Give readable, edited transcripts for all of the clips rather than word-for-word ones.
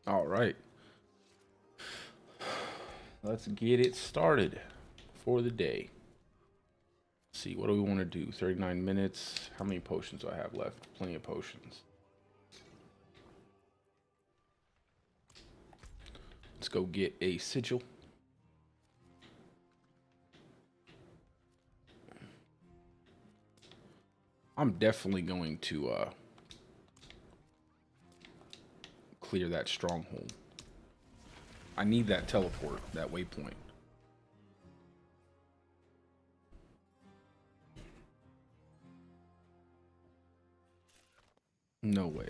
All right. Let's get it started for the day. Let's see, what do we want to do? 39 minutes. How many potions do I have left? Plenty of potions. Let's go get a sigil. I'm definitely going to clear that stronghold. I need that teleport, that waypoint. No way.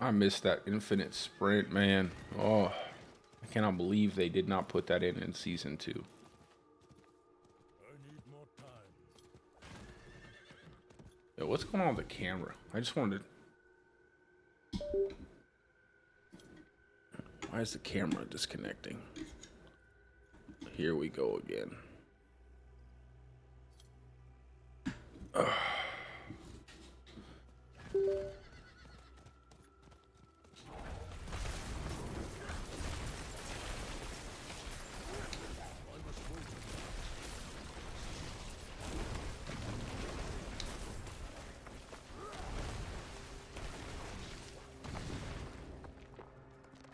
I missed that infinite sprint, man. Oh, I cannot believe they did not put that in season 2. Yo, what's going on with the camera? I just wanted to... Why is the camera disconnecting? Here we go again. Ugh.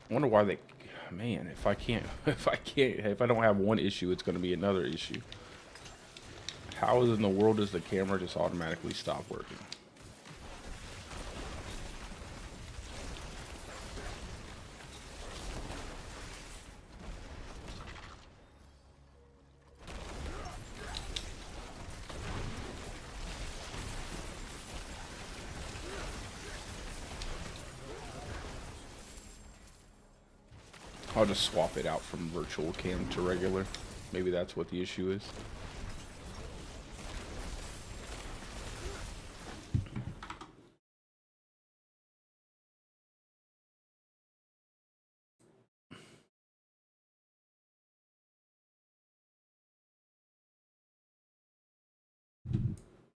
I wonder why they, man, if I don't have one issue, it's going to be another issue. How in the world does the camera just automatically stop working? I'll just swap it out from virtual cam to regular. Maybe that's what the issue is.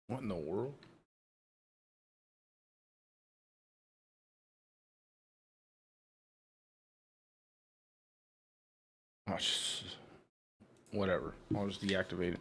What in the world? Oh, whatever. I'll just deactivate it.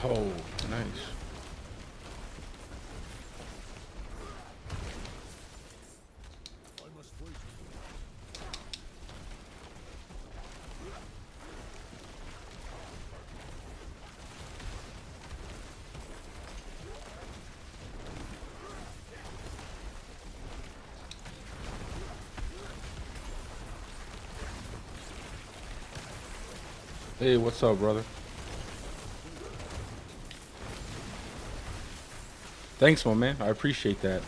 Oh, nice. Hey, what's up, brother? Thanks, my man. I appreciate that.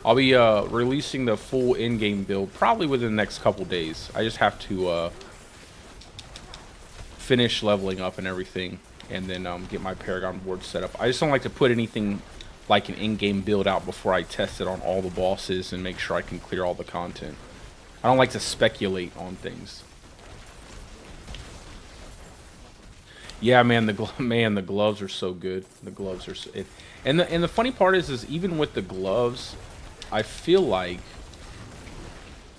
I'll be releasing the full in-game build probably within the next couple days. I just have to finish leveling up and everything, and then get my Paragon board set up. I just don't like to put anything like an in-game build out before I test it on all the bosses and make sure I can clear all the content. I don't like to speculate on things. Yeah, man, the gloves are so good. The gloves are so, and the funny part is even with the gloves, I feel like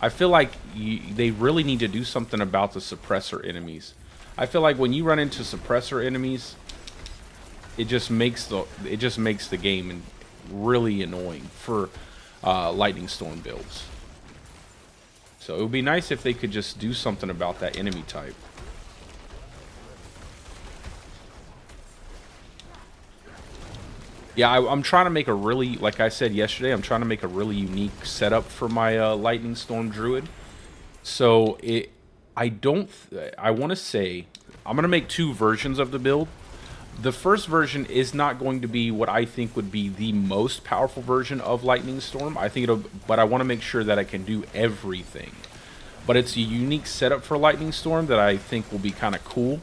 they really need to do something about the suppressor enemies. I feel like when you run into suppressor enemies, it just makes the game really annoying for lightning storm builds. So it would be nice if they could just do something about that enemy type. Yeah, I'm trying to make a really, like I said yesterday, I'm trying to make a really unique setup for my lightning storm druid. So I want to say I'm gonna make 2 versions of the build. The first version is not going to be what I think would be the most powerful version of Lightning Storm. But I want to make sure that I can do everything. But it's a unique setup for Lightning Storm that I think will be kind of cool.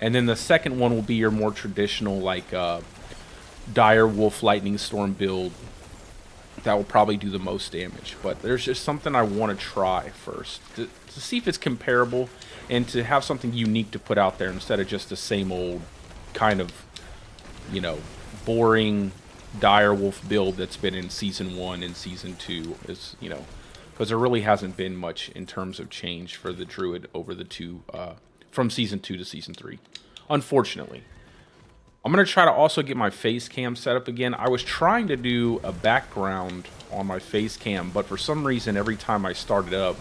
And then the second one will be your more traditional, like, Dire Wolf Lightning Storm build that will probably do the most damage. But there's just something I want to try first to see if it's comparable and to have something unique to put out there instead of just the same old kind of, you know, boring Dire Wolf build that's been in Season 1 and Season 2. Is, you know, because there really hasn't been much in terms of change for the Druid over the two, from Season 2 to Season 3, unfortunately. I'm going to try to also get my face cam set up again. I was trying to do a background on my face cam, but for some reason, every time I start it up,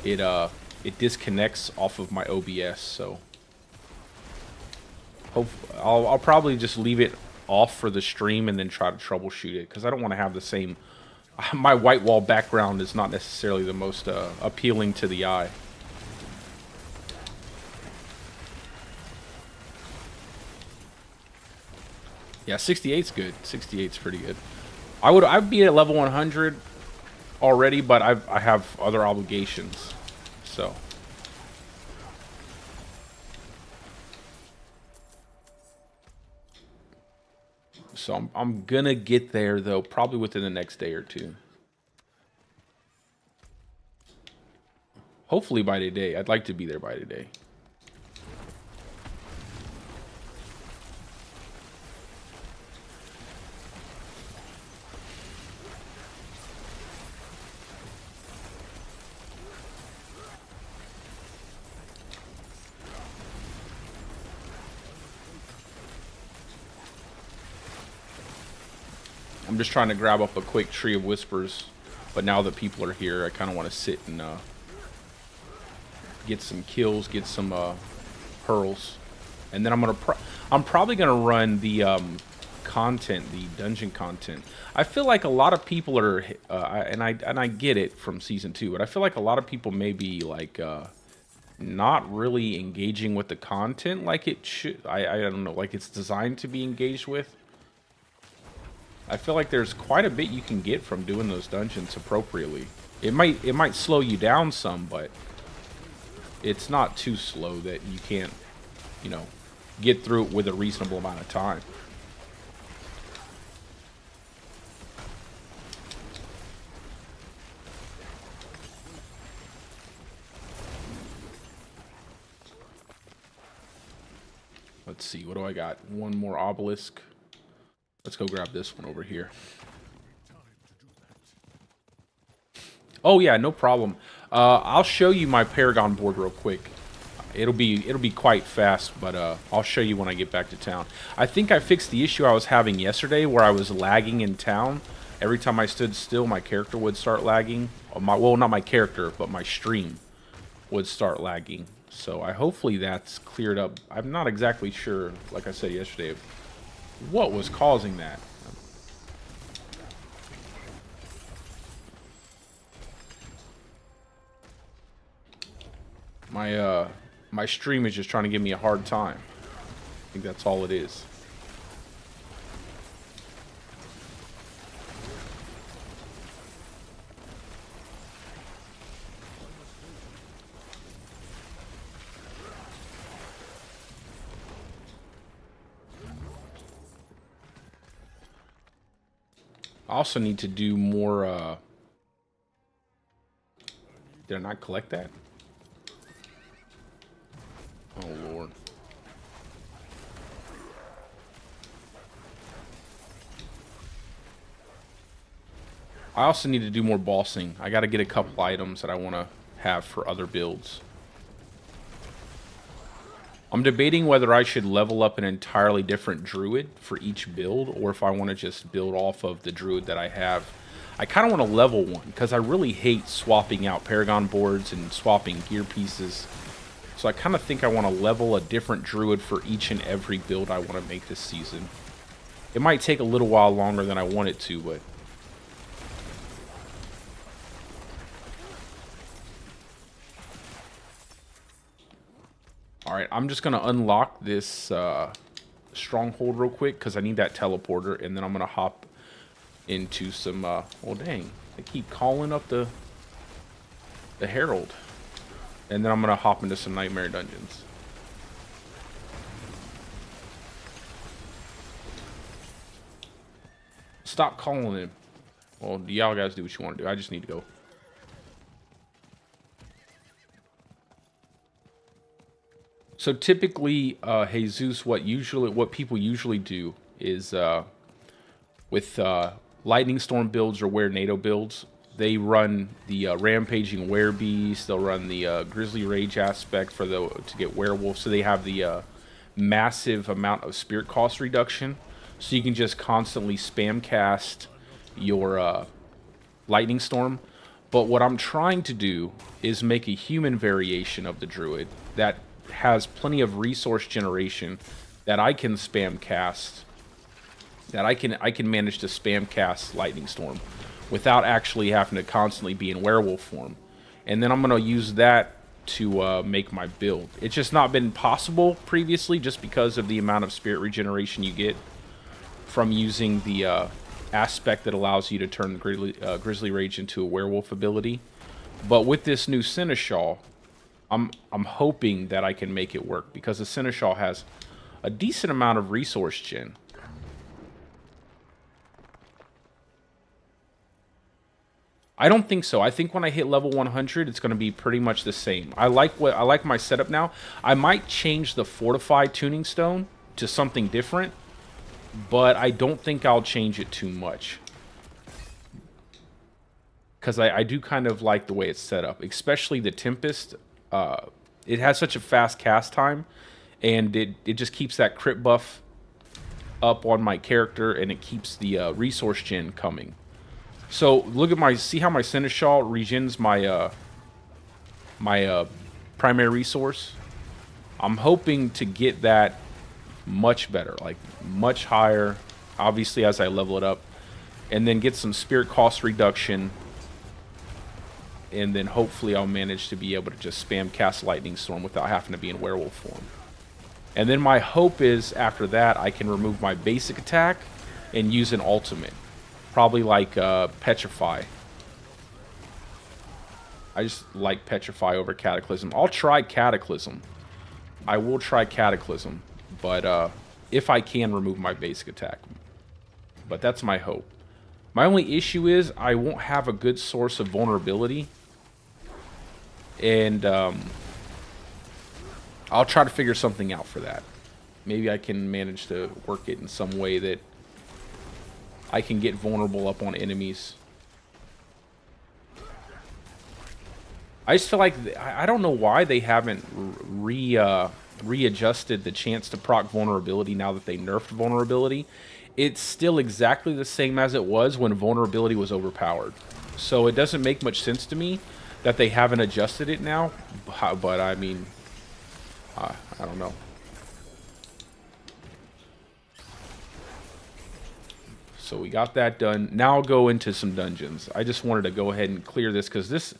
it disconnects off of my OBS, so I'll probably just leave it off for the stream and then try to troubleshoot it, because I don't want to have the same... My white wall background is not necessarily the most appealing to the eye. Yeah, 68's good. 68's pretty good. I'd be at level 100 already, but I have other obligations, so. So I'm gonna get there though, probably within the next day or two. Hopefully by today. I'd like to be there by today. I'm just trying to grab up a quick Tree of Whispers, but now that people are here, I kind of want to sit and get some kills, get some pearls, and then I'm probably gonna run the content, the dungeon content. I feel like a lot of people are, and I get it from Season 2, but I feel like a lot of people may be like not really engaging with the content like it should. I don't know, like it's designed to be engaged with. I feel like there's quite a bit you can get from doing those dungeons appropriately. It might slow you down some, but it's not too slow that you can't, you know, get through it with a reasonable amount of time. Let's see, what do I got? One more obelisk. Let's go grab this one over here. Oh yeah, no problem. I'll show you my Paragon board real quick. It'll be quite fast, but I'll show you when I get back to town. I think I fixed the issue I was having yesterday where I was lagging in town. Every time I stood still, my character would start lagging. Well, not my character, but my stream would start lagging. So hopefully that's cleared up. I'm not exactly sure, like I said yesterday, what was causing that. My stream is just trying to give me a hard time. I think that's all it is. I also need to do more, did I not collect that? Oh, Lord. I also need to do more bossing. I got to get a couple items that I want to have for other builds. I'm debating whether I should level up an entirely different druid for each build, or if I want to just build off of the druid that I have. I kind of want to level one, because I really hate swapping out Paragon boards and swapping gear pieces. So I kind of think I want to level a different druid for each and every build I want to make this season. It might take a little while longer than I want it to, but... Alright, I'm just going to unlock this Stronghold real quick, because I need that teleporter, and then I'm going to hop into some... well, dang. They keep calling up the Herald. And then I'm going to hop into some Nightmare Dungeons. Stop calling him. Well, y'all guys do what you want to do. I just need to go. So typically, Jesus, what people usually do is with Lightning Storm builds or Were NATO builds, they run the Rampaging Werebeast. They'll run the Grizzly Rage aspect to get Werewolf. So they have the massive amount of spirit cost reduction. So you can just constantly spam cast your Lightning Storm. But what I'm trying to do is make a human variation of the Druid that has plenty of resource generation that I can spam cast. That I can manage to spam cast Lightning Storm without actually having to constantly be in werewolf form. And then I'm going to use that to make my build. It's just not been possible previously just because of the amount of spirit regeneration you get from using the aspect that allows you to turn Grizzly Rage into a werewolf ability. But with this new Seneschal, I'm hoping that I can make it work, because the Seneschal has a decent amount of resource gen. I don't think so. I think when I hit level 100, it's going to be pretty much the same. I like my setup now. I might change the Fortify Tuning Stone to something different, but I don't think I'll change it too much. Because I do kind of like the way it's set up, especially the Tempest. It has such a fast cast time, and it just keeps that crit buff up on my character, and it keeps the resource gen coming. So look at see how my Seneschal regens my primary resource. I'm hoping to get that much better, like much higher, obviously as I level it up, and then get some spirit cost reduction, and then hopefully I'll manage to be able to just spam cast Lightning Storm without having to be in werewolf form. And then my hope is after that I can remove my basic attack and use an ultimate. Probably like Petrify. I just like Petrify over Cataclysm. I'll try Cataclysm. I will try Cataclysm. But if I can remove my basic attack. But that's my hope. My only issue is I won't have a good source of vulnerability. And I'll try to figure something out for that. Maybe I can manage to work it in some way that I can get vulnerable up on enemies. I just feel like I don't know why they haven't readjusted the chance to proc vulnerability now that they nerfed vulnerability. It's still exactly the same as it was when vulnerability was overpowered. So it doesn't make much sense to me that they haven't adjusted it now. But I mean, I don't know. So we got that done. Now I'll go into some dungeons. I just wanted to go ahead and clear this because this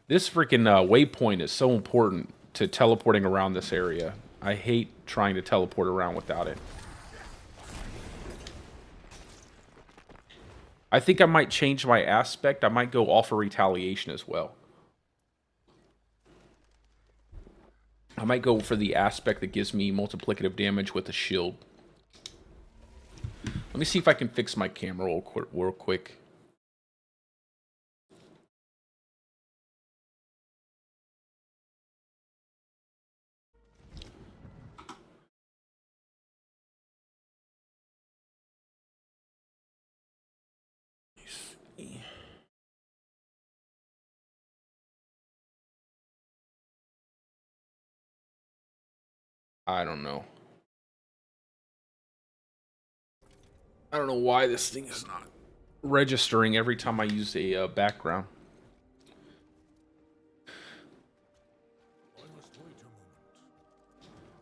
freaking waypoint is so important to teleporting around this area. I hate trying to teleport around without it. I think I might change my aspect. I might go off of retaliation as well. I might go for the aspect that gives me multiplicative damage with a shield. Let me see if I can fix my camera real quick. I don't know. I don't know why this thing is not registering every time I use a background.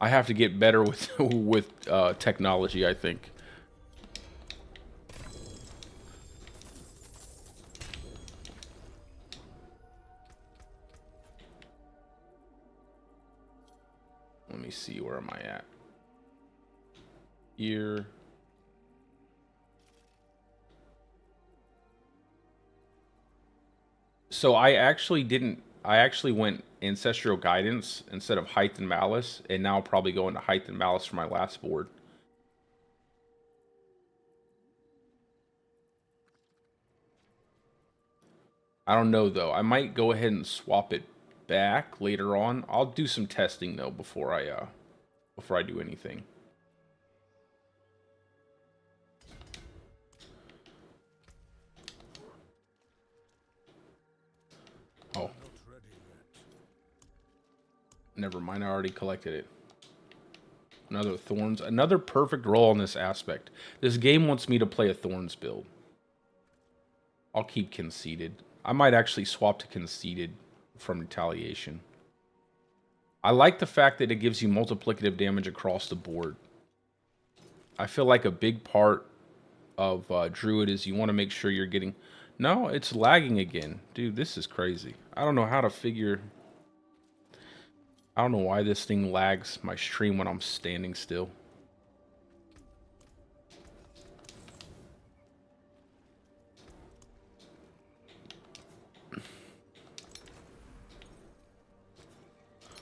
I have to get better with technology, I think. Let me see, where am I at? Here. So I actually went Ancestral Guidance instead of Height and Malice, and now I'll probably go into Height and Malice for my last board. I don't know, though. I might go ahead and swap it back later on. I'll do some testing, though, before I do anything. Oh. Never mind, I already collected it. Another Thorns. Another perfect roll on this aspect. This game wants me to play a Thorns build. I'll keep Conceited. I might actually swap to Conceited from Retaliation. I like the fact that it gives you multiplicative damage across the board. I feel like a big part of Druid is you want to make sure you're getting... No, it's lagging again. Dude, this is crazy. I don't know how to figure... I don't know why this thing lags my stream when I'm standing still.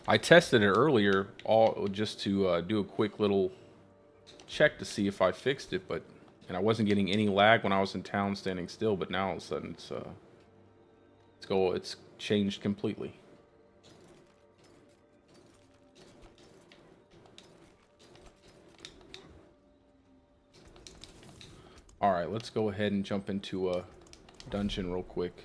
I tested it earlier, all just to do a quick little check to see if I fixed it, and I wasn't getting any lag when I was in town standing still. But now all of a sudden it's changed completely. All right, let's go ahead and jump into a dungeon real quick.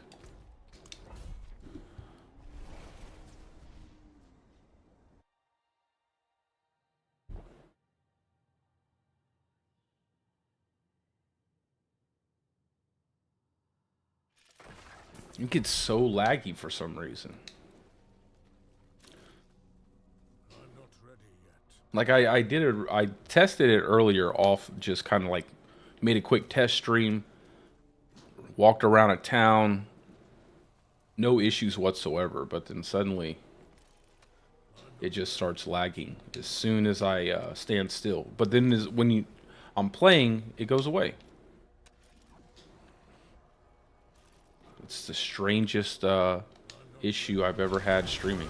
It gets so laggy for some reason. I'm not ready yet. Like I tested it earlier off, just kind of like made a quick test stream, walked around a town, no issues whatsoever, but then suddenly it just starts lagging as soon as I stand still. But then when I'm playing, it goes away. It's the strangest issue I've ever had streaming.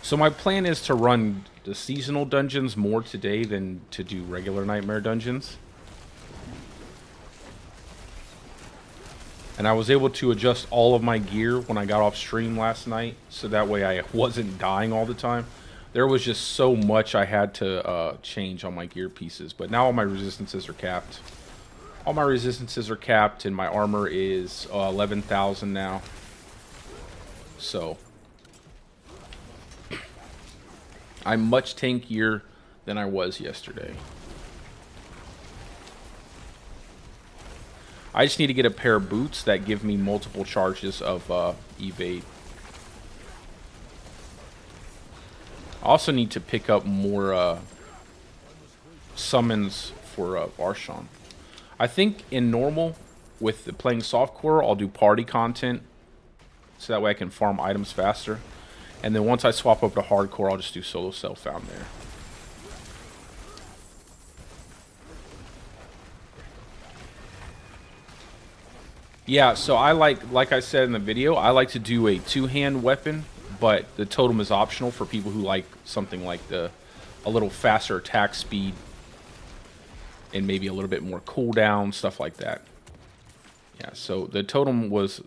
So my plan is to run the seasonal dungeons more today than to do regular Nightmare dungeons. And I was able to adjust all of my gear when I got off stream last night, so that way I wasn't dying all the time. There was just so much I had to change on my gear pieces, but now all my resistances are capped. All my resistances are capped, and my armor is 11,000 now. So I'm much tankier than I was yesterday. I just need to get a pair of boots that give me multiple charges of evade. I also need to pick up more summons for Varshan. I think in normal, with the playing softcore, I'll do party content, so that way I can farm items faster. And then once I swap over to hardcore, I'll just do solo self-found there. Yeah, so I like I said in the video, I like to do a two-hand weapon, but the totem is optional for people who like something like a little faster attack speed and maybe a little bit more cooldown, stuff like that. Yeah, so the totem was,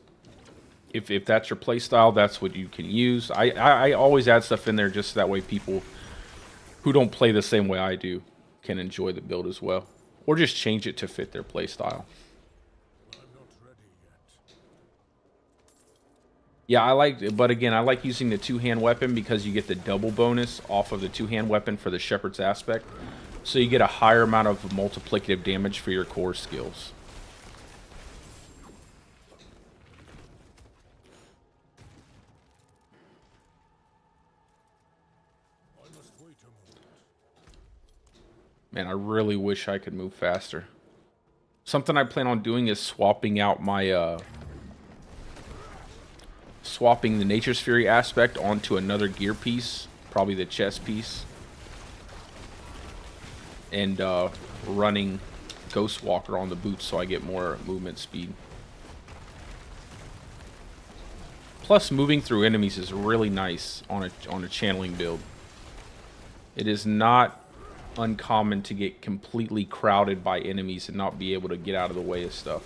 if that's your playstyle, that's what you can use. I always add stuff in there just that way people who don't play the same way I do can enjoy the build as well. Or just change it to fit their playstyle. Yeah, but again, I like using the two-hand weapon because you get the double bonus off of the two-hand weapon for the Shepherd's Aspect. So you get a higher amount of multiplicative damage for your core skills. Man, I really wish I could move faster. Something I plan on doing is swapping out my, swapping the Nature's Fury aspect onto another gear piece, probably the chest piece, and running Ghost Walker on the boots so I get more movement speed. Plus, moving through enemies is really nice on a channeling build. It is not uncommon to get completely crowded by enemies and not be able to get out of the way of stuff.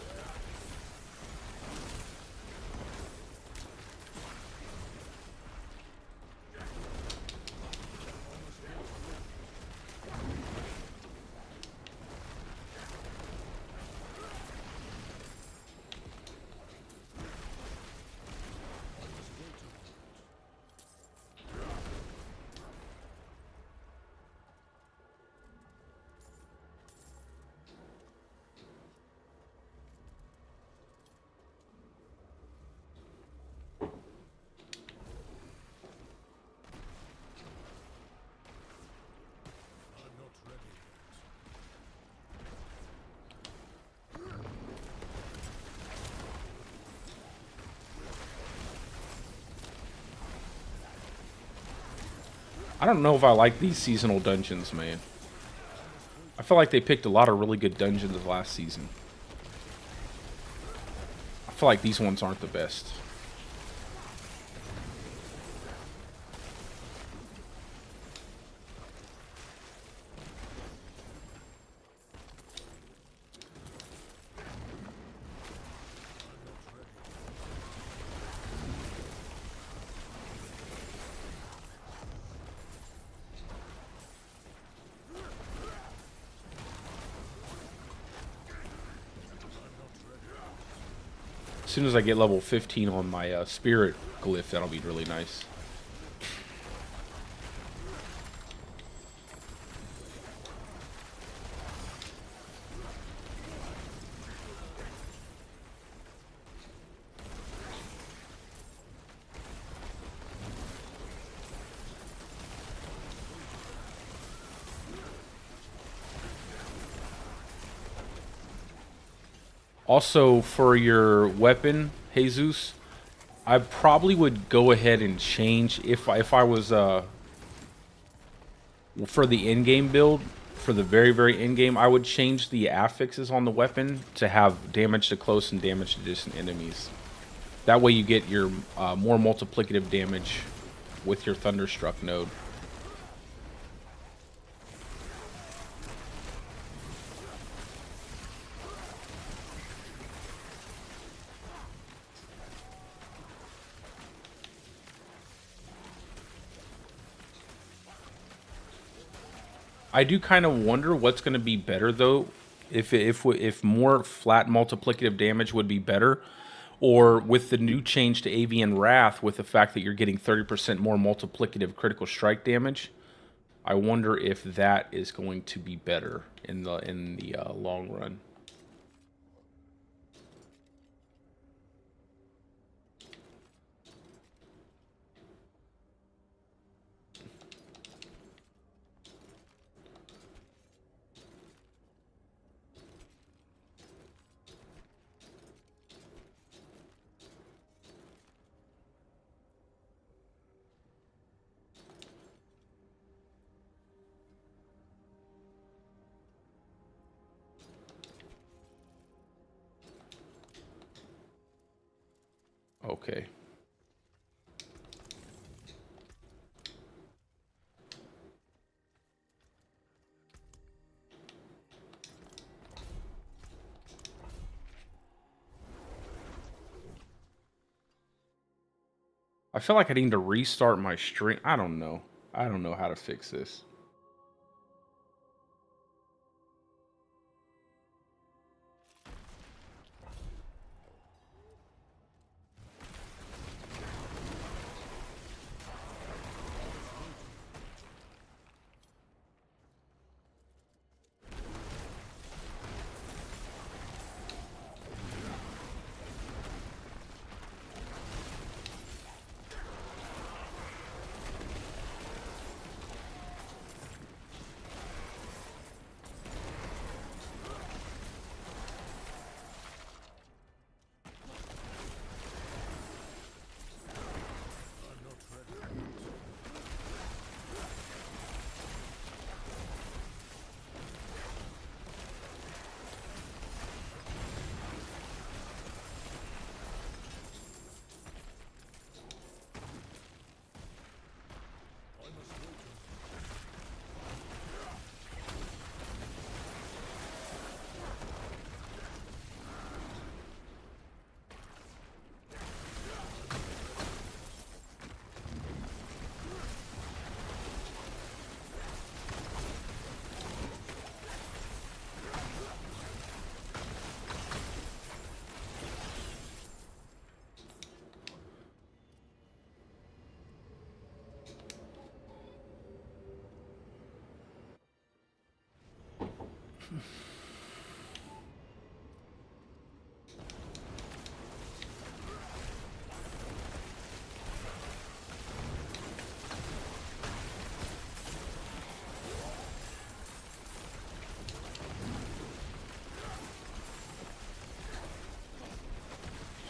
I don't know if I like these seasonal dungeons, man. I feel like they picked a lot of really good dungeons last season. I feel like these ones aren't the best. As soon as I get level 15 on my spirit glyph, that'll be really nice. Also, for your weapon, Jesus, I probably would go ahead and change if I was for the in-game build, for the very in-game, I would change the affixes on the weapon to have damage to close and damage to distant enemies. That way you get your more multiplicative damage with your Thunderstruck node. I do kind of wonder what's going to be better though, if more flat multiplicative damage would be better, or with the new change to Avian Wrath, with the fact that you're getting 30% more multiplicative critical strike damage. I wonder if that is going to be better in the long run. Okay. I feel like I need to restart my stream. I don't know. I don't know how to fix this.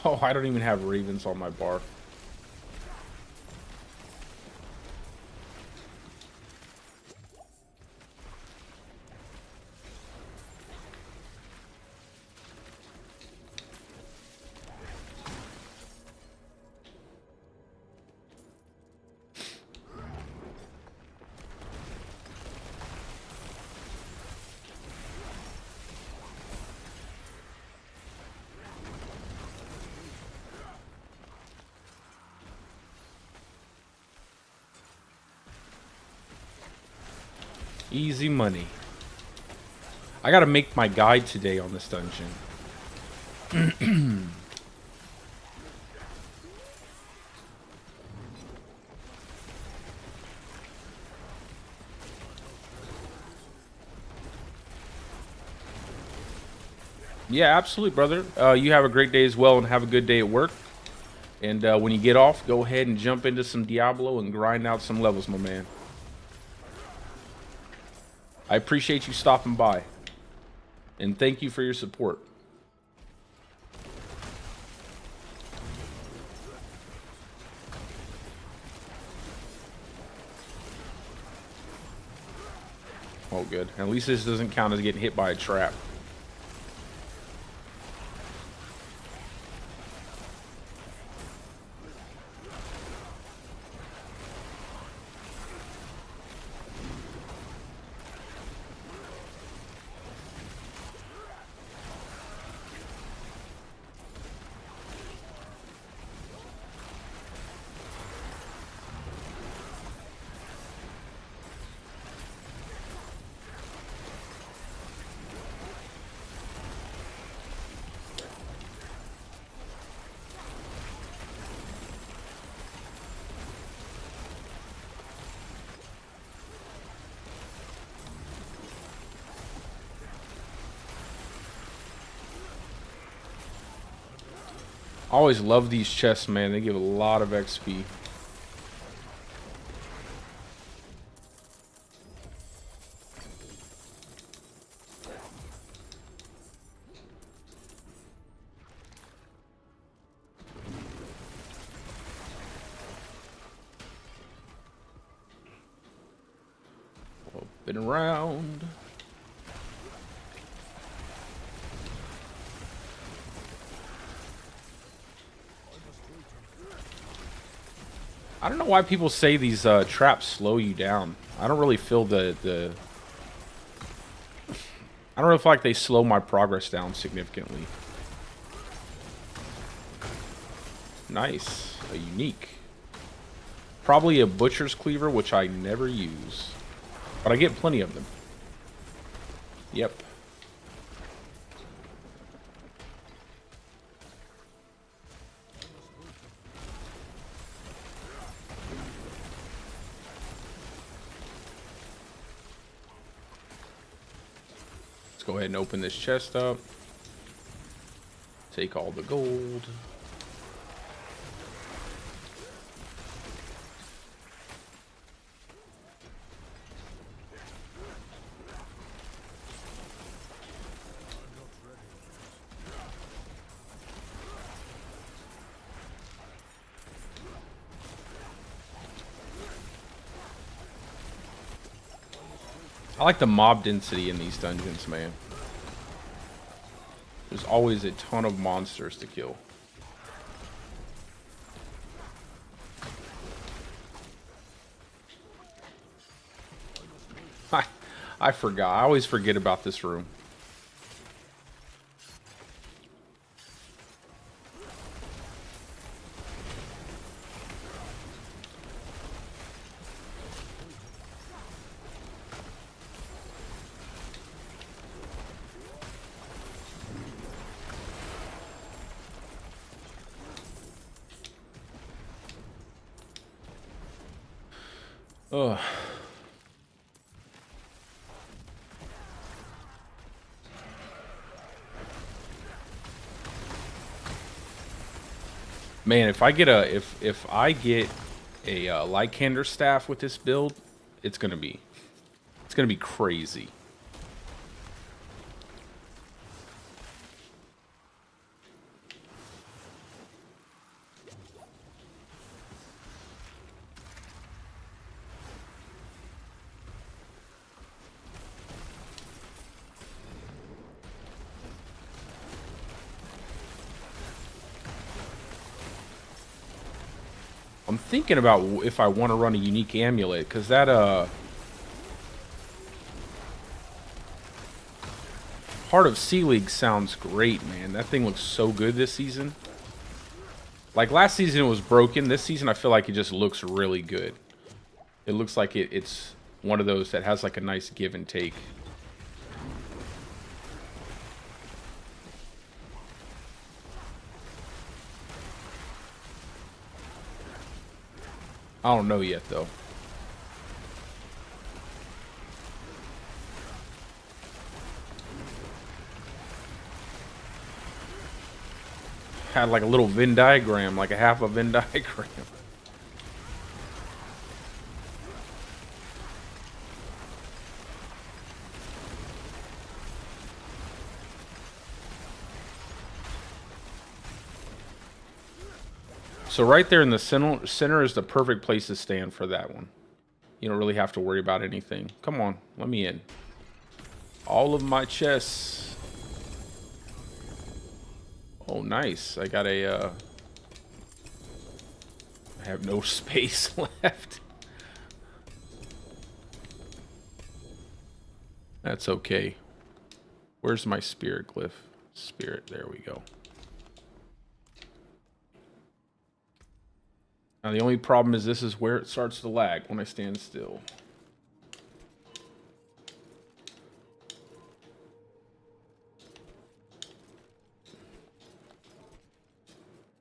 Oh, I don't even have ravens on my bar. Easy money. I gotta make my guide today on this dungeon. Yeah, absolutely, brother. You have a great day as well, and have a good day at work. And when you get off, go ahead and jump into some Diablo and grind out some levels, my man. I appreciate you stopping by. And thank you for your support. Oh, good. At least this doesn't count as getting hit by a trap. I always love these chests, man. They give a lot of XP. Been around. I don't know why people say these traps slow you down. I don't really feel the I don't really feel like they slow my progress down significantly. Nice. A unique. Probably a butcher's cleaver, which I never use. But I get plenty of them. Yep. Let's go ahead and open this chest up. Take all the gold. I like the mob density in these dungeons, man. There's always a ton of monsters to kill. I forgot. I always forget about this room. Ugh. Man, if I get a if I get a Lycander staff with this build, it's gonna be crazy. I'm thinking about if I want to run a unique amulet, because that Heart of Sea League sounds great, man. That thing looks so good this season. Like last season it was broken. This season I feel like it just looks really good. It looks like it's one of those that has like a nice give and take. I don't know yet, though. Had like a little Venn diagram, like a half a Venn diagram. So right there in the center is the perfect place to stand for that one. You don't really have to worry about anything. Come on, let me in. All of my chests. Oh, nice. I got a, I have no space left. That's okay. Where's my spirit glyph? Spirit, there we go. Now the only problem is this is where it starts to lag when I stand still.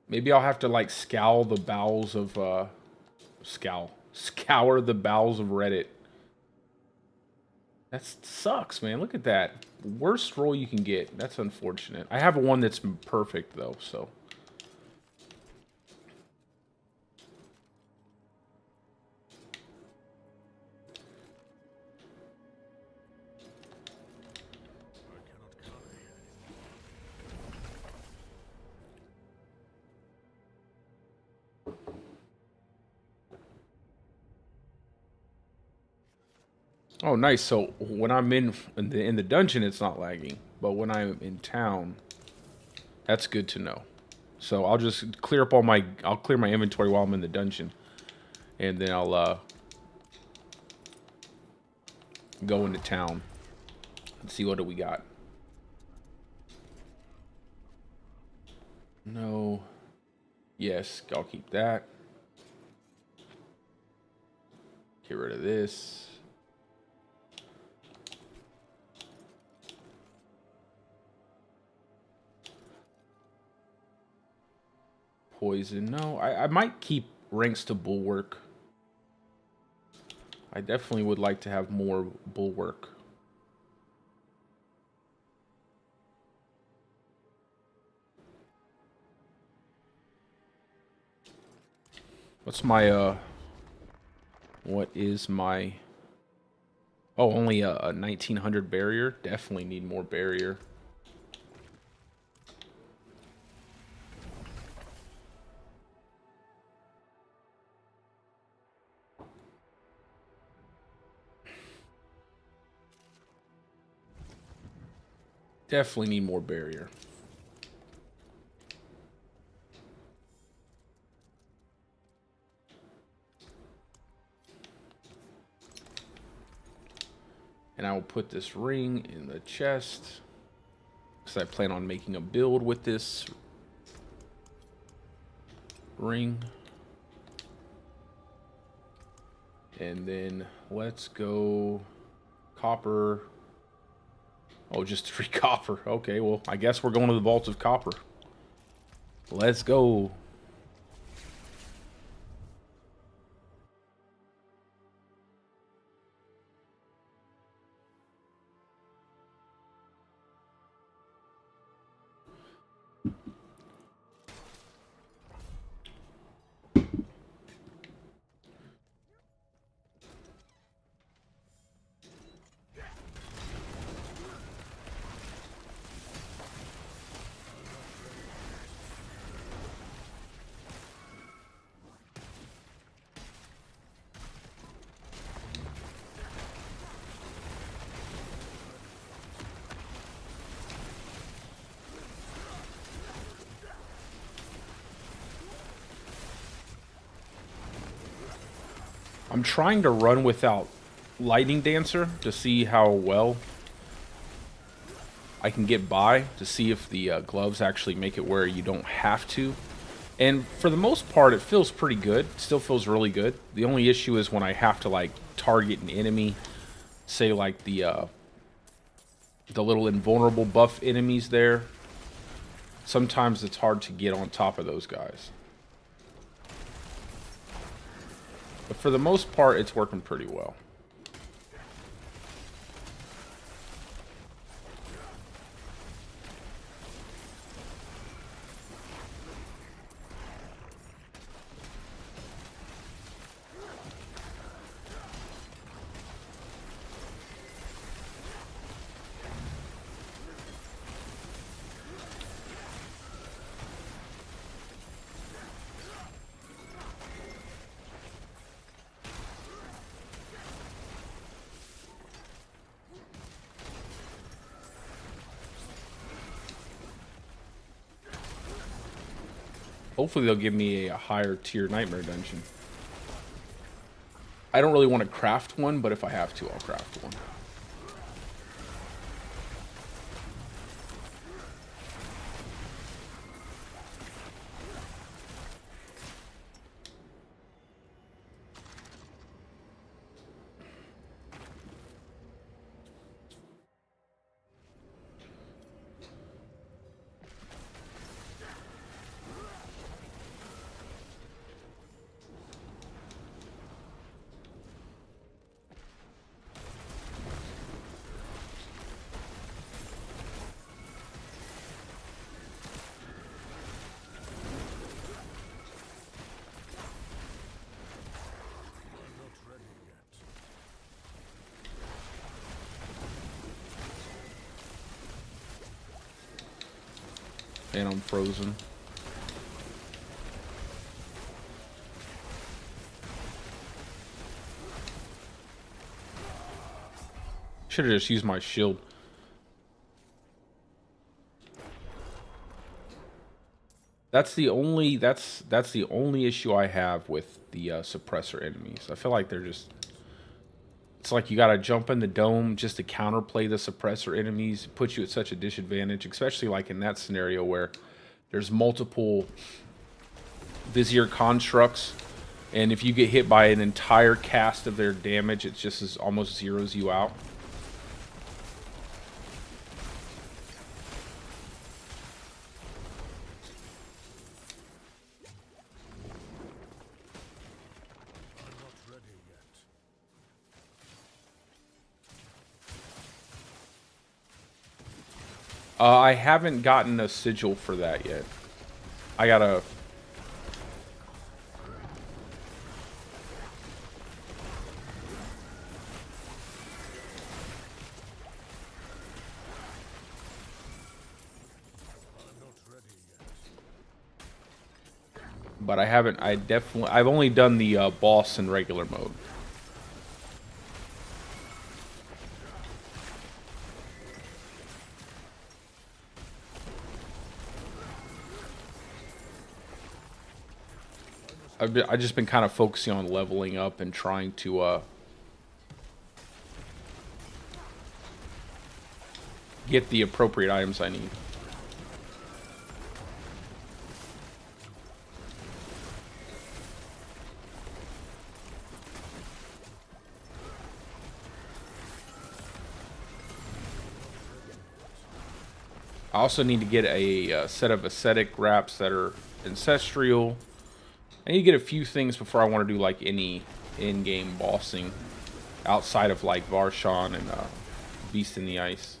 Maybe I'll have to like scour the bowels of scour the bowels of Reddit. That sucks, man. Look at that. Worst roll you can get. That's unfortunate. I have one that's perfect though, so. Oh, nice. So when I'm in the dungeon, it's not lagging, but when I'm in town, that's good to know. So I'll just clear up I'll clear my inventory while I'm in the dungeon. and then I'll go into town and see what do we got. No. Yes, I'll keep that. Get rid of this. Poison. No, I might keep ranks to bulwark. I definitely would like to have more bulwark. What's my, what is my... Oh, only a 1900 barrier? Definitely need more barrier. Definitely need more barrier. And I will put this ring in the chest, because I plan on making a build with this ring. And then let's go copper. Oh, just 3 copper. Okay, well, I guess we're going to the vault of copper. Let's go. I'm trying to run without Lightning Dancer to see how well I can get by, to see if the gloves actually make it where you don't have to. And for the most part, it feels pretty good. It still feels really good. The only issue is when I have to, like, target an enemy, say, like, the little invulnerable buff enemies there. Sometimes it's hard to get on top of those guys. But for the most part, it's working pretty well. Hopefully they'll give me a higher tier nightmare dungeon. I don't really want to craft one, but if I have to, I'll craft one. And I'm frozen. Should have just used my shield. That's the only issue I have with the suppressor enemies. I feel like they're just, it's like you gotta jump in the dome just to counterplay the suppressor enemies. It puts you at such a disadvantage, especially like in that scenario where there's multiple Vizier constructs, and if you get hit by an entire cast of their damage, it just is almost zeroes you out. I haven't gotten a sigil for that yet. I gotta... But I haven't, I've only done the boss in regular mode. I've just been kind of focusing on leveling up and trying to get the appropriate items I need. I also need to get a set of ascetic wraps that are ancestral. I need to get a few things before I want to do like any in-game bossing outside of like Varshan and Beast in the Ice.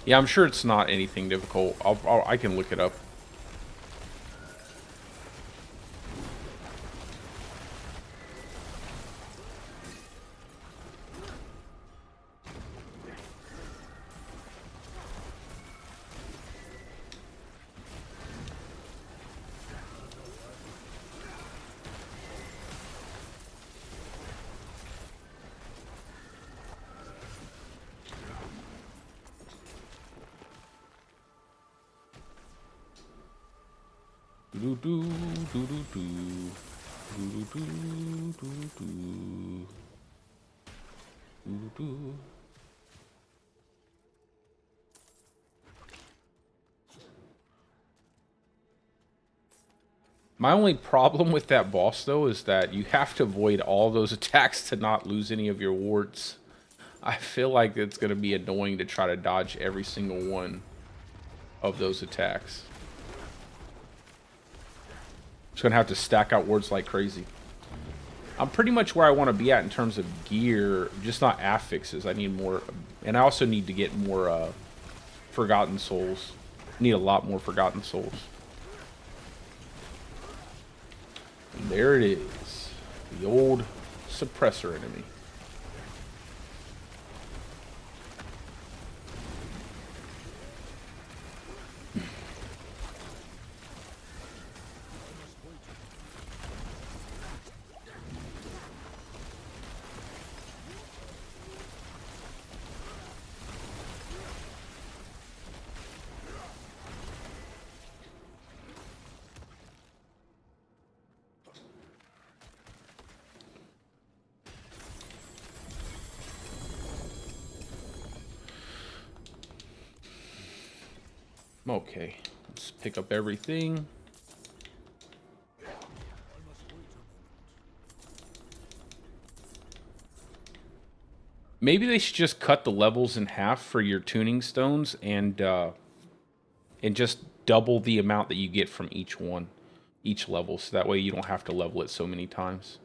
Yeah, I'm sure it's not anything difficult. I can look it up. My only problem with that boss, though, is that you have to avoid all those attacks to not lose any of your wards. I feel like it's going to be annoying to try to dodge every single one of those attacks. Just going to have to stack out wards like crazy. I'm pretty much where I want to be at in terms of gear, just not affixes. I need more, and I also need to get more Forgotten Souls. I need a lot more Forgotten Souls. And there it is, the old suppressor enemy. Okay, let's pick up everything. Maybe they should just cut the levels in half for your tuning stones and just double the amount that you get from each one, each level, so that way you don't have to level it so many times.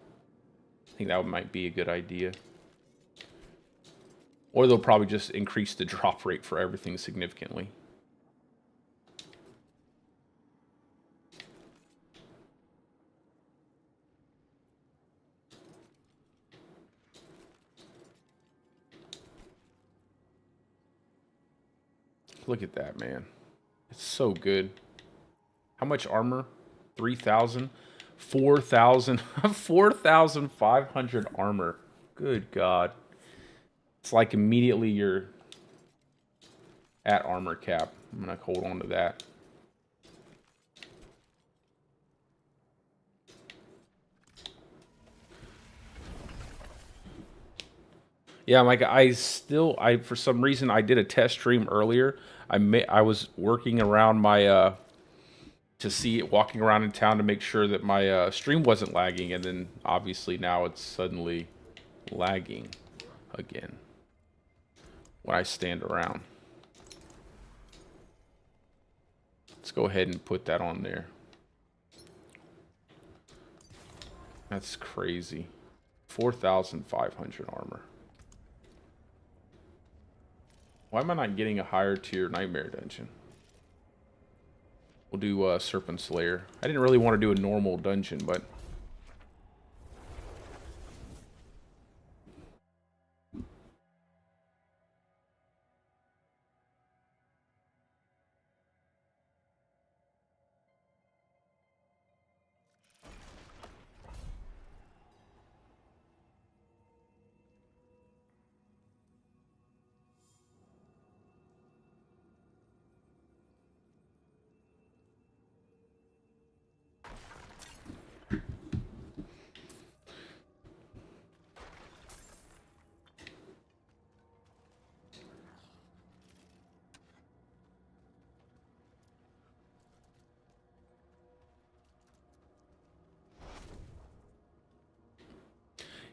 I think that might be a good idea. Or they'll probably just increase the drop rate for everything significantly. Look at that, man. It's so good. How much armor? 3,000? 4,000? 4,500 armor. Good God. It's like immediately you're at armor cap. I'm going to hold on to that. Yeah, Mike, I for some reason, I did a test stream earlier. I was working around my, walking around in town to make sure that my stream wasn't lagging, and then obviously now it's suddenly lagging again when I stand around. Let's go ahead and put that on there. That's crazy. 4,500 armor. Why am I not getting a higher tier nightmare dungeon? We'll do Serpent Slayer. I didn't really want to do a normal dungeon, but...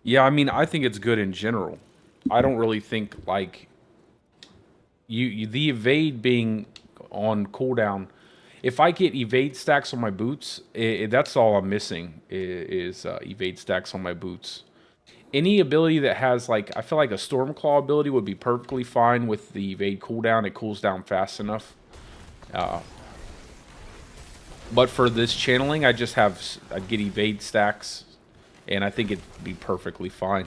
Yeah, I mean, I think it's good in general. I don't really think, like, the evade being on cooldown. If I get evade stacks on my boots, that's all I'm missing is evade stacks on my boots. Any ability that has, like, I feel like a Stormclaw ability would be perfectly fine with the evade cooldown. It cools down fast enough. But for this channeling, I'd get evade stacks, and I think it'd be perfectly fine.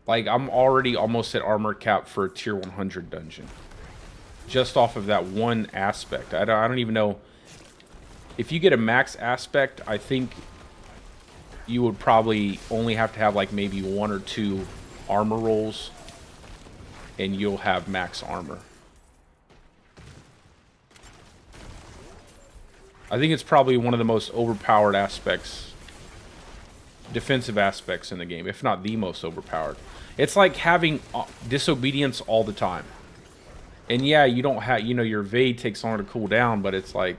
Like, I'm already almost at armor cap for a tier 100 dungeon. Just off of that one aspect. I don't even know. If you get a max aspect, I think you would probably only have to have like maybe 1 or 2 armor rolls, and you'll have max armor. I think it's probably one of the most overpowered aspects, defensive aspects in the game, if not the most overpowered. It's like having disobedience all the time. And yeah, you don't have, your evade takes longer to cool down, but it's like,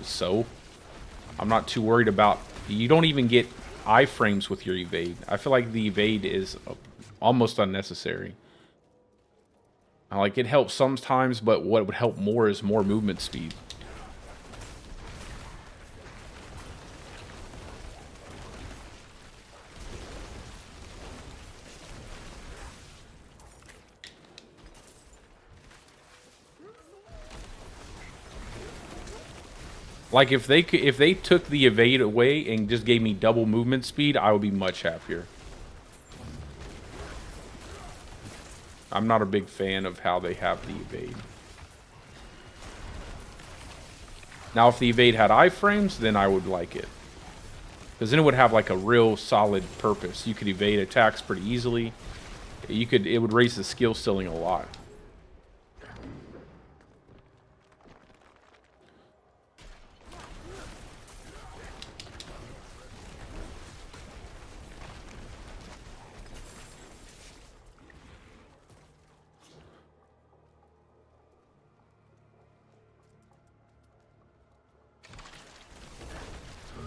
so? I'm not too worried about, you don't even get iframes with your evade. I feel like the evade is almost unnecessary. Like, it helps sometimes, but what would help more is more movement speed. Like, if they took the evade away and just gave me double movement speed, I would be much happier. I'm not a big fan of how they have the evade. Now, if the evade had iframes, then I would like it. Because then it would have like a real solid purpose. You could evade attacks pretty easily. It would raise the skill ceiling a lot.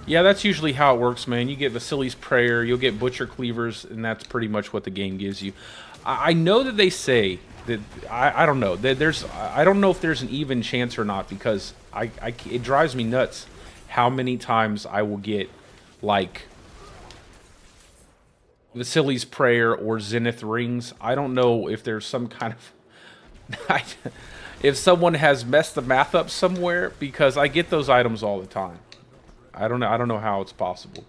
Yeah, that's usually how it works, man. You get Vasili's Prayer, you'll get Butcher Cleavers, and that's pretty much what the game gives you. I know that they say that I don't know that I don't know if there's an even chance or not, because it drives me nuts how many times I will get like Vasili's Prayer or Zenith Rings. I don't know if there's some kind of if someone has messed the math up somewhere, because I get those items all the time. I don't know how it's possible.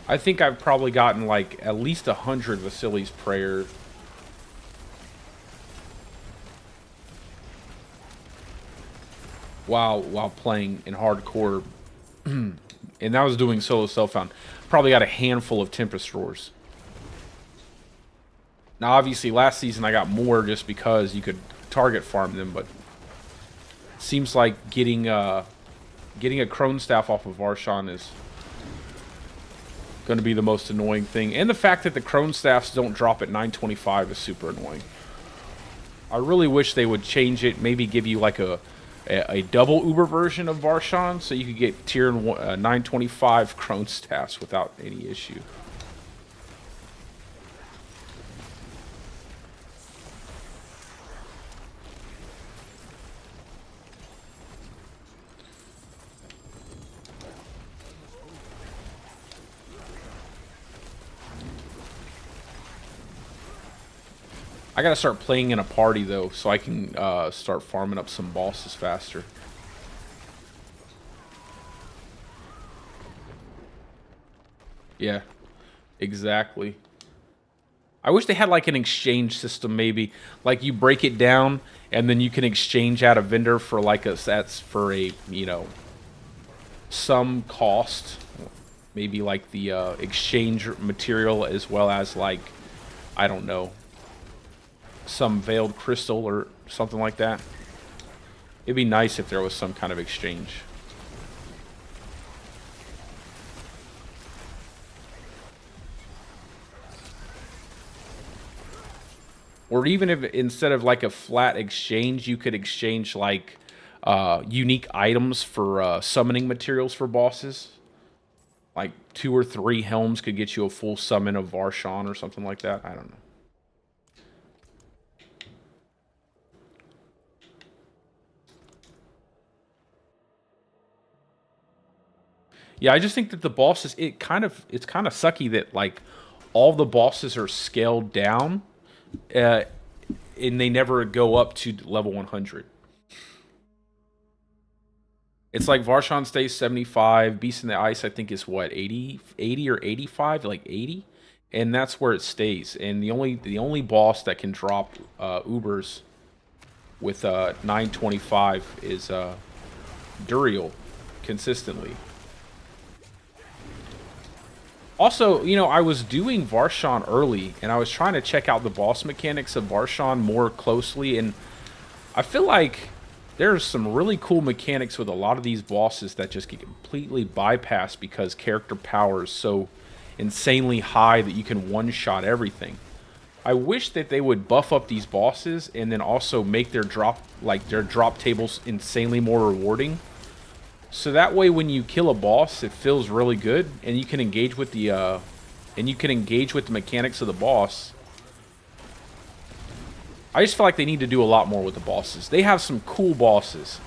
I think I've probably gotten like at least 100 Vasili's Prayer. While playing in hardcore, and that was doing solo self-found. Probably got a handful of Tempest Roars. Now, obviously, last season I got more just because you could target farm them, but seems like getting a Crone Staff off of Varshan is going to be the most annoying thing. And the fact that the Crone Staffs don't drop at 925 is super annoying. I really wish they would change it, maybe give you like a double Uber version of Varshan, so you could get tier 925 Crone Staffs without any issue. I gotta start playing in a party, though, so I can start farming up some bosses faster. Yeah, exactly. I wish they had, like, an exchange system, maybe. Like, you break it down, and then you can exchange out a vendor for, like, for a, you know, some cost. Maybe, like, the exchange material, as well as, like, I don't know, some veiled crystal or something like that. It'd be nice if there was some kind of exchange. Or even if instead of like a flat exchange, you could exchange like unique items for summoning materials for bosses. Like 2 or 3 helms could get you a full summon of Varshan or something like that. I don't know. Yeah, I just think that the bosses, it's kind of sucky that like all the bosses are scaled down, and they never go up to level 100. It's like Varshan stays 75, Beast in the Ice I think is what, 80 or 85, like 80, and that's where it stays. And the only boss that can drop Ubers with 925 is Duriel consistently. Also, you know, I was doing Varshan early, and I was trying to check out the boss mechanics of Varshan more closely, and I feel like there's some really cool mechanics with a lot of these bosses that just get completely bypassed because character power is so insanely high that you can one-shot everything. I wish that they would buff up these bosses and then also make their drop tables insanely more rewarding. So that way, when you kill a boss, it feels really good, and you can engage with the mechanics of the boss. I just feel like they need to do a lot more with the bosses. They have some cool bosses,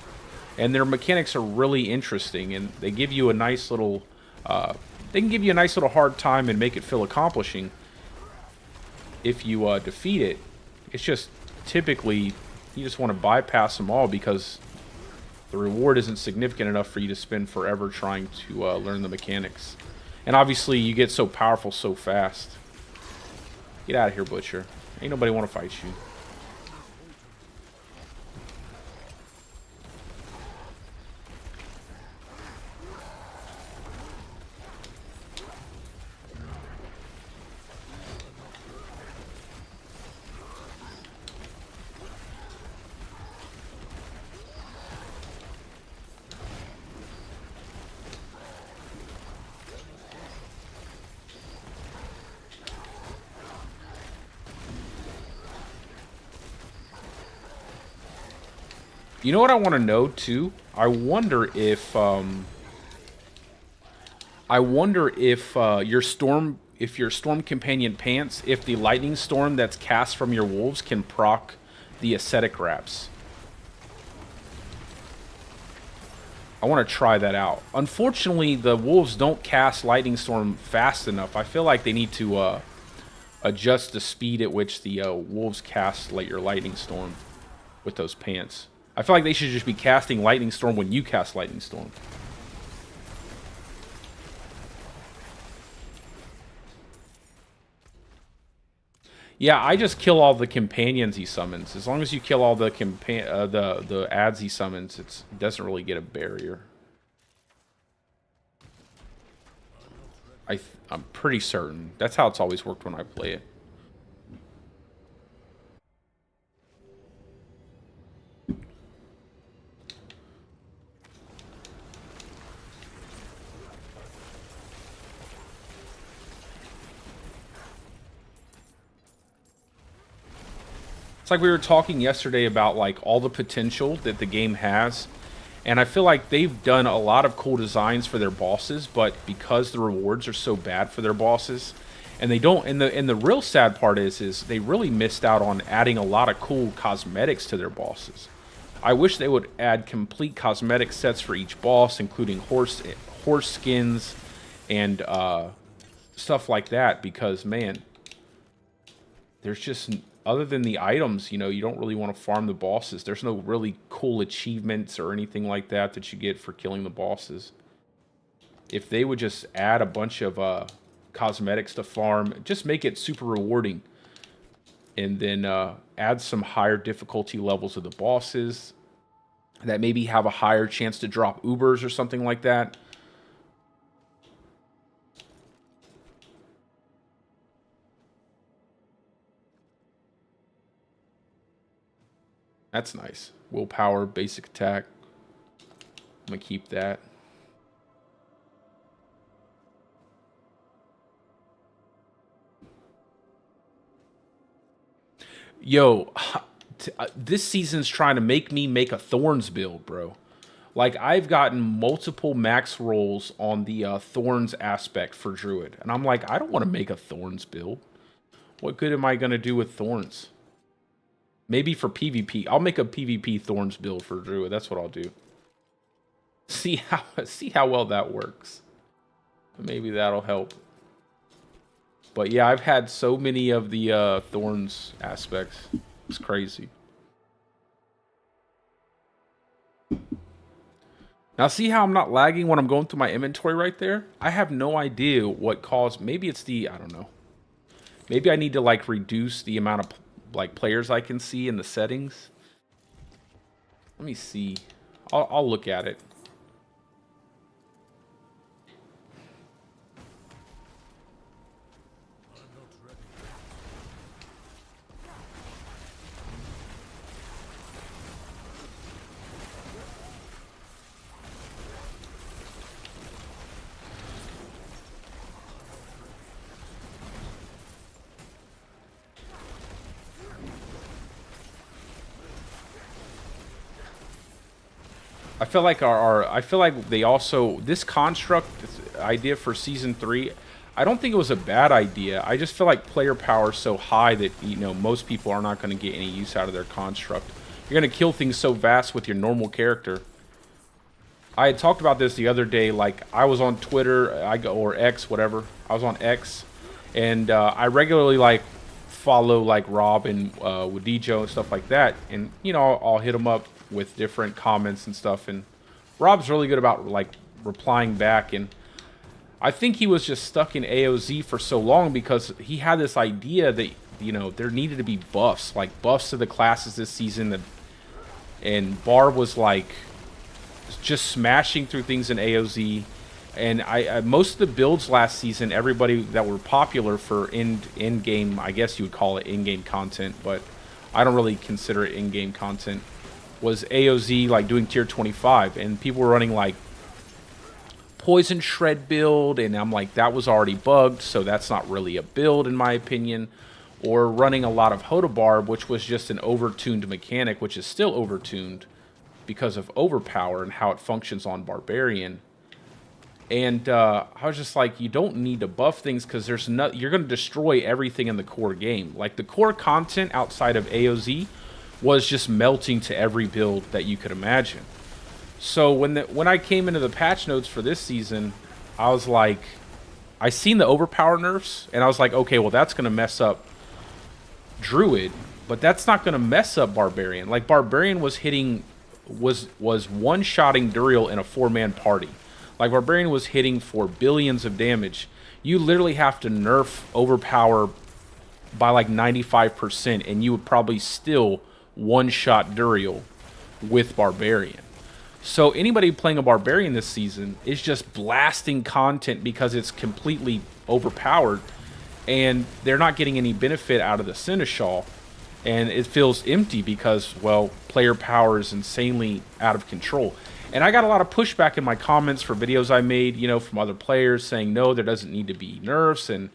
and their mechanics are really interesting, and they give you a nice little, they can give you a nice little hard time and make it feel accomplishing if you defeat it. It's just typically you just want to bypass them all because the reward isn't significant enough for you to spend forever trying to learn the mechanics. And obviously, you get so powerful so fast. Get out of here, Butcher. Ain't nobody want to fight you. You know what I want to know too? I wonder if your storm companion pants, if the lightning storm that's cast from your wolves can proc the ascetic wraps. I want to try that out. Unfortunately, the wolves don't cast lightning storm fast enough. I feel like they need to adjust the speed at which the wolves cast your lightning storm with those pants. I feel like they should just be casting lightning storm when you cast lightning storm. Yeah, I just kill all the companions he summons. As long as you kill all the the ads he summons, it doesn't really get a barrier. I'm pretty certain. That's how it's always worked when I play it. It's like we were talking yesterday about like all the potential that the game has, and I feel like they've done a lot of cool designs for their bosses, but because the rewards are so bad for their bosses, and they don't, and the real sad part is they really missed out on adding a lot of cool cosmetics to their bosses. I wish they would add complete cosmetic sets for each boss, including horse skins and stuff like that, because man, there's just, other than the items, you know, you don't really want to farm the bosses. There's no really cool achievements or anything like that that you get for killing the bosses. If they would just add a bunch of cosmetics to farm, just make it super rewarding, and then add some higher difficulty levels of the bosses that maybe have a higher chance to drop Ubers or something like that. That's nice. Willpower, basic attack. I'm gonna keep that. Yo, this season's trying to make me make a Thorns build, bro. Like, I've gotten multiple max rolls on the Thorns aspect for Druid. And I'm like, I don't want to make a Thorns build. What good am I going to do with Thorns? Maybe for PvP. I'll make a PvP Thorns build for Druid. That's what I'll do. See how well that works. Maybe that'll help. But yeah, I've had so many of the Thorns aspects. It's crazy. Now see how I'm not lagging when I'm going through my inventory right there? I have no idea what caused. Maybe it's the, I don't know. Maybe I need to like reduce the amount of like players I can see in the settings. Let me see. I'll look at it. I feel like I feel like they also, this construct, this idea for season 3, I don't think it was a bad idea. I just feel like player power is so high that, you know, most people are not going to get any use out of their construct. You're going to kill things so fast with your normal character. I had talked about this the other day. Like, I was on Twitter, or X, whatever. I was on X, and I regularly like follow like Rob and Wadijo and stuff like that, and you know, I'll hit them up with different comments and stuff, and Rob's really good about like replying back, and I think he was just stuck in AOZ for so long because he had this idea that, you know, there needed to be buffs, like buffs to the classes this season, and Barb was like just smashing through things in AOZ, and I most of the builds last season, everybody that were popular for in-game, I guess you would call it in-game content, but I don't really consider it in-game content, was AOZ, like doing tier 25, and people were running like Poison Shred build, and I'm like, that was already bugged, so that's not really a build in my opinion. Or running a lot of Hodabarb, which was just an overtuned mechanic, which is still overtuned, because of overpower and how it functions on Barbarian. And I was just like, you don't need to buff things because there's not. You're going to destroy everything in the core game. Like the core content outside of AOZ was just melting to every build that you could imagine. So when I came into the patch notes for this season, I was like, I seen the overpower nerfs, and I was like, okay, well that's going to mess up Druid, but that's not going to mess up Barbarian. Like Barbarian was one-shotting Duriel in a 4-man party. Like Barbarian was hitting for billions of damage. You literally have to nerf overpower by like 95%, and you would probably still one-shot Duriel with Barbarian. So anybody playing a Barbarian this season is just blasting content because it's completely overpowered, and they're not getting any benefit out of the Seneschal, and it feels empty because, well, player power is insanely out of control. And I got a lot of pushback in my comments for videos I made, you know, from other players saying, no, there doesn't need to be nerfs, and,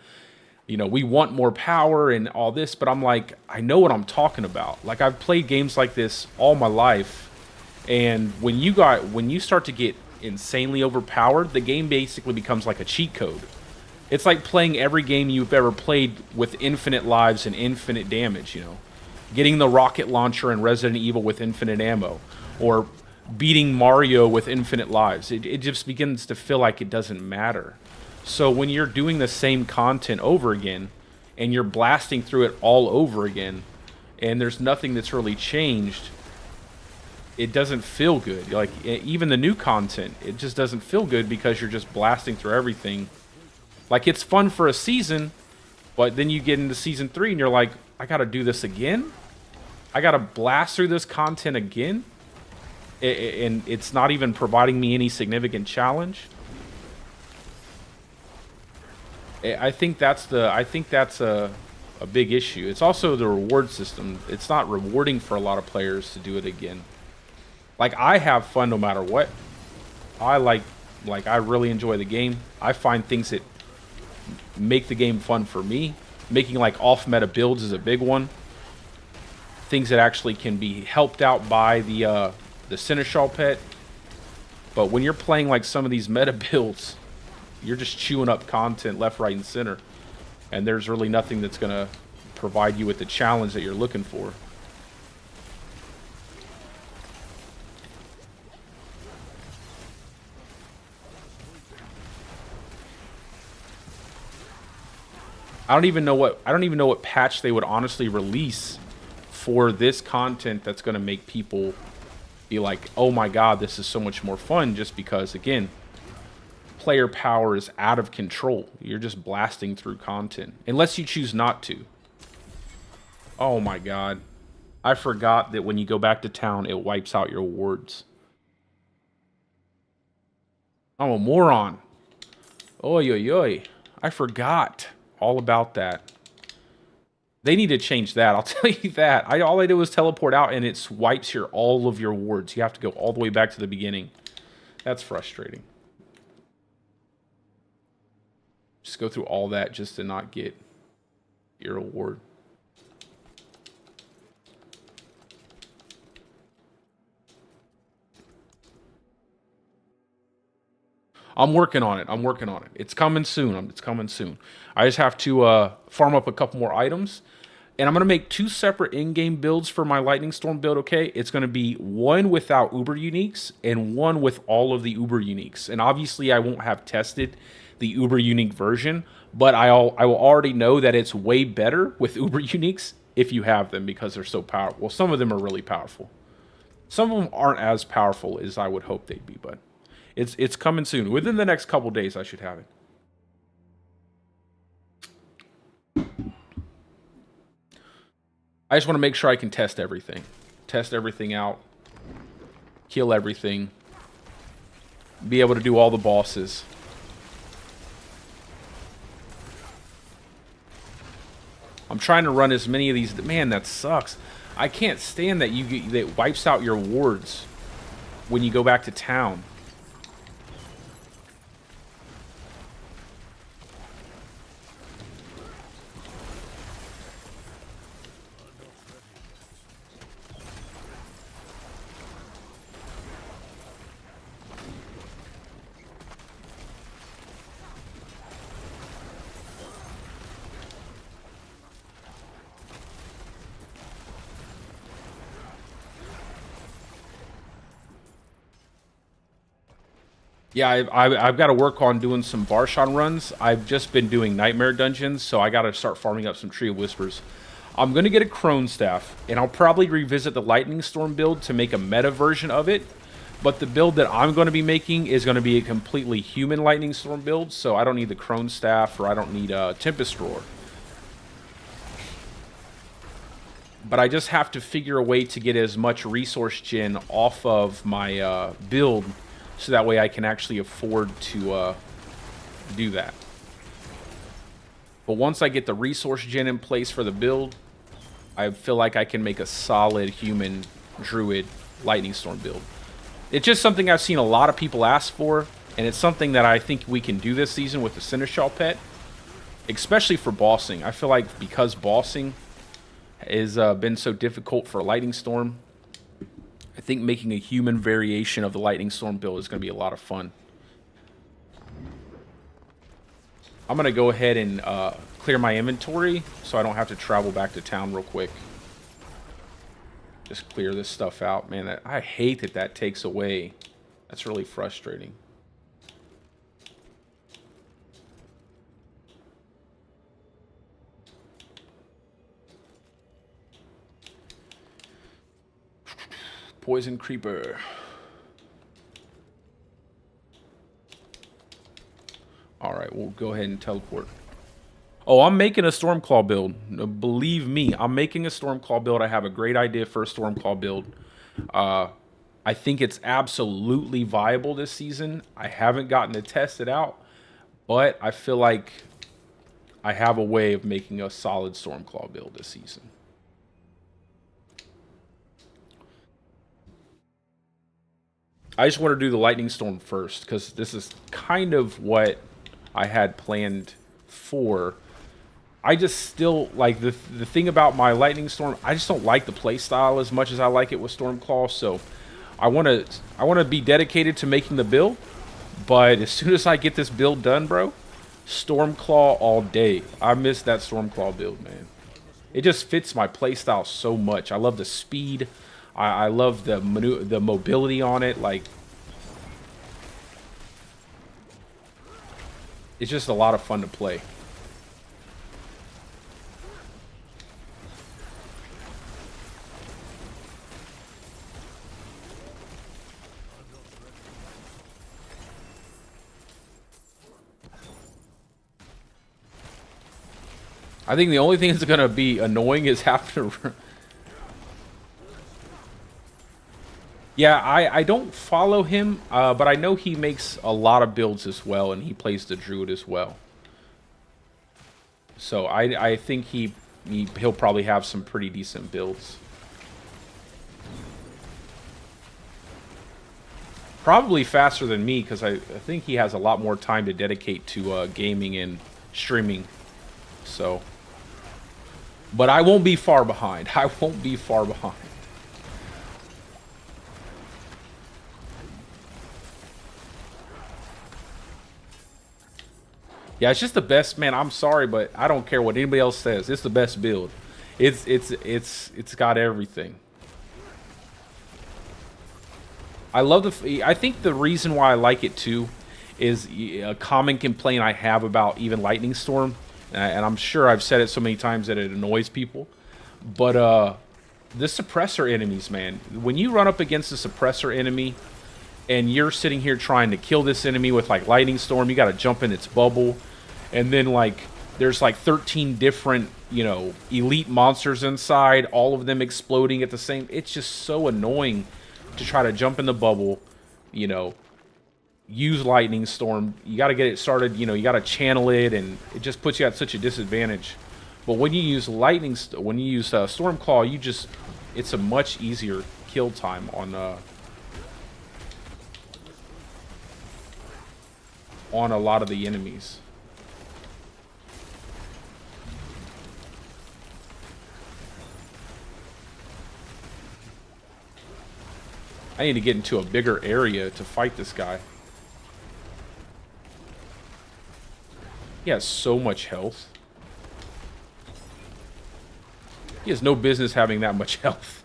you know, we want more power and all this. But I'm like, I know what I'm talking about. Like, I've played games like this all my life, and when you start to get insanely overpowered, the game basically becomes like a cheat code. It's like playing every game you've ever played with infinite lives and infinite damage, you know. Getting the rocket launcher in Resident Evil with infinite ammo, or beating Mario with infinite lives. It just begins to feel like it doesn't matter. So when you're doing the same content over again, and you're blasting through it all over again, and there's nothing that's really changed, it doesn't feel good. Like, even the new content, it just doesn't feel good because you're just blasting through everything. Like, it's fun for a season, but then you get into season 3 and you're like, I gotta do this again? I gotta blast through this content again? And it's not even providing me any significant challenge. I think that's a big issue. It's also the reward system. It's not rewarding for a lot of players to do it again. Like, I have fun no matter what. I I really enjoy the game. I find things that make the game fun for me. Making like off-meta builds is a big one. Things that actually can be helped out by the Seneschal pet. But when you're playing like some of these meta builds, you're just chewing up content left, right, and center. And there's really nothing that's going to provide you with the challenge that you're looking for. I don't even know what patch they would honestly release for this content that's going to make people be like, oh my god, this is so much more fun, just because, again, player power is out of control. You're just blasting through content, unless you choose not to. Oh my god. I forgot that when you go back to town, it wipes out your wards. I'm a moron. Oy, oy, oy. I forgot all about that. They need to change that, I'll tell you that. All I did was teleport out and it wipes all of your wards. You have to go all the way back to the beginning. That's frustrating. Just go through all that just to not get your award. I'm working on it. I'm working on it. It's coming soon. It's coming soon. I just have to farm up a couple more items. And I'm going to make 2 separate in-game builds for my Lightning Storm build, okay? It's going to be one without Uber Uniques and one with all of the Uber Uniques. And obviously, I won't have tested the Uber Unique version, but I will already know that it's way better with Uber Uniques if you have them, because they're so powerful. Well, some of them are really powerful. Some of them aren't as powerful as I would hope they'd be, but it's coming soon. Within the next couple days, I should have it. I just want to make sure I can test everything. Test everything out. Kill everything. Be able to do all the bosses. I'm trying to run as many of these. Man, that sucks. I can't stand that that wipes out your wards when you go back to town. Yeah, I've got to work on doing some Barshan runs. I've just been doing Nightmare Dungeons, so I got to start farming up some Tree of Whispers. I'm going to get a Crone Staff, and I'll probably revisit the Lightning Storm build to make a meta version of it. But the build that I'm going to be making is going to be a completely human Lightning Storm build, so I don't need the Crone Staff, or I don't need Tempest Roar. But I just have to figure a way to get as much resource gen off of my build, so that way I can actually afford to do that. But once I get the resource gen in place for the build, I feel like I can make a solid human druid Lightning Storm build. It's just something I've seen a lot of people ask for, and it's something that I think we can do this season with the Seneschal pet, especially for bossing. I feel like because bossing has been so difficult for Lightning Storm, I think making a human variation of the Lightning Storm build is going to be a lot of fun. I'm going to go ahead and clear my inventory so I don't have to travel back to town real quick. Just clear this stuff out. Man, I hate that that takes away. That's really frustrating. Poison Creeper. Alright, we'll go ahead and teleport. Oh, I'm making a Stormclaw build. Believe me, I'm making a Stormclaw build. I have a great idea for a Stormclaw build. I think it's absolutely viable this season. I haven't gotten to test it out, but I feel like I have a way of making a solid Stormclaw build this season. I just want to do the Lightning Storm first, because this is kind of what I had planned for. I just still, like, the thing about my Lightning Storm, I just don't like the playstyle as much as I like it with Stormclaw, so I want to be dedicated to making the build, but as soon as I get this build done, bro, Stormclaw all day. I miss that Stormclaw build, man. It just fits my playstyle so much. I love the speed. I love the mobility on it. Like, it's just a lot of fun to play. I think the only thing that's going to be annoying is having to... Yeah, I don't follow him, but I know he makes a lot of builds as well, and he plays the Druid as well. So I think he'll probably have some pretty decent builds. Probably faster than me, because I think he has a lot more time to dedicate to gaming and streaming. So... But I won't be far behind. I won't be far behind. Yeah, it's just the best, man. I'm sorry, but I don't care what anybody else says. It's the best build. It's got everything. I love I think the reason why I like it too is a common complaint I have about even Lightning Storm. And I'm sure I've said it so many times that it annoys people. But the suppressor enemies, man. When you run up against a suppressor enemy and you're sitting here trying to kill this enemy with, like, Lightning Storm, you got to jump in its bubble. And then, like, there's, like, 13 different, you know, elite monsters inside, all of them exploding at the same... It's just so annoying to try to jump in the bubble, you know... Use Lightning Storm. You got to get it started, you know, you got to channel it, and it just puts you at such a disadvantage. But when you use Stormclaw, it's a much easier kill time on a lot of the enemies. I need to get into a bigger area to fight this guy. He has so much health. He has no business having that much health.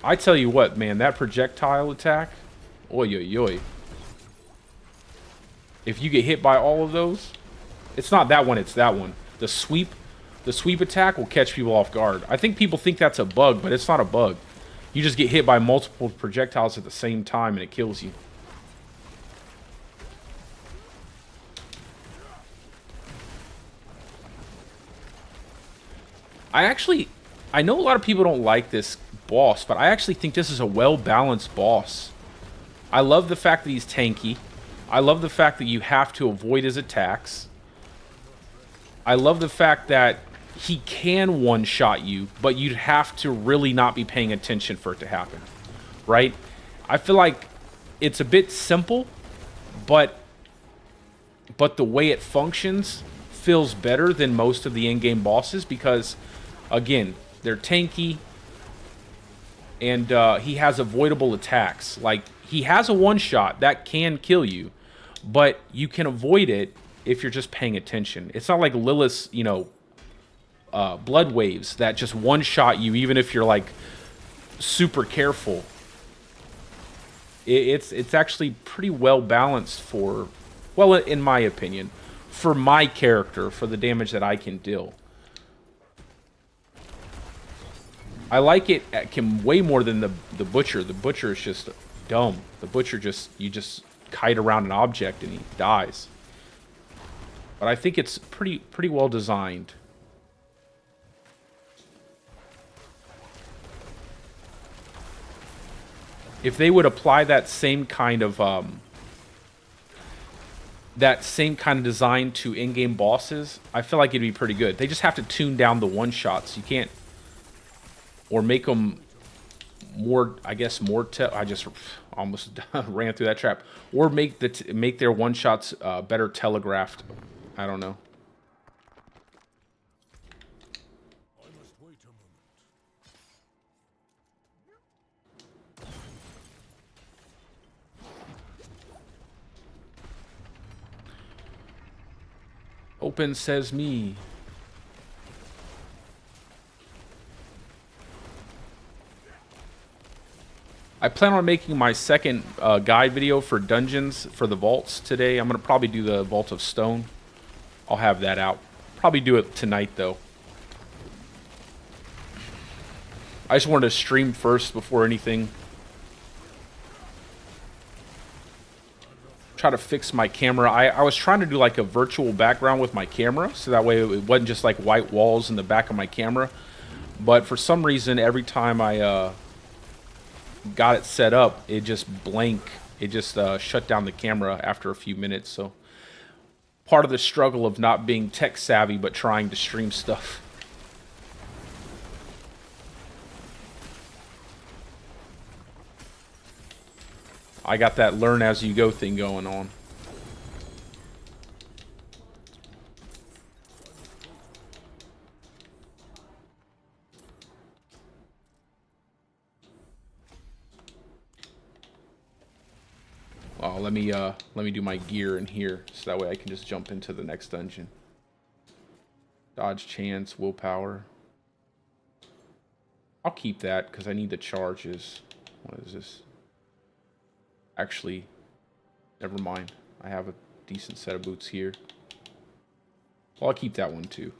I tell you what, man, that projectile attack, oi, oi, oi. If you get hit by all of those, it's not that one, it's that one. The sweep attack will catch people off guard. I think people think that's a bug, but it's not a bug. You just get hit by multiple projectiles at the same time and it kills you. I know a lot of people don't like this boss, but I actually think this is a well-balanced boss. I love the fact that he's tanky. I love the fact that you have to avoid his attacks. I love the fact that he can one-shot you, but you'd have to really not be paying attention for it to happen, right? I feel like it's a bit simple, but the way it functions feels better than most of the in-game bosses because, again, they're tanky, and he has avoidable attacks. Like, he has a one-shot that can kill you, but you can avoid it if you're just paying attention. It's not like Lilith's, you know, blood waves that just one-shot you even if you're, like, super careful. It's actually pretty well-balanced for, well, in my opinion, for my character, for the damage that I can deal. I like it way more than the Butcher. The Butcher is just dumb. The Butcher you just kite around an object and he dies. But I think it's pretty well designed. If they would apply that same kind of design to in-game bosses, I feel like it'd be pretty good. They just have to tune down the one-shots. You can't, or make them more, I guess, more. I just almost ran through that trap. Or make their one-shots better telegraphed. I don't know. I must wait a moment. Open says me. I plan on making my second guide video for dungeons for the vaults today. I'm going to probably do the Vault of Stone. I'll have that out. Probably do it tonight, though. I just wanted to stream first before anything. Try to fix my camera. I was trying to do like a virtual background with my camera, so that way it wasn't just like white walls in the back of my camera. But for some reason, every time I got it set up, it just shut down the camera after a few minutes. So part of the struggle of not being tech savvy but trying to stream stuff. I got that learn as you go thing going on. Oh, let me do my gear in here so that way I can just jump into the next dungeon. Dodge chance, willpower. I'll keep that because I need the charges. What is this? Actually, never mind. I have a decent set of boots here. Well, I'll keep that one too,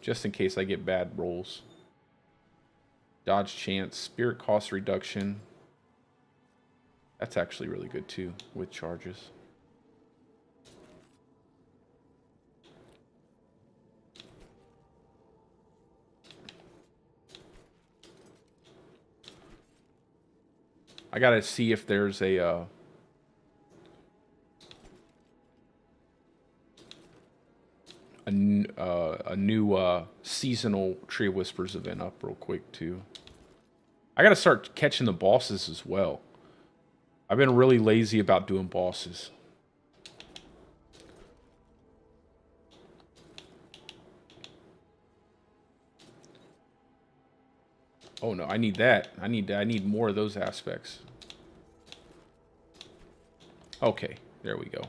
just in case I get bad rolls. Dodge chance, spirit cost reduction. That's actually really good too, with charges. I gotta see if there's a new seasonal Tree of Whispers event up real quick too. I gotta start catching the bosses as well. I've been really lazy about doing bosses. Oh no, I need that. I need more of those aspects. Okay, there we go.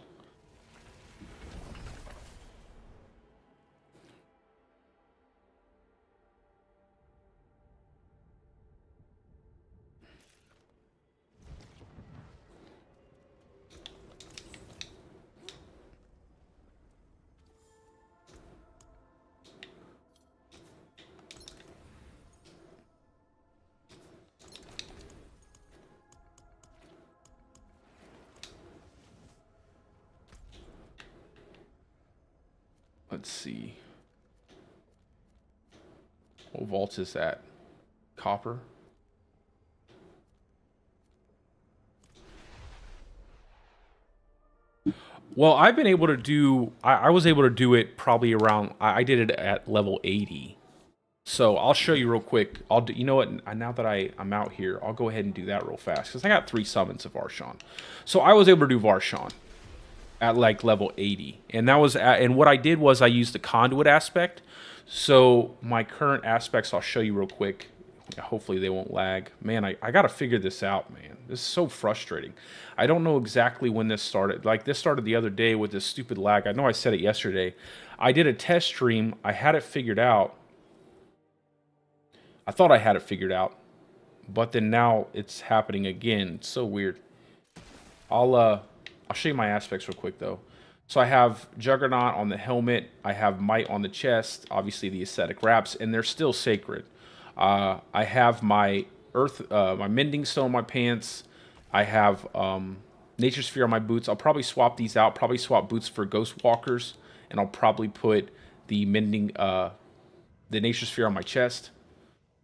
Let's see. What vault is that? Copper? Well, I've been able to do... I was able to do it probably around... I did it at level 80. So I'll show you real quick. I'll do, you know what? Now that I'm out here, I'll go ahead and do that real fast. Because I got 3 summons of Varshan. So I was able to do Varshan at like level 80. And that was and what I did was I used the conduit aspect. So my current aspects, I'll show you real quick. Hopefully they won't lag. Man, I got to figure this out, man. This is so frustrating. I don't know exactly when this started. Like, this started the other day with this stupid lag. I know I said it yesterday. I did a test stream. I had it figured out. I thought I had it figured out. But then now it's happening again. It's so weird. I'll show you my aspects real quick, though. So I have Juggernaut on the helmet. I have Might on the chest. Obviously, the Ascetic Wraps. And they're still sacred. I have my my Mending Stone on my pants. I have Nature Sphere on my boots. I'll probably swap these out. Probably swap boots for Ghost Walkers. And I'll probably put the the Nature Sphere on my chest.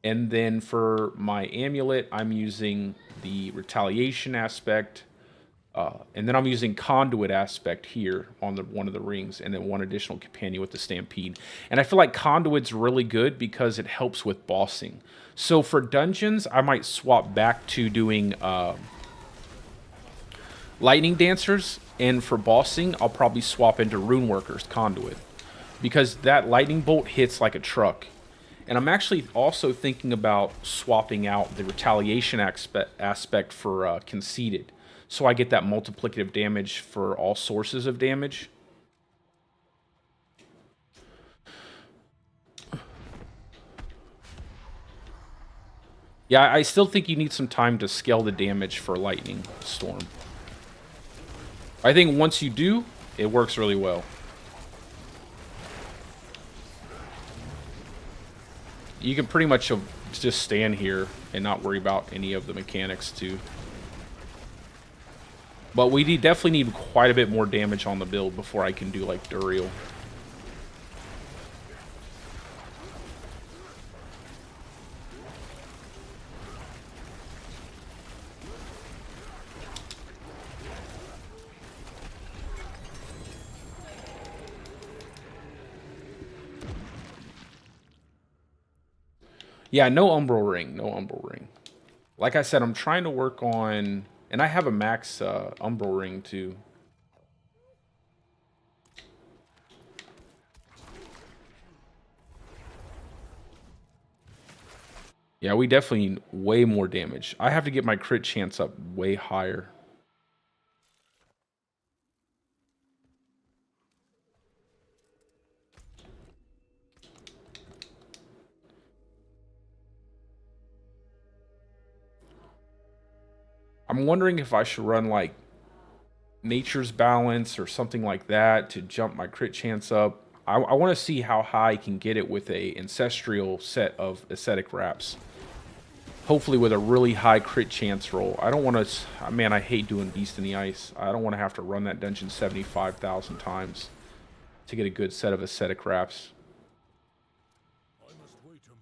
And then for my amulet, I'm using the Retaliation aspect. And then I'm using Conduit aspect here on one of the rings, and then one additional companion with the Stampede. And I feel like Conduit's really good because it helps with bossing. So for dungeons, I might swap back to doing Lightning Dancers, and for bossing, I'll probably swap into Runeworkers Conduit. Because that lightning bolt hits like a truck. And I'm actually also thinking about swapping out the Retaliation aspect for Conceited. So I get that multiplicative damage for all sources of damage. Yeah, I still think you need some time to scale the damage for Lightning Storm. I think once you do, it works really well. You can pretty much just stand here and not worry about any of the mechanics too. But we definitely need quite a bit more damage on the build before I can do like Duriel. Yeah, no Umbral Ring, no Umbral Ring. Like I said, I'm trying to work on... And I have a max Umbral Ring, too. Yeah, we definitely need way more damage. I have to get my crit chance up way higher. I'm wondering if I should run, like, Nature's Balance or something like that to jump my crit chance up. I want to see how high I can get it with a ancestral set of Ascetic Wraps. Hopefully with a really high crit chance roll. I don't want to... Man, I hate doing Beast in the Ice. I don't want to have to run that dungeon 75,000 times to get a good set of Ascetic Wraps. I must wait a moment.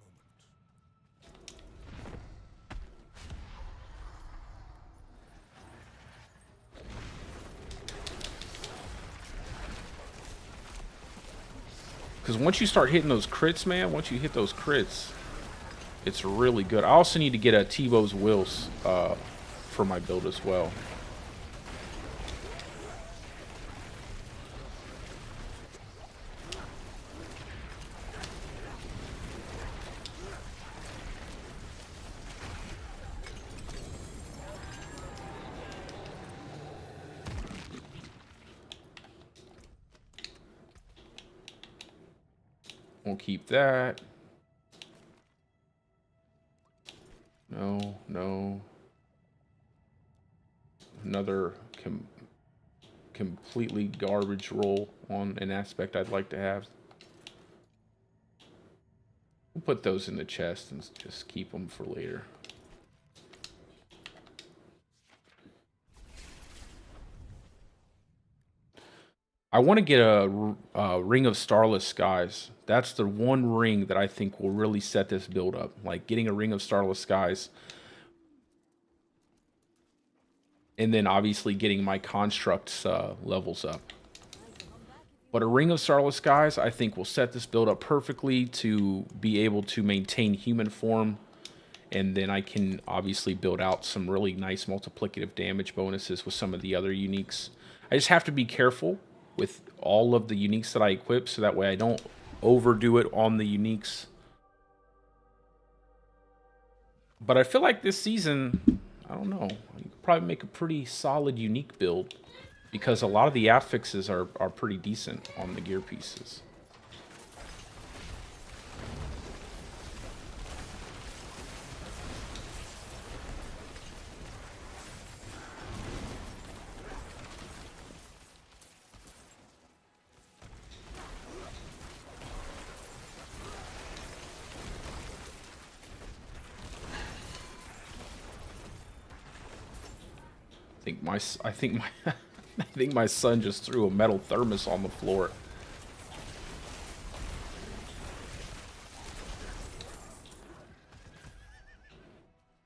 Because once you start hitting those crits, man, once you hit those crits, it's really good. I also need to get a Tebow's Wills for my build as well. We'll keep that. No, no. Another completely garbage roll on an aspect I'd like to have. We'll put those in the chest and just keep them for later. I want to get a ring of starless skies. That's the one ring that I think will really set this build up. Like getting a ring of starless skies, and then obviously getting my constructs levels up. But a ring of starless skies, I think, will set this build up perfectly to be able to maintain human form. And then I can obviously build out some really nice multiplicative damage bonuses with some of the other uniques. I just have to be careful with all of the uniques that I equip, so that way I don't overdo it on the uniques. But I feel like this season, I don't know, you could probably make a pretty solid unique build, because a lot of the affixes are pretty decent on the gear pieces. I think my I think my son just threw a metal thermos on the floor.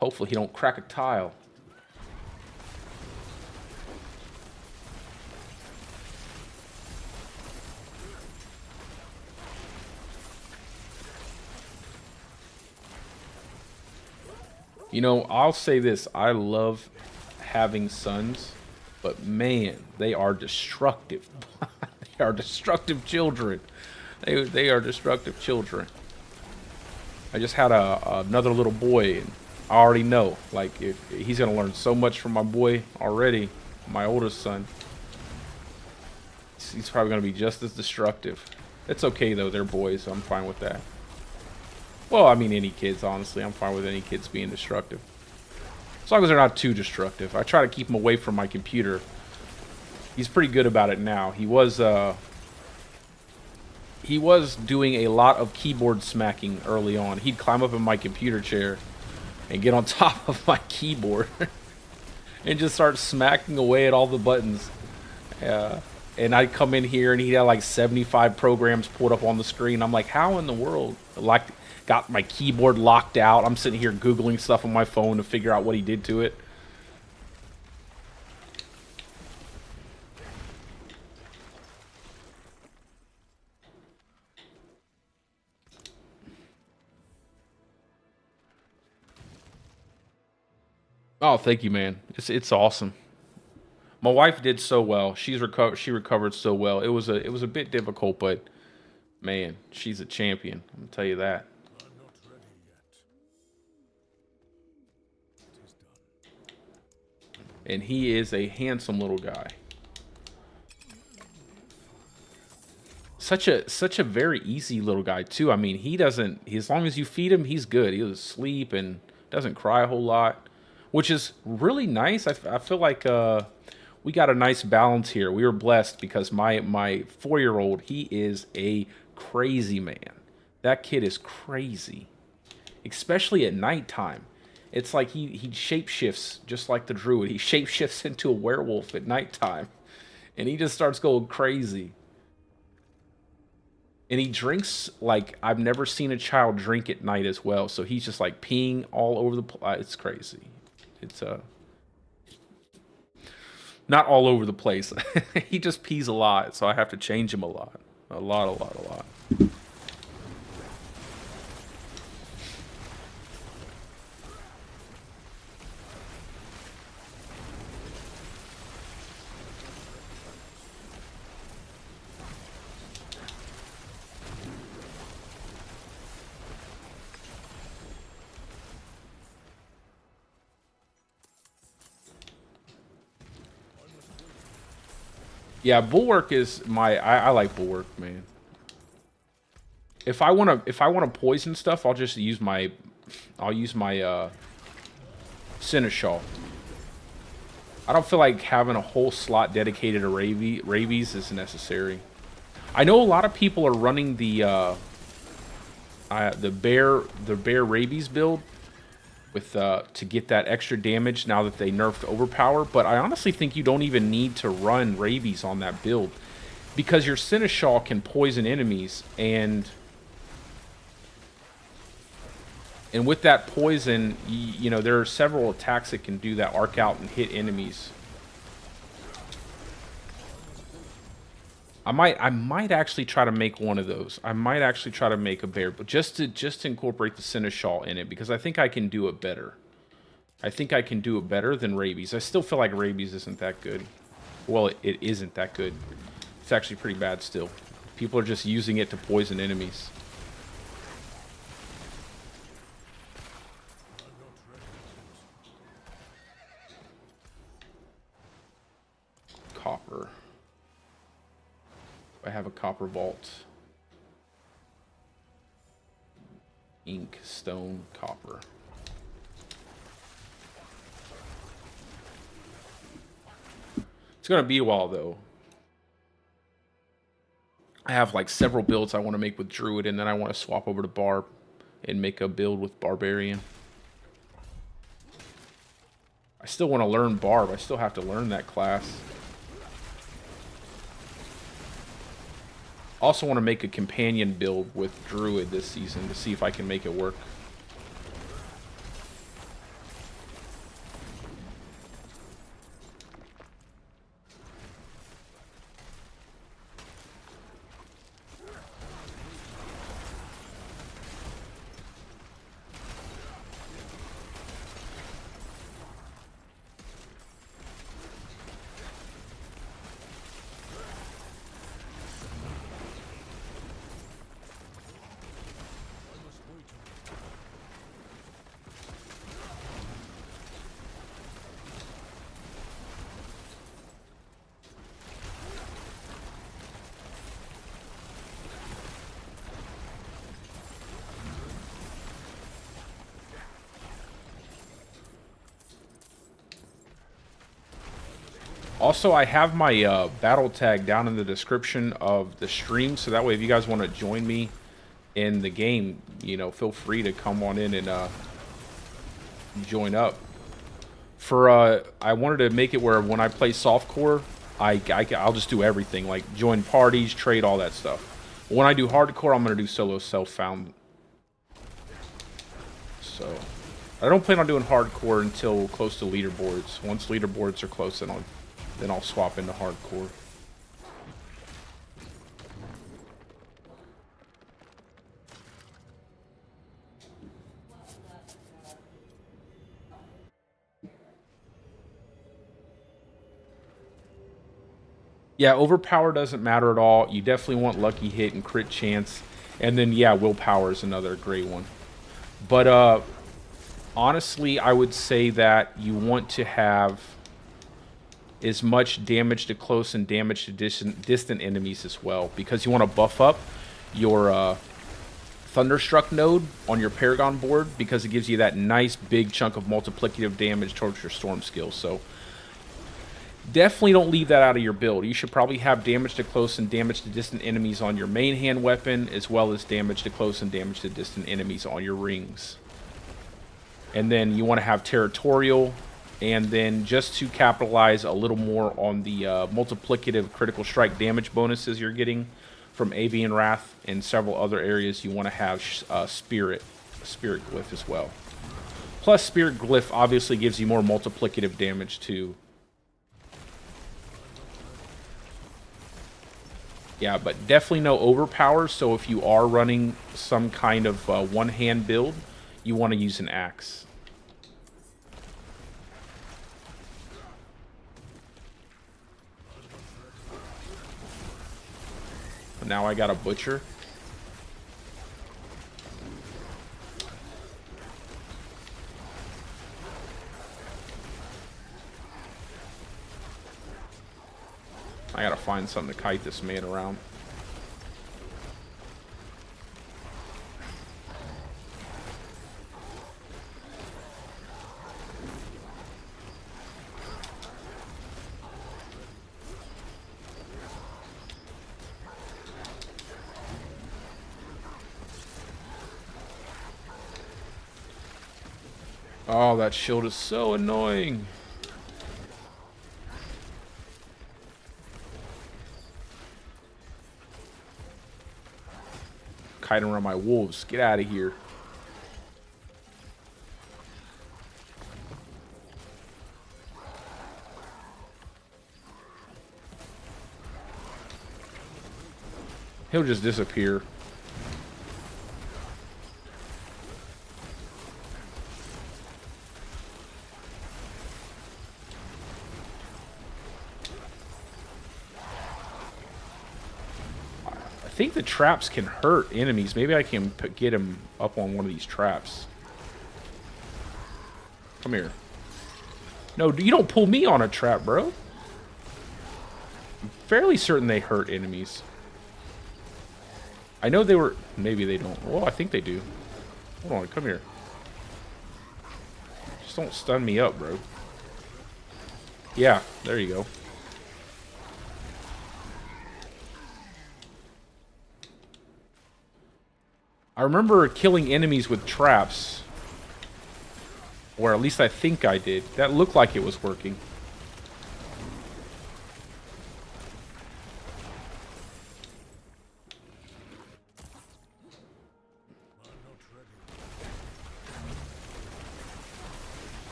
Hopefully he don't crack a tile. You know, I'll say this. I love having sons, but man, they are destructive. They are destructive children. They are destructive children. I just had another little boy, and I already know, like, if he's gonna learn so much from my boy already, my oldest son. He's probably gonna be just as destructive. It's okay though, they're boys, so I'm fine with that. Well, I mean, any kids, honestly. I'm fine with any kids being destructive. As long as they're not too destructive. I try to keep him away from my computer. He's pretty good about it now. He was doing a lot of keyboard smacking early on. He'd climb up in my computer chair and get on top of my keyboard and just start smacking away at all the buttons. And I'd come in here and he had like 75 programs pulled up on the screen. I'm like, how in the world? Like, got my keyboard locked out. I'm sitting here Googling stuff on my phone to figure out what he did to it. Oh, thank you, man. It's awesome. My wife did so well. She recovered so well. It was a bit difficult, but man, she's a champion. I'm gonna tell you that. I'm not ready yet. It is done. And he is a handsome little guy. Such a very easy little guy too. I mean, he doesn't. As long as you feed him, he's good. He'll sleep and doesn't cry a whole lot, which is really nice. I feel like we got a nice balance here. We were blessed because my 4-year-old, he is a crazy man. That kid is crazy, especially at nighttime. It's like he shapeshifts just like the druid. He shapeshifts into a werewolf at nighttime, and he just starts going crazy. And he drinks like I've never seen a child drink at night as well. So he's just like peeing all over the place. It's crazy. It's not all over the place. He just pees a lot, so I have to change him a lot. A lot. Yeah, Bulwark is I like Bulwark, man. If I wanna poison stuff, I'll just use my Seneschal. I don't feel like having a whole slot dedicated to rabies is necessary. I know a lot of people are running the bear rabies build with to get that extra damage now that they nerfed overpower, but I honestly think you don't even need to run rabies on that build. because your Seneschal can poison enemies, and with that poison, you know, there are several attacks that can do that, arc out and hit enemies. I might actually try to make one of those. I might actually try to make a bear, but just to incorporate the Seneschal in it, because I think I can do it better. I think I can do it better than Rabies. I still feel like Rabies isn't that good. Well, it isn't that good. It's actually pretty bad still. People are just using it to poison enemies. Copper. I have a copper vault. Ink, stone, copper. It's gonna be a while though. I have like several builds I want to make with Druid, and then I want to swap over to Barb and make a build with Barbarian. I still want to learn Barb. I still have to learn that class. Also want to make a companion build with Druid this season to see if I can make it work. Also, I have my battle tag down in the description of the stream, so that way if you guys want to join me in the game, you know, feel free to come on in and join up. For I wanted to make it where when I play softcore, I'll just do everything, like join parties, trade, all that stuff. When I do hardcore, I'm going to do solo self-found. So, I don't plan on doing hardcore until close to leaderboards. Once leaderboards are close, then I'll swap into hardcore. Yeah, overpower doesn't matter at all. You definitely want lucky hit and crit chance. And then, yeah, willpower is another great one. But honestly, I would say that you want to have as much damage to close and damage to distant enemies as well, because you want to buff up your Thunderstruck node on your Paragon board, because it gives you that nice big chunk of multiplicative damage towards your Storm skill. So definitely don't leave that out of your build. You should probably have damage to close and damage to distant enemies on your main hand weapon, as well as damage to close and damage to distant enemies on your rings. And then you want to have territorial. And then just to capitalize a little more on the multiplicative critical strike damage bonuses you're getting from Avian Wrath and several other areas, you want to have Spirit Glyph as well. Plus, Spirit Glyph obviously gives you more multiplicative damage too. Yeah, but definitely no overpower, so if you are running some kind of one-hand build, you want to use an axe. Now I got a butcher. I gotta find something to kite this man around. Oh, that shield is so annoying. hiding around my wolves. Get out of here. He'll just disappear. I think the traps can hurt enemies. Maybe I can get him up on one of these traps. Come here. No, you don't pull me on a trap, bro. I'm fairly certain they hurt enemies. I know they were... Maybe they don't. Well, I think they do. Hold on, come here. Just don't stun me up, bro. Yeah, there you go. I remember killing enemies with traps. Or at least I think I did. That looked like it was working.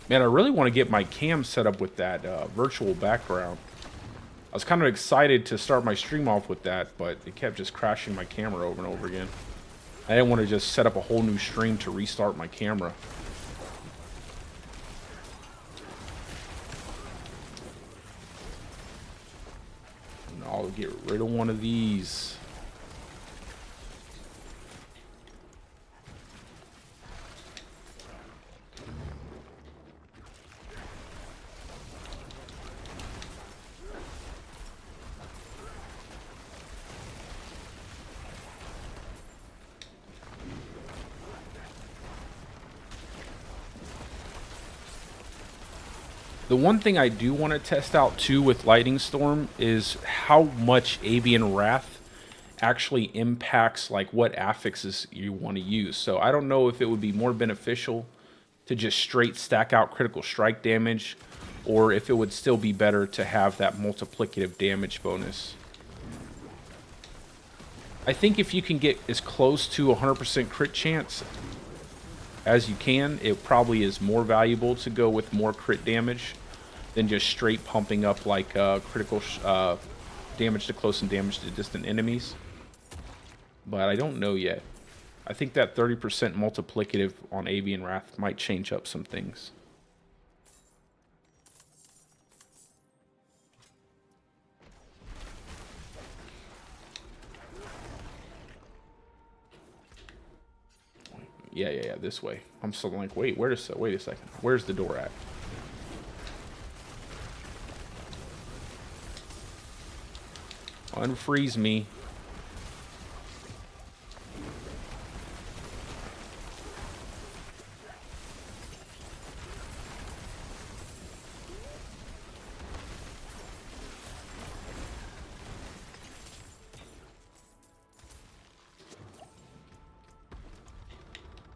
Man, I really want to get my cam set up with that virtual background. I was kind of excited to start my stream off with that, but it kept just crashing my camera over and over again. I didn't want to just set up a whole new stream to restart my camera. And I'll get rid of one of these. The one thing I do want to test out too with Lightning Storm is how much Avian Wrath actually impacts like what affixes you want to use. So I don't know if it would be more beneficial to just straight stack out critical strike damage, or if it would still be better to have that multiplicative damage bonus. I think if you can get as close to 100% crit chance as you can, it probably is more valuable to go with more crit damage than just straight pumping up like critical damage to close and damage to distant enemies. But I don't know yet. I think that 30% multiplicative on Avian Wrath might change up some things. Yeah, this way. I'm still like, wait a second. Where's the door at? Unfreeze me.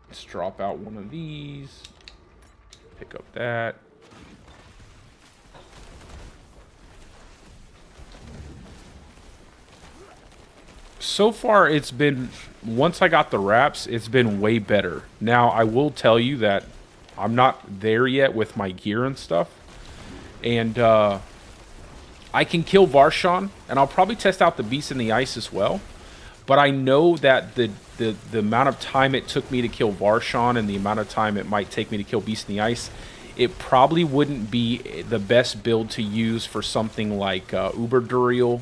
Let's drop out one of these. Pick up that. So far, it's been, once I got the wraps, it's been way better. Now, I will tell you that I'm not there yet with my gear and stuff. And I can kill Varshan, and I'll probably test out the Beast in the Ice as well. But I know that the amount of time it took me to kill Varshan and the amount of time it might take me to kill Beast in the Ice, it probably wouldn't be the best build to use for something like Uber Duriel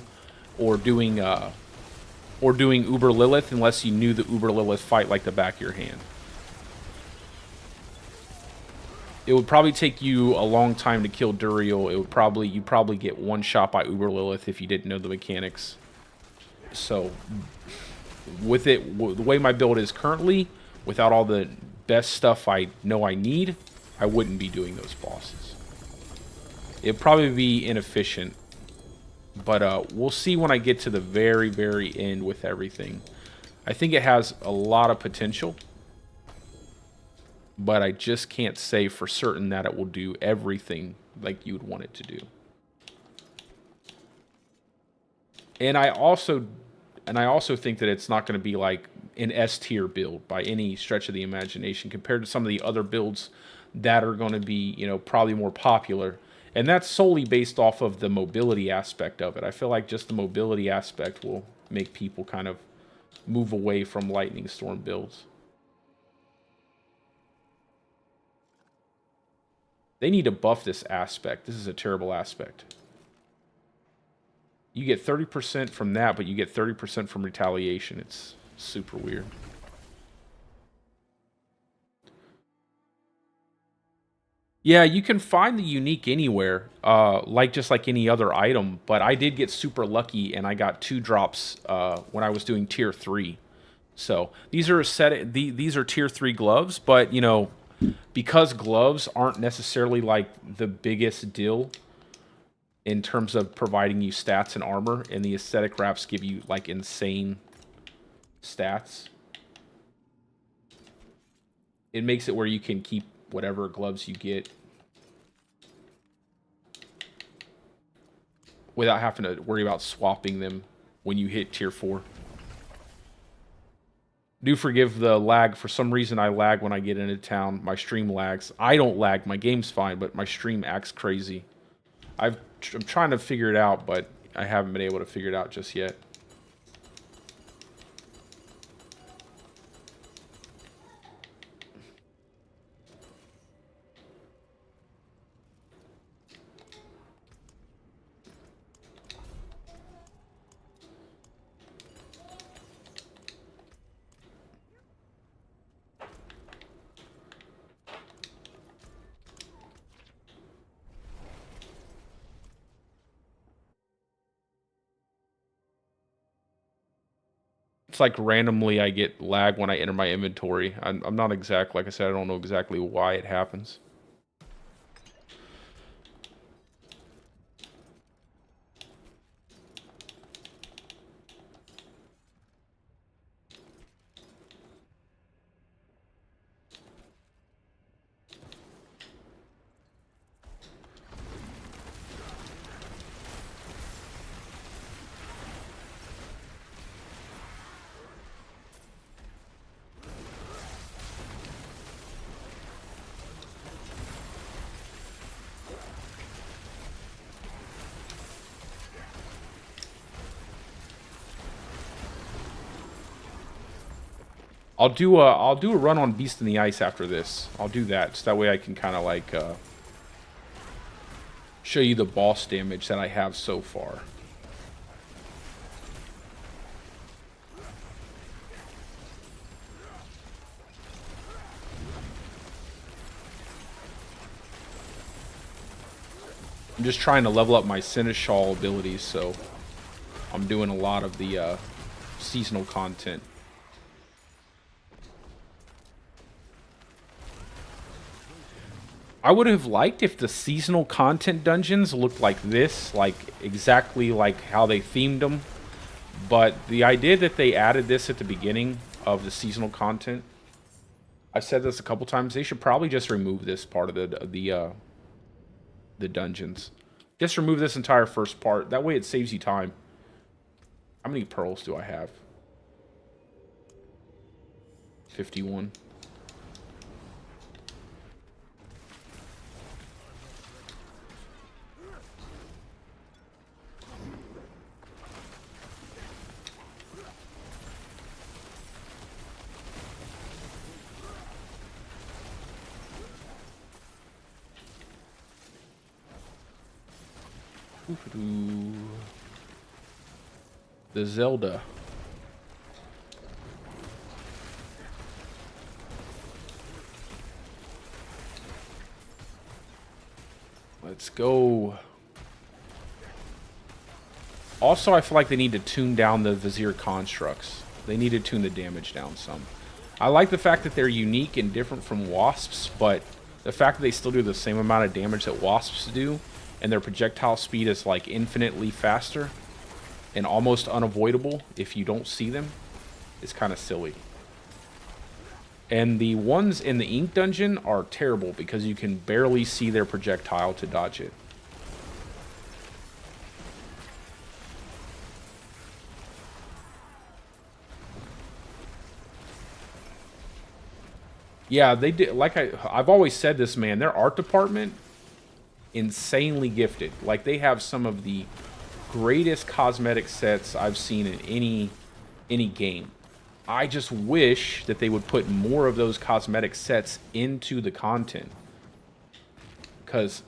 or doing Uber Lilith, unless you knew the Uber Lilith fight like the back of your hand. It would probably take you a long time to kill Duriel. You'd probably get one shot by Uber Lilith if you didn't know the mechanics. So, with it, the way my build is currently, without all the best stuff I know I need, I wouldn't be doing those bosses. It'd probably be inefficient. But we'll see when I get to the very, very end with everything. I think it has a lot of potential. But I just can't say for certain that it will do everything like you would want it to do. And I also think that it's not going to be like an S tier build by any stretch of the imagination compared to some of the other builds that are going to be, you know, probably more popular. And that's solely based off of the mobility aspect of it. I feel like just the mobility aspect will make people kind of move away from Lightning Storm builds. They need to buff this aspect. This is a terrible aspect. You get 30% from that, but you get 30% from retaliation. It's super weird. Yeah, you can find the unique anywhere, just like any other item. But I did get super lucky, and I got 2 drops when I was doing tier 3. So these are these are tier 3 gloves, but you know, because gloves aren't necessarily like the biggest deal in terms of providing you stats and armor, and the aesthetic wraps give you like insane stats, it makes it where you can keep whatever gloves you get without having to worry about swapping them when you hit tier 4. Do forgive the lag. For some reason, I lag when I get into town. My stream lags. I don't lag. My game's fine, but my stream acts crazy. I'm trying to figure it out, but I haven't been able to figure it out just yet. It's like randomly I get lag when I enter my inventory. I'm not exact. Like I said, I don't know exactly why it happens. I'll do a run on Beast in the Ice after this. I'll do that, so that way I can kind of like show you the boss damage that I have so far. I'm just trying to level up my Seneschal abilities, so I'm doing a lot of the seasonal content. I would have liked if the seasonal content dungeons looked like this, like exactly like how they themed them. But the idea that they added this at the beginning of the seasonal content, I've said this a couple times, they should probably just remove this part of the dungeons. Just remove this entire first part. That way it saves you time. How many pearls do I have? 51. The Zelda. Let's go. Also, I feel like they need to tune down the Vizier constructs. They need to tune the damage down some. I like the fact that they're unique and different from Wasps, but the fact that they still do the same amount of damage that Wasps do, and their projectile speed is like infinitely faster and almost unavoidable if you don't see them, it's kind of silly. And the ones in the ink dungeon are terrible because you can barely see their projectile to dodge it. Yeah, they did. Like I've always said this, man, their art department, insanely gifted. Like, they have some of the greatest cosmetic sets I've seen in any game. I just wish that they would put more of those cosmetic sets into the content. Because,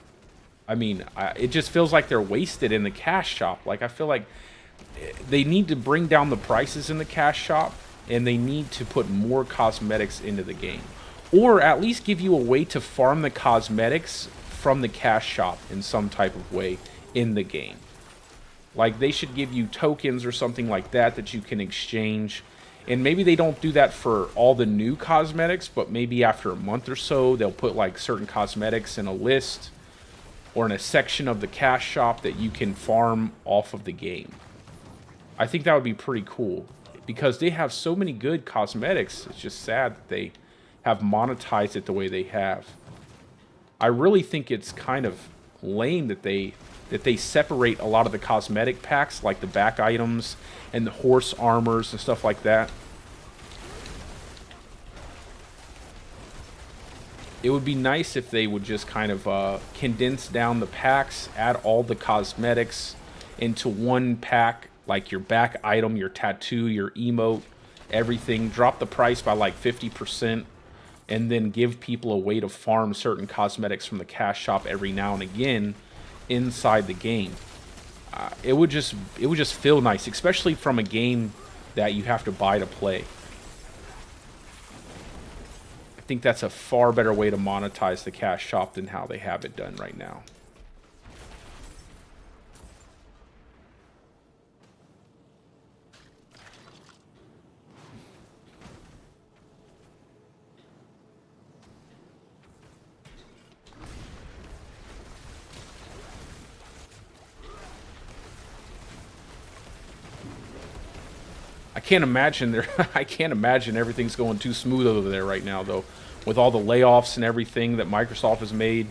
I mean, it just feels like they're wasted in the cash shop. Like, I feel like they need to bring down the prices in the cash shop, and they need to put more cosmetics into the game. Or at least give you a way to farm the cosmetics from the cash shop in some type of way in the game. Like, they should give you tokens or something like that that you can exchange. And maybe they don't do that for all the new cosmetics, but maybe after a month or so, they'll put like certain cosmetics in a list or in a section of the cash shop that you can farm off of the game. I think that would be pretty cool because they have so many good cosmetics. It's just sad that they have monetized it the way they have. I really think it's kind of lame that they separate a lot of the cosmetic packs, like the back items and the horse armors and stuff like that. It would be nice if they would just kind of condense down the packs, add all the cosmetics into one pack, like your back item, your tattoo, your emote, everything. Drop the price by like 50%, and then give people a way to farm certain cosmetics from the cash shop every now and again inside the game. It would just feel nice, especially from a game that you have to buy to play. I think that's a far better way to monetize the cash shop than how they have it done right now. I can't imagine I can't imagine everything's going too smooth over there right now, though, with all the layoffs and everything that Microsoft has made.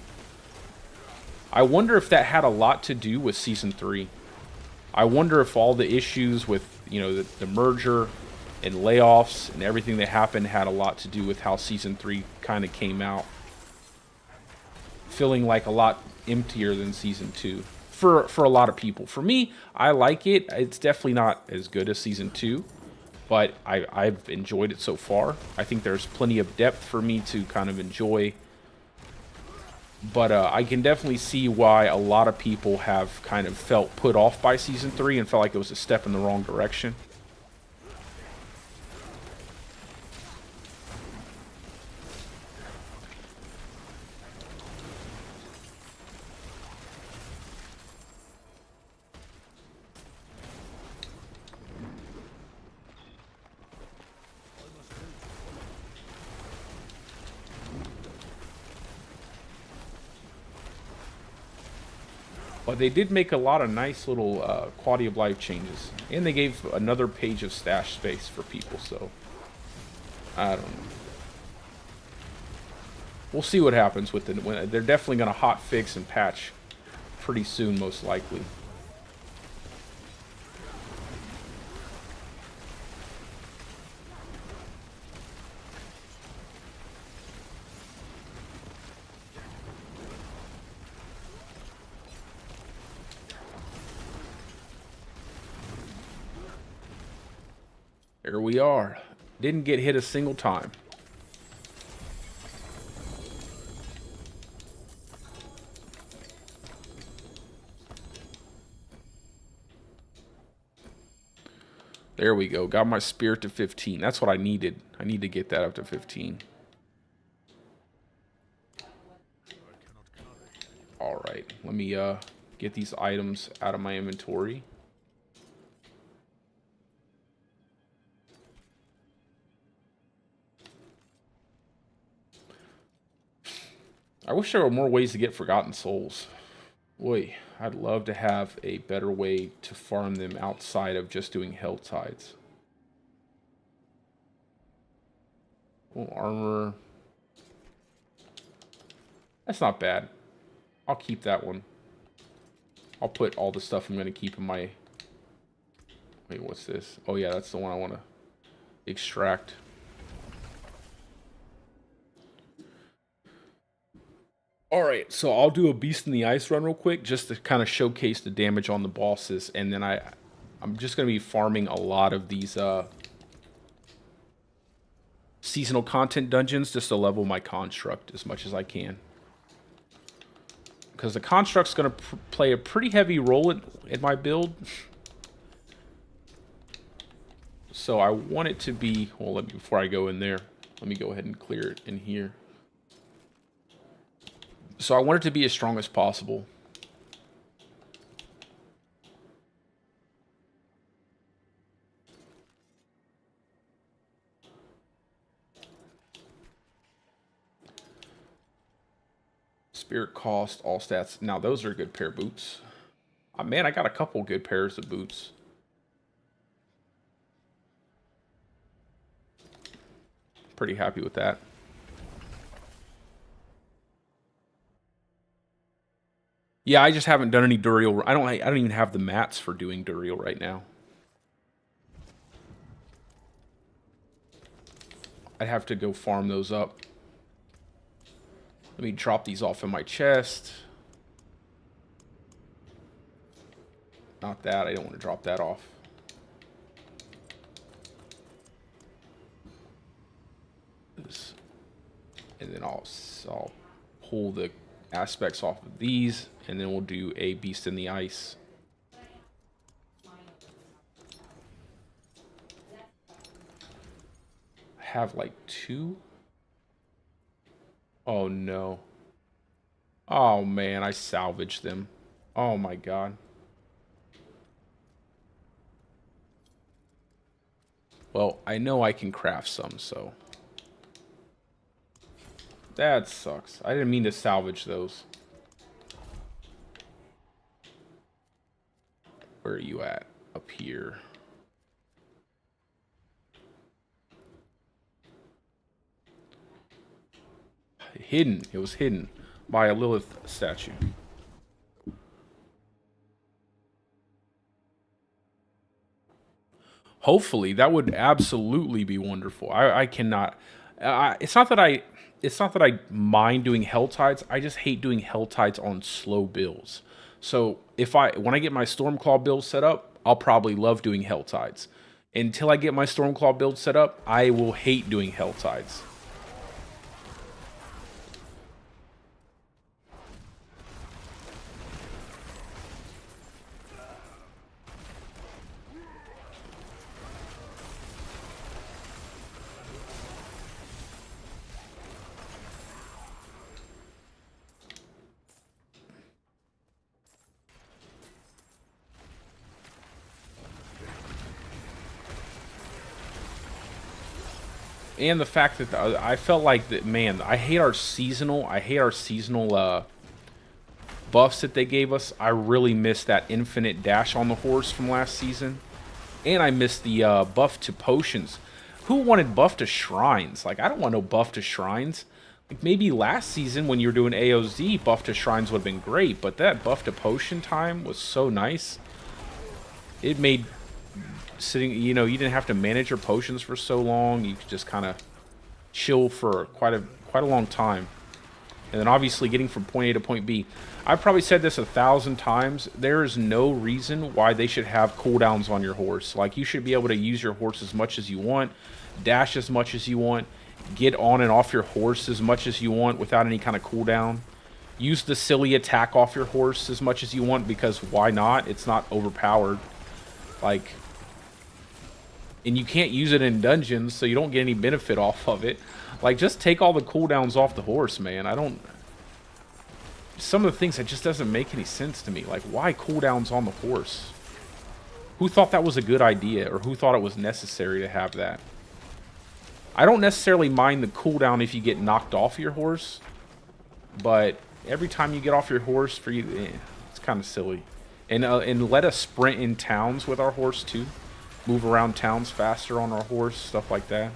I wonder if that had a lot to do with Season 3. I wonder if all the issues with, you know, the merger and layoffs and everything that happened had a lot to do with how Season 3 kind of came out. Feeling like a lot emptier than Season 2. For a lot of people. For me, I like it. It's definitely not as good as Season 2. But I've enjoyed it so far. I think there's plenty of depth for me to kind of enjoy. But I can definitely see why a lot of people have kind of felt put off by Season 3 and felt like it was a step in the wrong direction. But they did make a lot of nice little quality of life changes. And they gave another page of stash space for people, so I don't know. We'll see what happens with it. They're definitely going to hot fix and patch pretty soon, most likely. There we are. Didn't get hit a single time. There we go. Got my spirit to 15. That's what I needed. I need to get that up to 15. All right. Let me get these items out of my inventory. I wish there were more ways to get Forgotten Souls. Boy, I'd love to have a better way to farm them outside of just doing hell tides. Oh, armor. That's not bad. I'll keep that one. I'll put all the stuff I'm going to keep in my... Wait, what's this? Oh yeah, that's the one I want to extract. Alright, so I'll do a Beast in the Ice run real quick, just to kind of showcase the damage on the bosses, and then I'm just going to be farming a lot of these seasonal content dungeons, just to level my construct as much as I can. Because the construct's going to play a pretty heavy role in my build. So I want it to be... Well, before I go in there, let me go ahead and clear it in here. So I want it to be as strong as possible. Spirit cost, all stats. Now those are a good pair of boots. Man, I got a couple good pairs of boots. Pretty happy with that. Yeah, I just haven't done any Duriel. I don't even have the mats for doing Duriel right now. I'd have to go farm those up. Let me drop these off in my chest. Not that. I don't want to drop that off. And then I'll pull the aspects off of these, and then we'll do a Beast in the Ice. I have like 2. Oh no. Oh man, I salvaged them. Oh my god. Well, I know I can craft some, so... That sucks. I didn't mean to salvage those. Where are you at? Up here. Hidden. It was hidden by a Lilith statue. Hopefully, that would absolutely be wonderful. I cannot... it's not that I mind doing hell tides. I just hate doing hell tides on slow builds. So when I get my Stormclaw build set up, I'll probably love doing hell tides. Until I get my Stormclaw build set up, I will hate doing hell tides. And the fact that I felt like that, man, I hate our seasonal buffs that they gave us. I really missed that infinite dash on the horse from last season. And I missed the buff to potions. Who wanted buff to shrines? Like, I don't want no buff to shrines. Like, maybe last season when you were doing AOZ, buff to shrines would have been great. But that buff to potion time was so nice. It made... sitting, you didn't have to manage your potions for so long. You could just kind of chill for quite a long time. And then obviously getting from point A to point B. I've probably said this 1,000 times. There is no reason why they should have cooldowns on your horse. Like, you should be able to use your horse as much as you want, dash as much as you want, get on and off your horse as much as you want without any kind of cooldown. Use the silly attack off your horse as much as you want, because why not? It's not overpowered. Like... And you can't use it in dungeons, so you don't get any benefit off of it. Like, just take all the cooldowns off the horse, man. Some of the things, that just doesn't make any sense to me. Like, why cooldowns on the horse? Who thought that was a good idea, or who thought it was necessary to have that? I don't necessarily mind the cooldown if you get knocked off your horse, but every time you get off your horse, kind of silly. And let us sprint in towns with our horse too. Move around towns faster on our horse, stuff like that.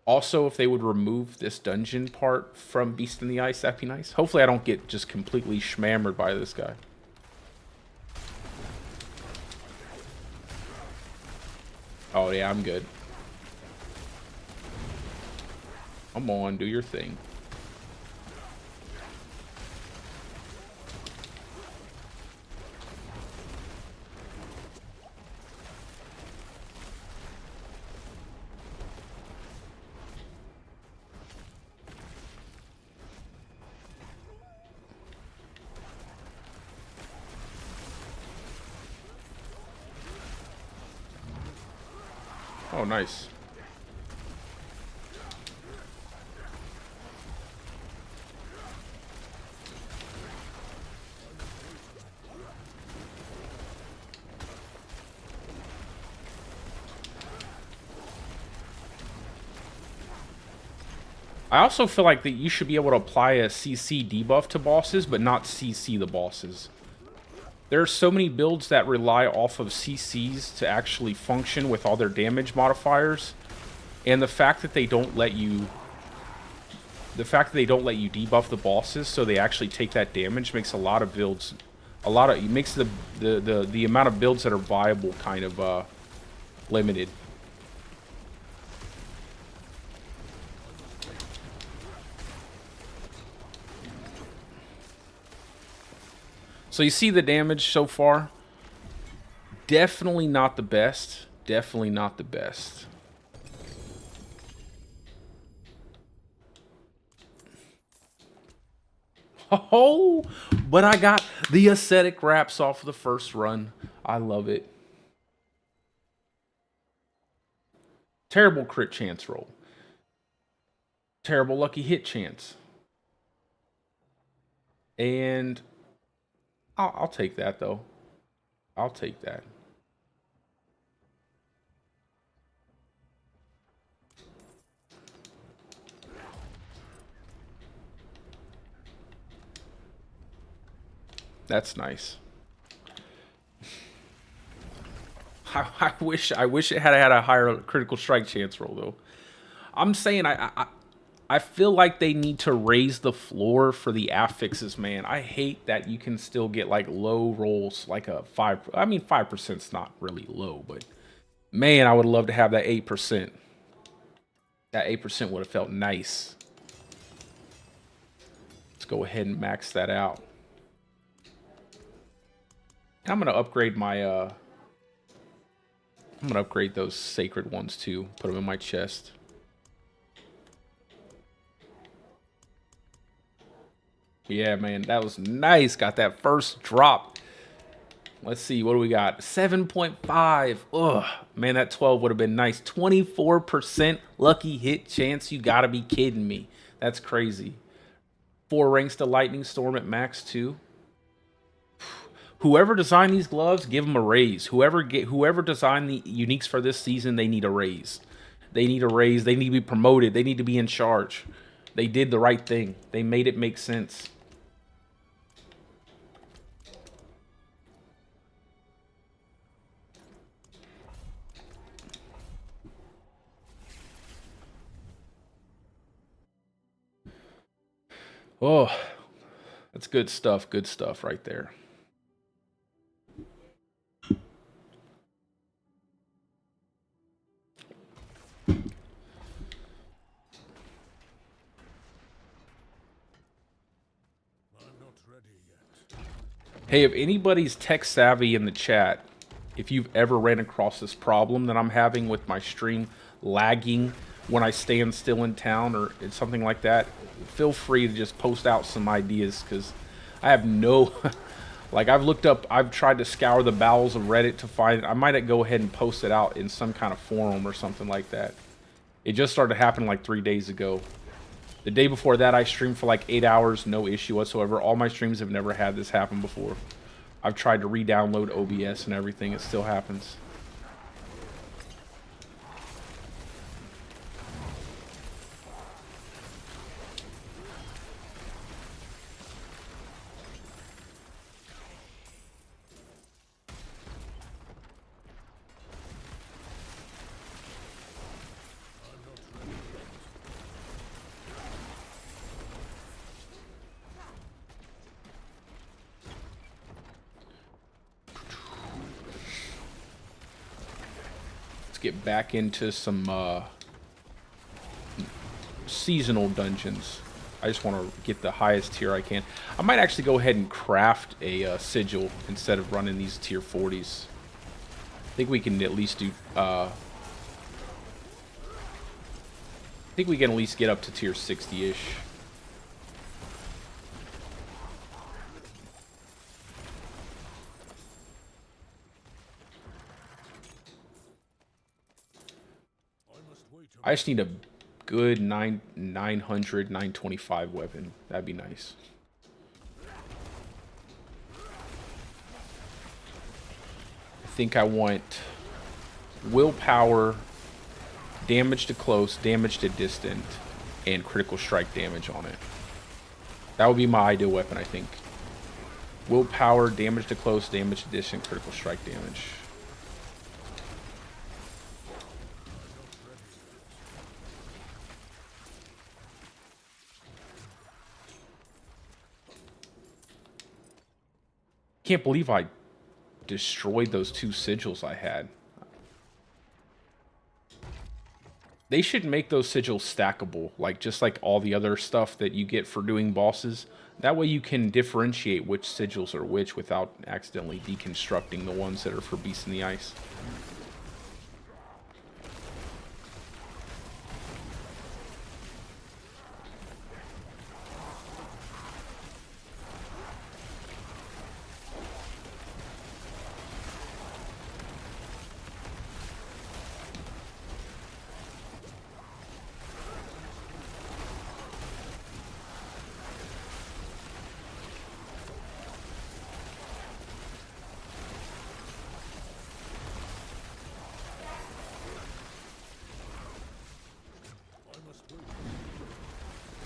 Also, if they would remove this dungeon part from Beast in the Ice, that'd be nice. Hopefully I don't get just completely schmammered by this guy. Oh yeah, I'm good. Come on, do your thing. Oh, nice. I also feel like that you should be able to apply a CC debuff to bosses, but not CC the bosses. There are so many builds that rely off of CCs to actually function with all their damage modifiers, and the fact that they don't let you debuff the bosses so they actually take that damage makes a lot of builds, it makes the amount of builds that are viable kind of limited. So you see the damage so far? Definitely not the best. Definitely not the best. Oh, but I got the ascetic wraps off of the first run. I love it. Terrible crit chance roll. Terrible lucky hit chance. And I'll take that, though. I'll take that. That's nice. I wish it had a higher critical strike chance roll, though. I'm saying I feel like they need to raise the floor for the affixes, man. I hate that you can still get like low rolls, like a 5. I mean, 5%'s not really low, but man, I would love to have that 8%. That 8% would have felt nice. Let's go ahead and max that out. I'm gonna upgrade my I'm gonna upgrade those sacred ones too. Put them in my chest. Yeah, man, that was nice. Got that first drop. Let's see, what do we got? 7.5. Ugh, man, that 12 would have been nice. 24% lucky hit chance. You gotta be kidding me. That's crazy. 4 ranks to Lightning Storm at max 2. Whoever designed these gloves, give them a raise. Whoever designed the uniques for this season, they need a raise. They need a raise. They need to be promoted. They need to be in charge. They did the right thing. They made it make sense. Oh, that's good stuff. Good stuff right there. Hey, if anybody's tech savvy in the chat, if you've ever ran across this problem that I'm having with my stream lagging when I stand still in town or something like that, feel free to just post out some ideas, because I have no... like, I've tried to scour the bowels of Reddit to find it. I might go ahead and post it out in some kind of forum or something like that. It just started happening like 3 days ago. The day before that, I streamed for like 8 hours, no issue whatsoever. All my streams have never had this happen before. I've tried to re-download OBS and everything. It still happens. get back into some seasonal dungeons. I just want to get the highest tier I can. I might actually go ahead and craft a sigil instead of running these tier 40s. I think we can at least do... I think we can at least get up to tier 60-ish. I just need a good 900, 925 weapon. That'd be nice. I think I want willpower, damage to close, damage to distant, and critical strike damage on it. That would be my ideal weapon, I think. Willpower, damage to close, damage to distant, critical strike damage. Can't believe I destroyed those 2 sigils I had. They should make those sigils stackable, like just like all the other stuff that you get for doing bosses. That way you can differentiate which sigils are which without accidentally deconstructing the ones that are for Beasts in the Ice.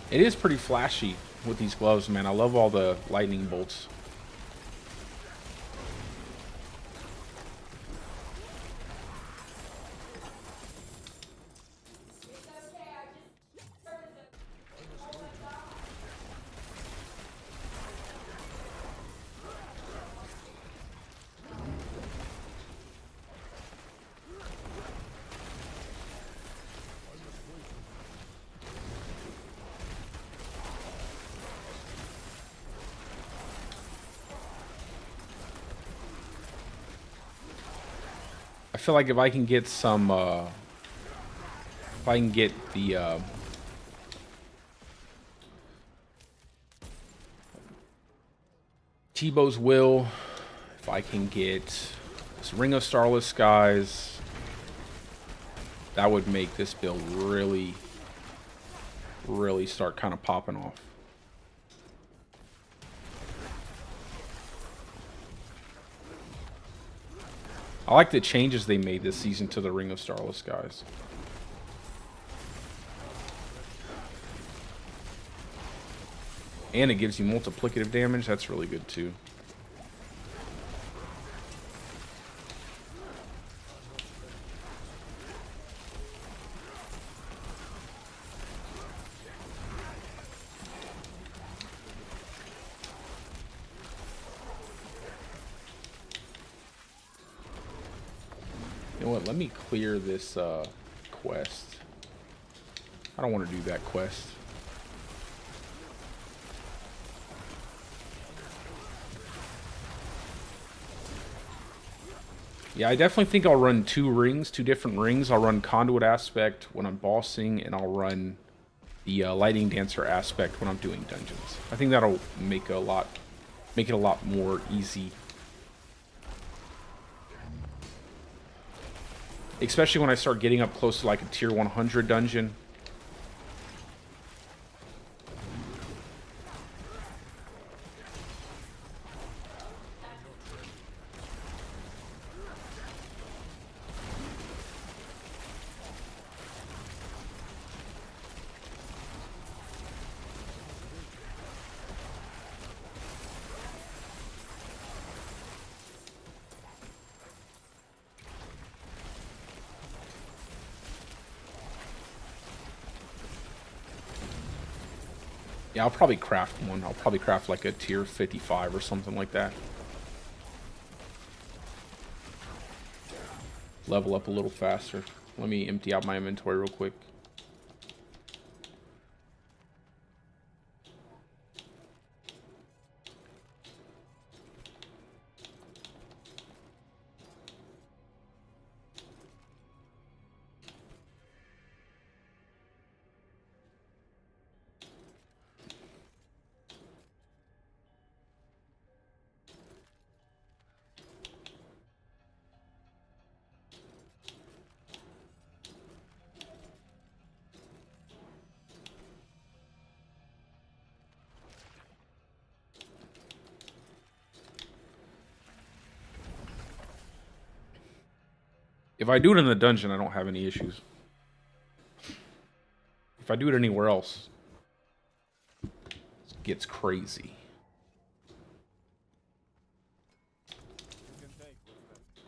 It is pretty flashy with these gloves, man. I love all the lightning bolts. I feel like if I can get some, if I can get the, Tebow's Will, if I can get this Ring of Starless Skies, that would make this build really, really start kind of popping off. I like the changes they made this season to the Ring of Starless Skies. And it gives you multiplicative damage. That's really good too. You know what? Let me clear this quest. I don't want to do that quest. Yeah, I definitely think I'll run two different rings. I'll run Conduit Aspect when I'm bossing, and I'll run the Lightning Dancer Aspect when I'm doing dungeons. I think that'll make it a lot more easy. Especially when I start getting up close to like a tier 100 dungeon. Yeah, I'll probably craft one. I'll probably craft like a tier 55 or something like that. level up a little faster. Let me empty out my inventory real quick. If I do it in the dungeon, I don't have any issues. If I do it anywhere else, it gets crazy. You can take what's left.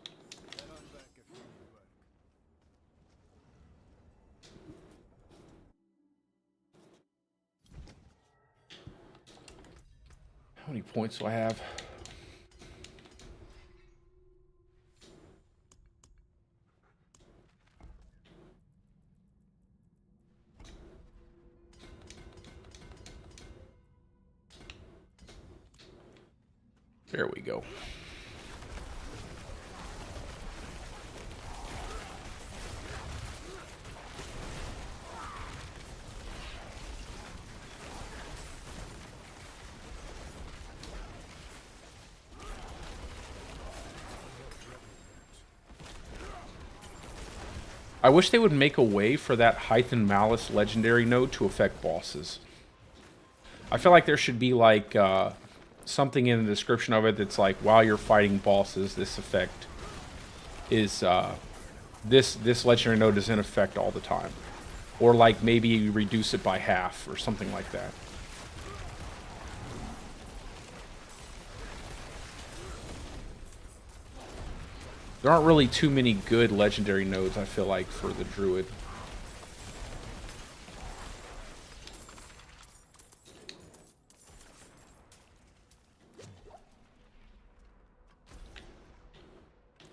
Then I'm back if you need work. How many points do I have? There we go. I wish they would make a way for that Height and Malice legendary node to affect bosses. I feel like there should be like something in the description of it that's like, while you're fighting bosses, this effect is this legendary node is in effect all the time, or like maybe you reduce it by half or something like that. There aren't really too many good legendary nodes, I feel like, for the druid.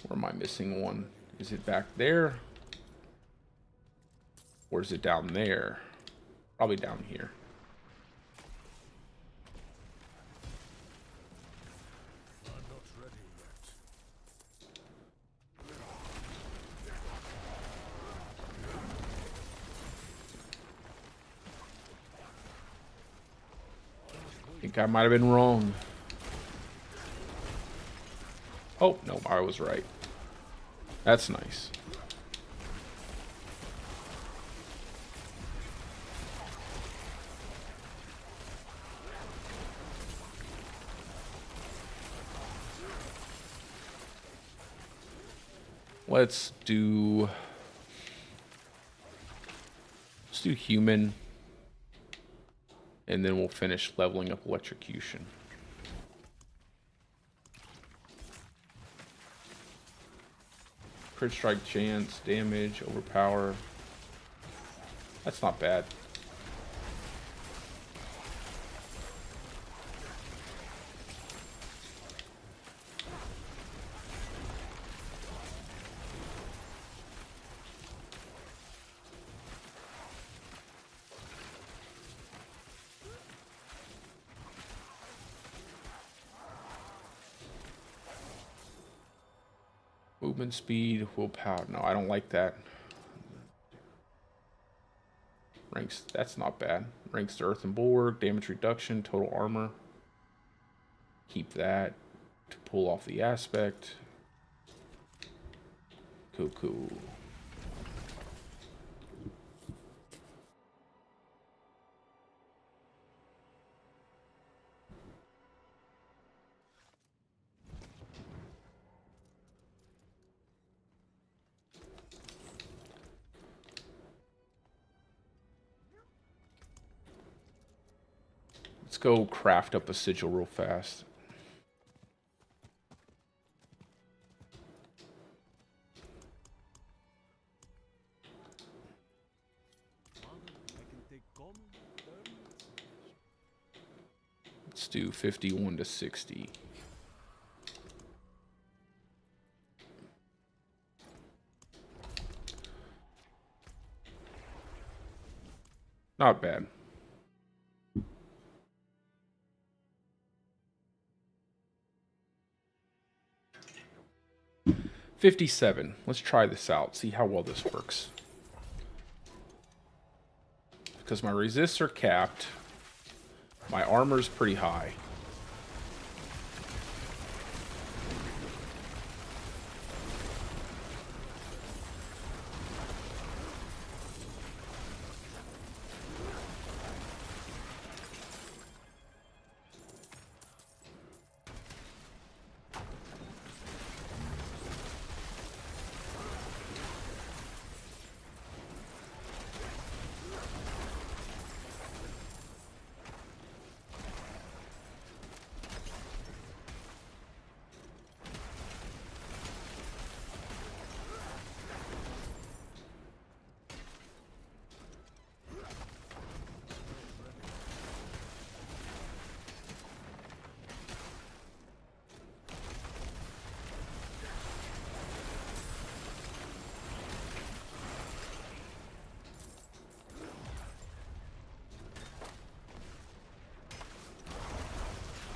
Or am I missing one? Is it back there? Or is it down there? Probably down here. I'm not ready yet. I think I might have been wrong. Oh, no, I was right. That's nice. Let's do human, and then we'll finish leveling up electrocution. Crit strike chance, damage, overpower. That's not bad. Movement speed, willpower. No, I don't like that. Ranks, that's not bad. Ranks to earth and bulwark, damage reduction, total armor. Keep that to pull off the aspect. Cool. Let's go craft up a sigil real fast. Let's do 51 to 60. Not bad. $57. Let's try this out. See how well this works. Because my resists are capped. My armor's pretty high.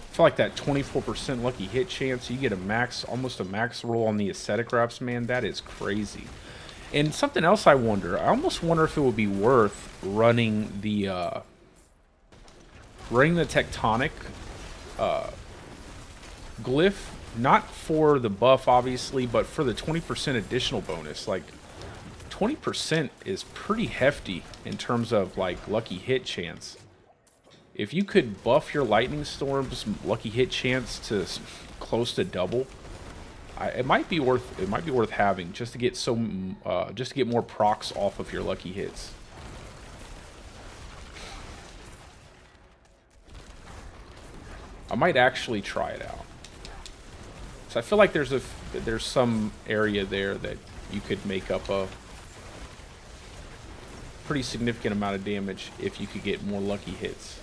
I feel like that 24% lucky hit chance, you get a max, almost a max roll on the ascetic wraps, man. That is crazy. And something else I almost wonder if it would be worth running the tectonic glyph, not for the buff obviously, but for the 20% additional bonus. Like 20% is pretty hefty in terms of like lucky hit chance. If you could buff your lightning storm's lucky hit chance to close to double, it might be worth having just to get more procs off of your lucky hits. I might actually try it out. So I feel like there's some area there that you could make up a pretty significant amount of damage if you could get more lucky hits.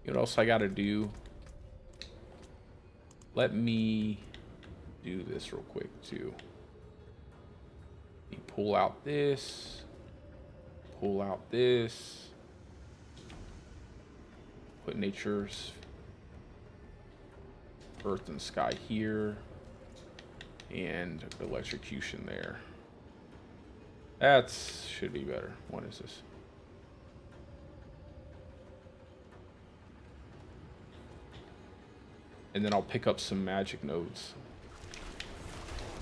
You know what else I gotta do? Let me do this real quick too. Pull out this. Pull out this. Put nature's earth and sky here. And electrocution there. That should be better. What is this? And then I'll pick up some magic nodes.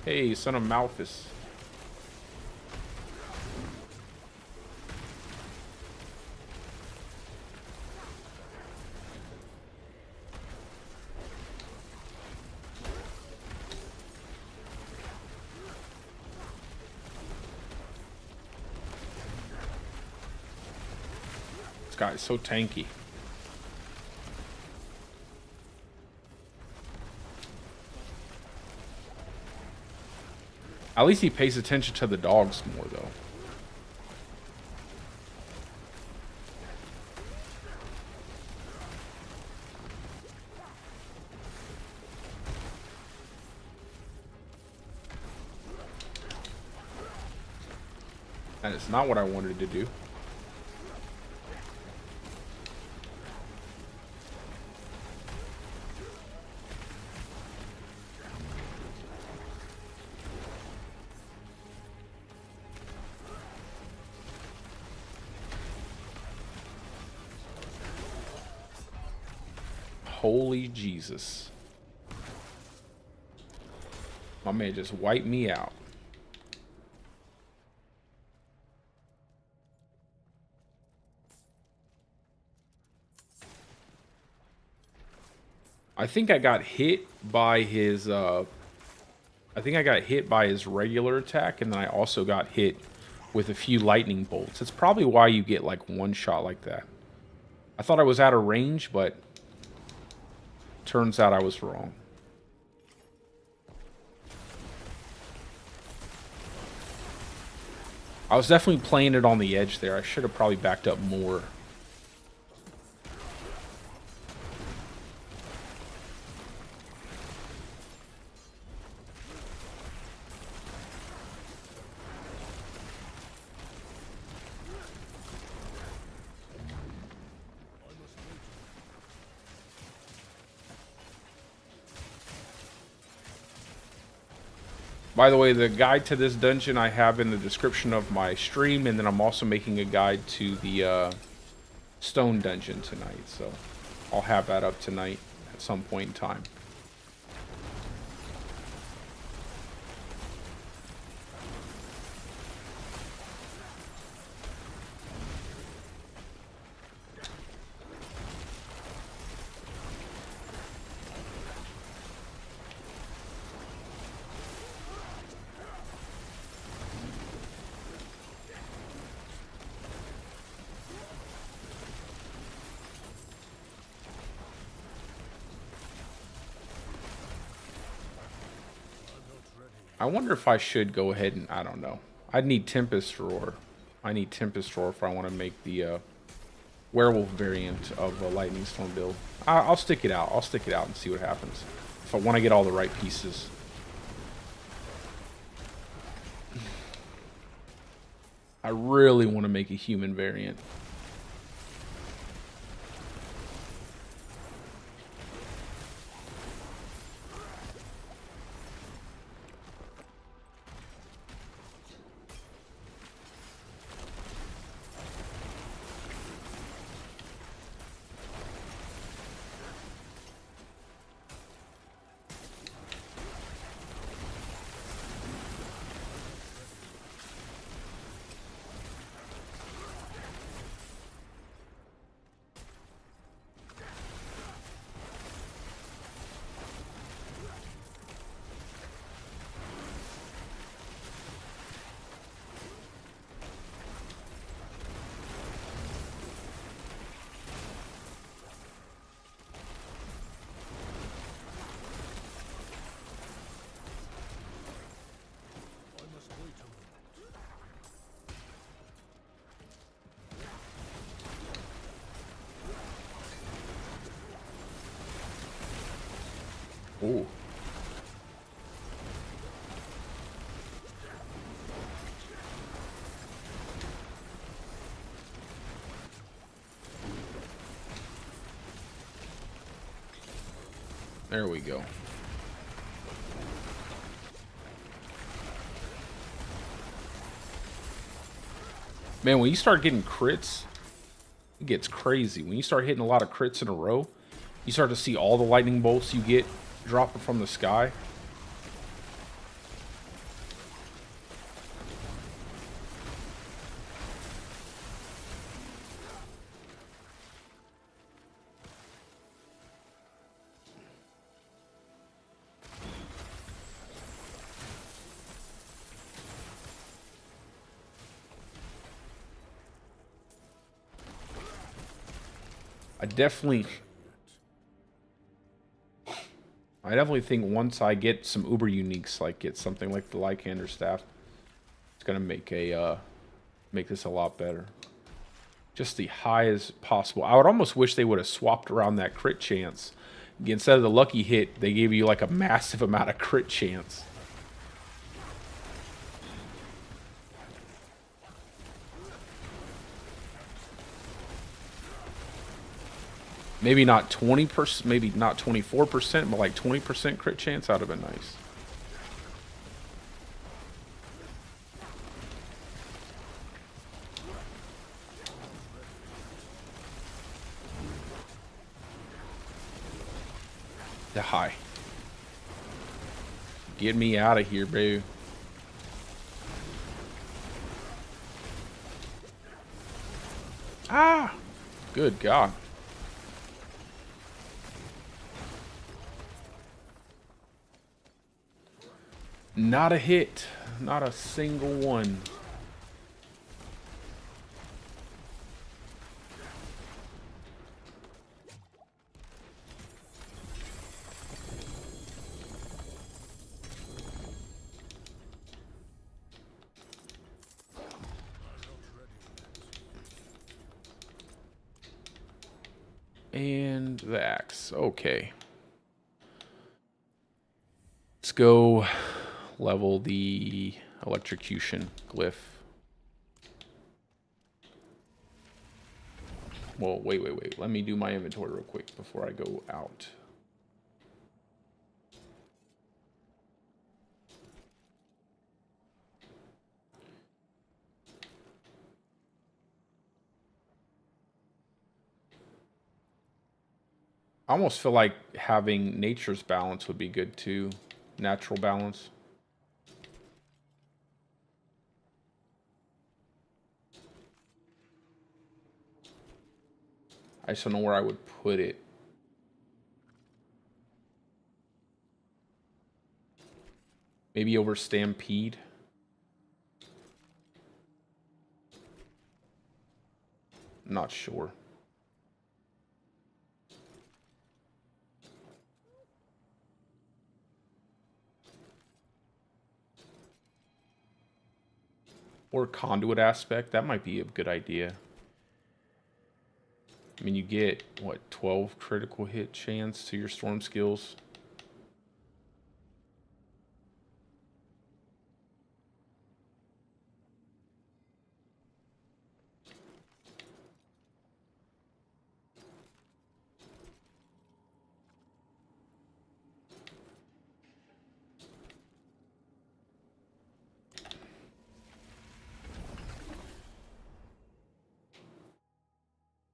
Hey, son of Malphus. This guy is so tanky. At least he pays attention to the dogs more, though. And it's not what I wanted to do. Holy Jesus. My man just wiped me out. I think I got hit by his regular attack, and then I also got hit with a few lightning bolts. It's probably why you get like one shot like that. I thought I was out of range, but turns out I was wrong. I was definitely playing it on the edge there. I should have probably backed up more. By the way, the guide to this dungeon I have in the description of my stream, and then I'm also making a guide to the stone dungeon tonight, so I'll have that up tonight at some point in time. I wonder if I should go ahead and, I don't know. I'd need Tempest Roar. I need Tempest Roar if I want to make the werewolf variant of the Lightning Storm build. I'll stick it out. I'll stick it out and see what happens. If I want to get all the right pieces. I really want to make a human variant. Ooh. There we go. Man, when you start getting crits, it gets crazy. When you start hitting a lot of crits in a row, you start to see all the lightning bolts you get dropping from the sky. I definitely think once I get some uber uniques, like get something like the Lycander staff, it's gonna make make this a lot better. Just the highest possible. I would almost wish they would have swapped around that crit chance. Instead of the lucky hit, they gave you like a massive amount of crit chance. Maybe not 20%, maybe not 24%, but like 20% crit chance. That would have been nice. Die. Get me out of here, bro. Ah! Good God. Not a hit. Not a single one. And the axe. Okay. Let's go level the electrocution glyph. Well, wait. Let me do my inventory real quick before I go out. I almost feel like having nature's balance would be good too. Natural balance. I just don't know where I would put it. Maybe over Stampede. Not sure. Or conduit aspect, that might be a good idea. I mean, you get, what, 12 critical hit chance to your storm skills?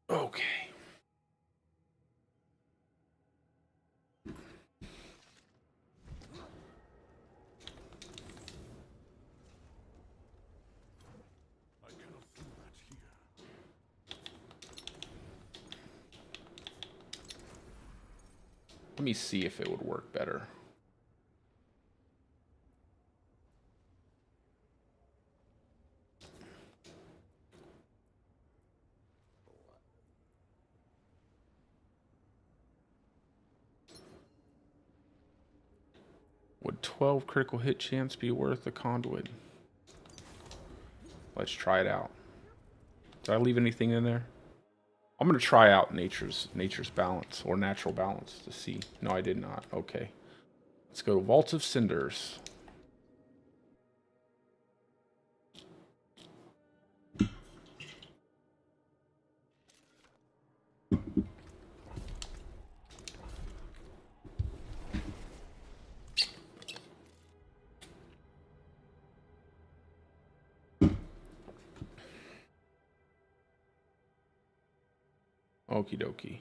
Okay. Let me see if it would work better. Would 12 critical hit chance be worth a conduit? Let's try it out. Did I leave anything in there? I'm gonna try out nature's balance or natural balance to see. No, I did not. Okay. Let's go to Vault of Cinders. Okie dokie.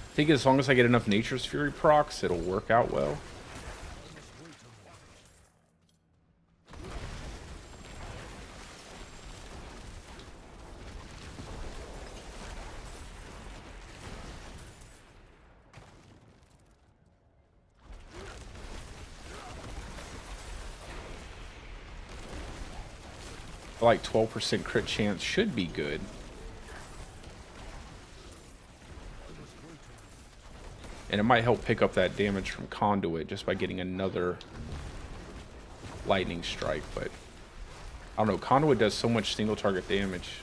I think as long as I get enough Nature's Fury procs, it'll work out well. Like 12% crit chance should be good. And it might help pick up that damage from Conduit just by getting another lightning strike, but I don't know, Conduit does so much single target damage.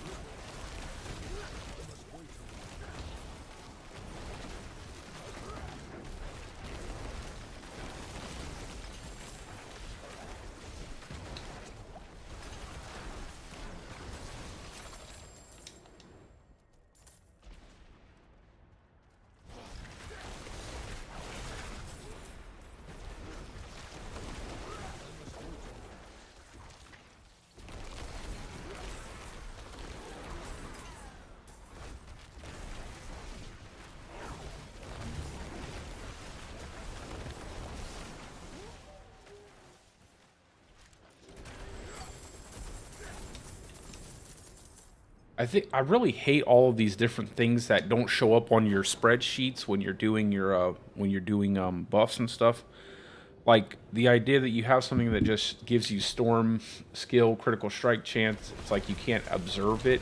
I really hate all of these different things that don't show up on your spreadsheets when you're doing your buffs and stuff. Like the idea that you have something that just gives you storm skill, critical strike chance. It's like you can't observe it.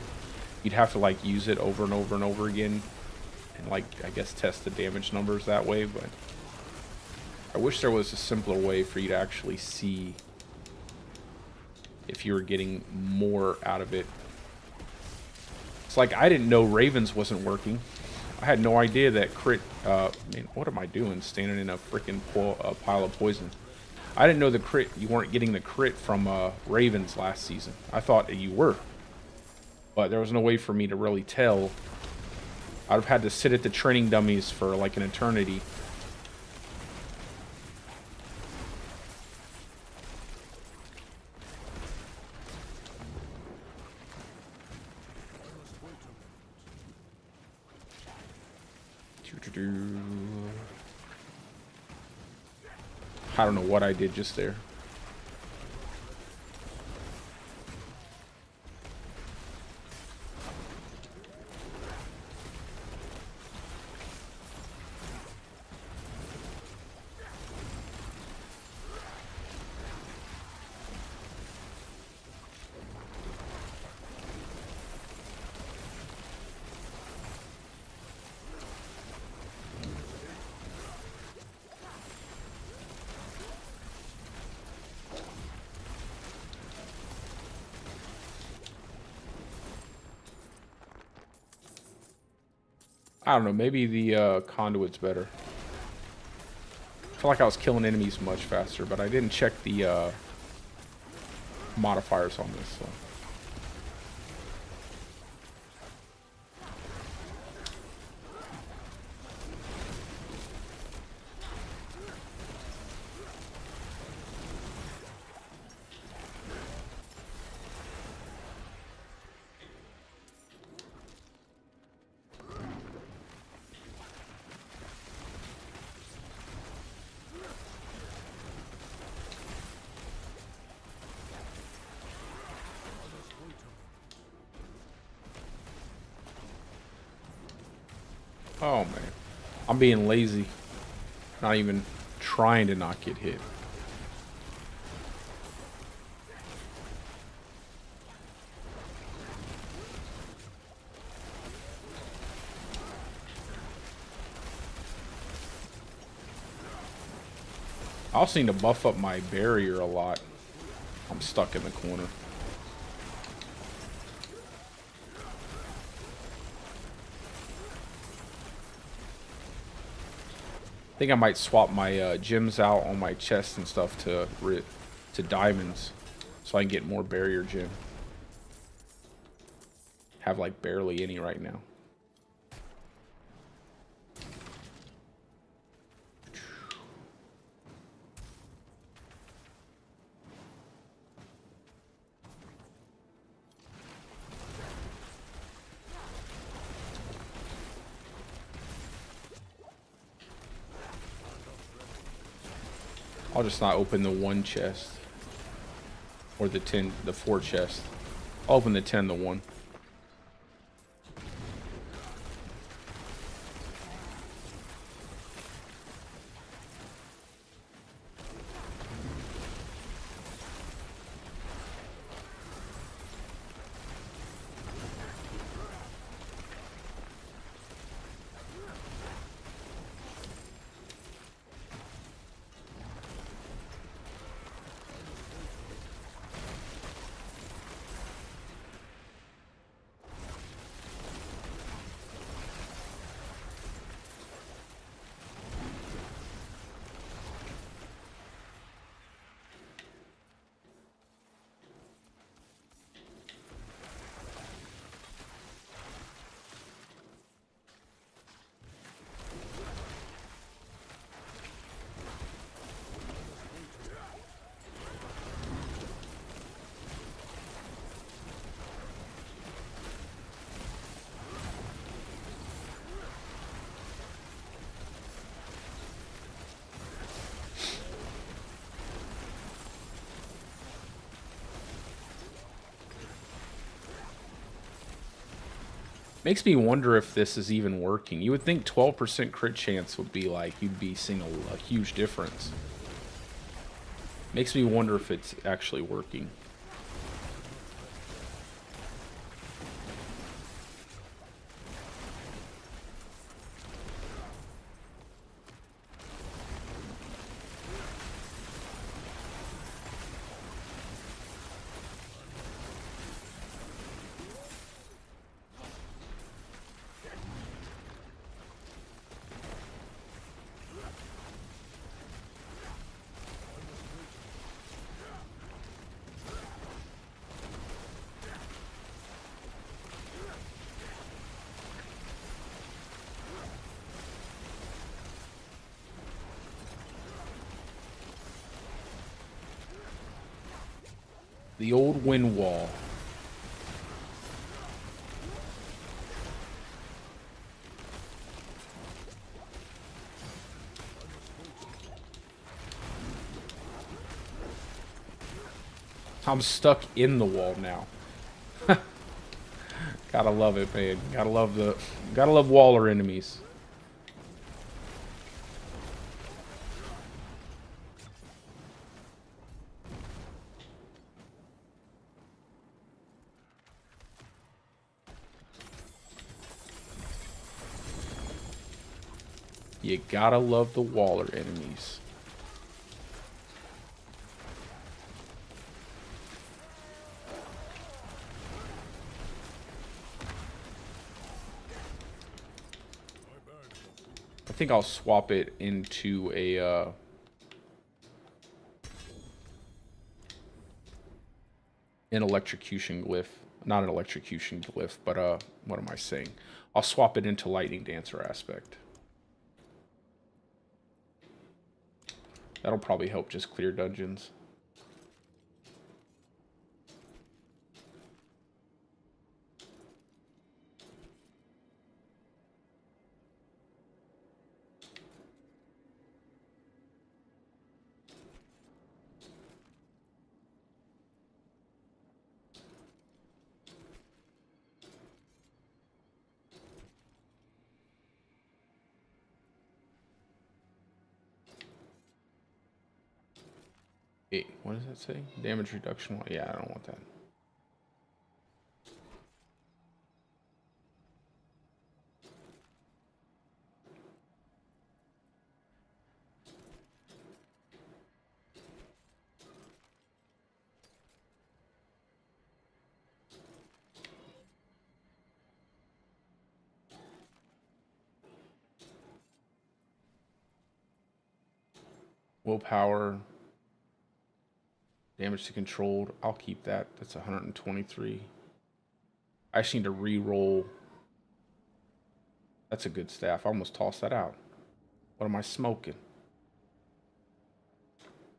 You'd have to like use it over and over and over again, and like I guess test the damage numbers that way. But I wish there was a simpler way for you to actually see if you were getting more out of it. It's like I didn't know Ravens wasn't working. I had no idea that crit... man, what am I doing? Standing in a freaking pile of poison. I didn't know the crit... You weren't getting the crit from Ravens last season. I thought you were. But there was no way for me to really tell. I'd have had to sit at the training dummies for like an eternity. I don't know what I did just there. I don't know, maybe the conduit's better. I feel like I was killing enemies much faster, but I didn't check the modifiers on this, so. Oh man, I'm being lazy. Not even trying to not get hit. I also need to buff up my barrier a lot. I'm stuck in the corner. I think I might swap my gems out on my chest and stuff to diamonds, so I can get more barrier gem. Have like barely any right now. I'll just not open the one chest. Or the 4 chest. I'll open the 10, the 1. Makes me wonder if this is even working. You would think 12% crit chance would be like, you'd be seeing a huge difference. Makes me wonder if it's actually working. The old wind wall. I'm stuck in the wall now. Gotta love it, man. Gotta love waller enemies. You gotta love the waller enemies. I think I'll swap it into a an electrocution glyph. Not an electrocution glyph, but what am I saying? I'll swap it into lightning dancer aspect. That'll probably help just clear dungeons. Hey, what does that say? Damage reduction. Yeah, I don't want that. Willpower. Damage to controlled. I'll keep that. That's 123. I just need to re-roll. That's a good staff. I almost tossed that out. What am I smoking?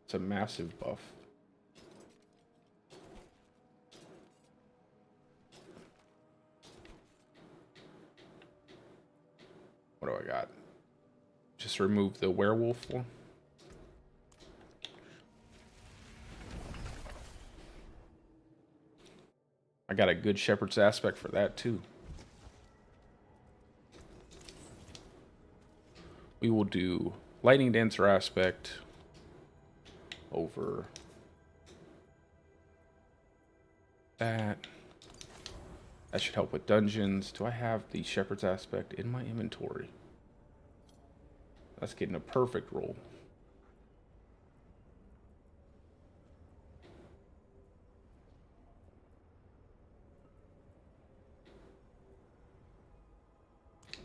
It's a massive buff. What do I got? Just remove the werewolf one. I got a good shepherd's aspect for that too. We will do lightning dancer aspect over that. That should help with dungeons. Do I have the shepherd's aspect in my inventory? That's getting a perfect roll.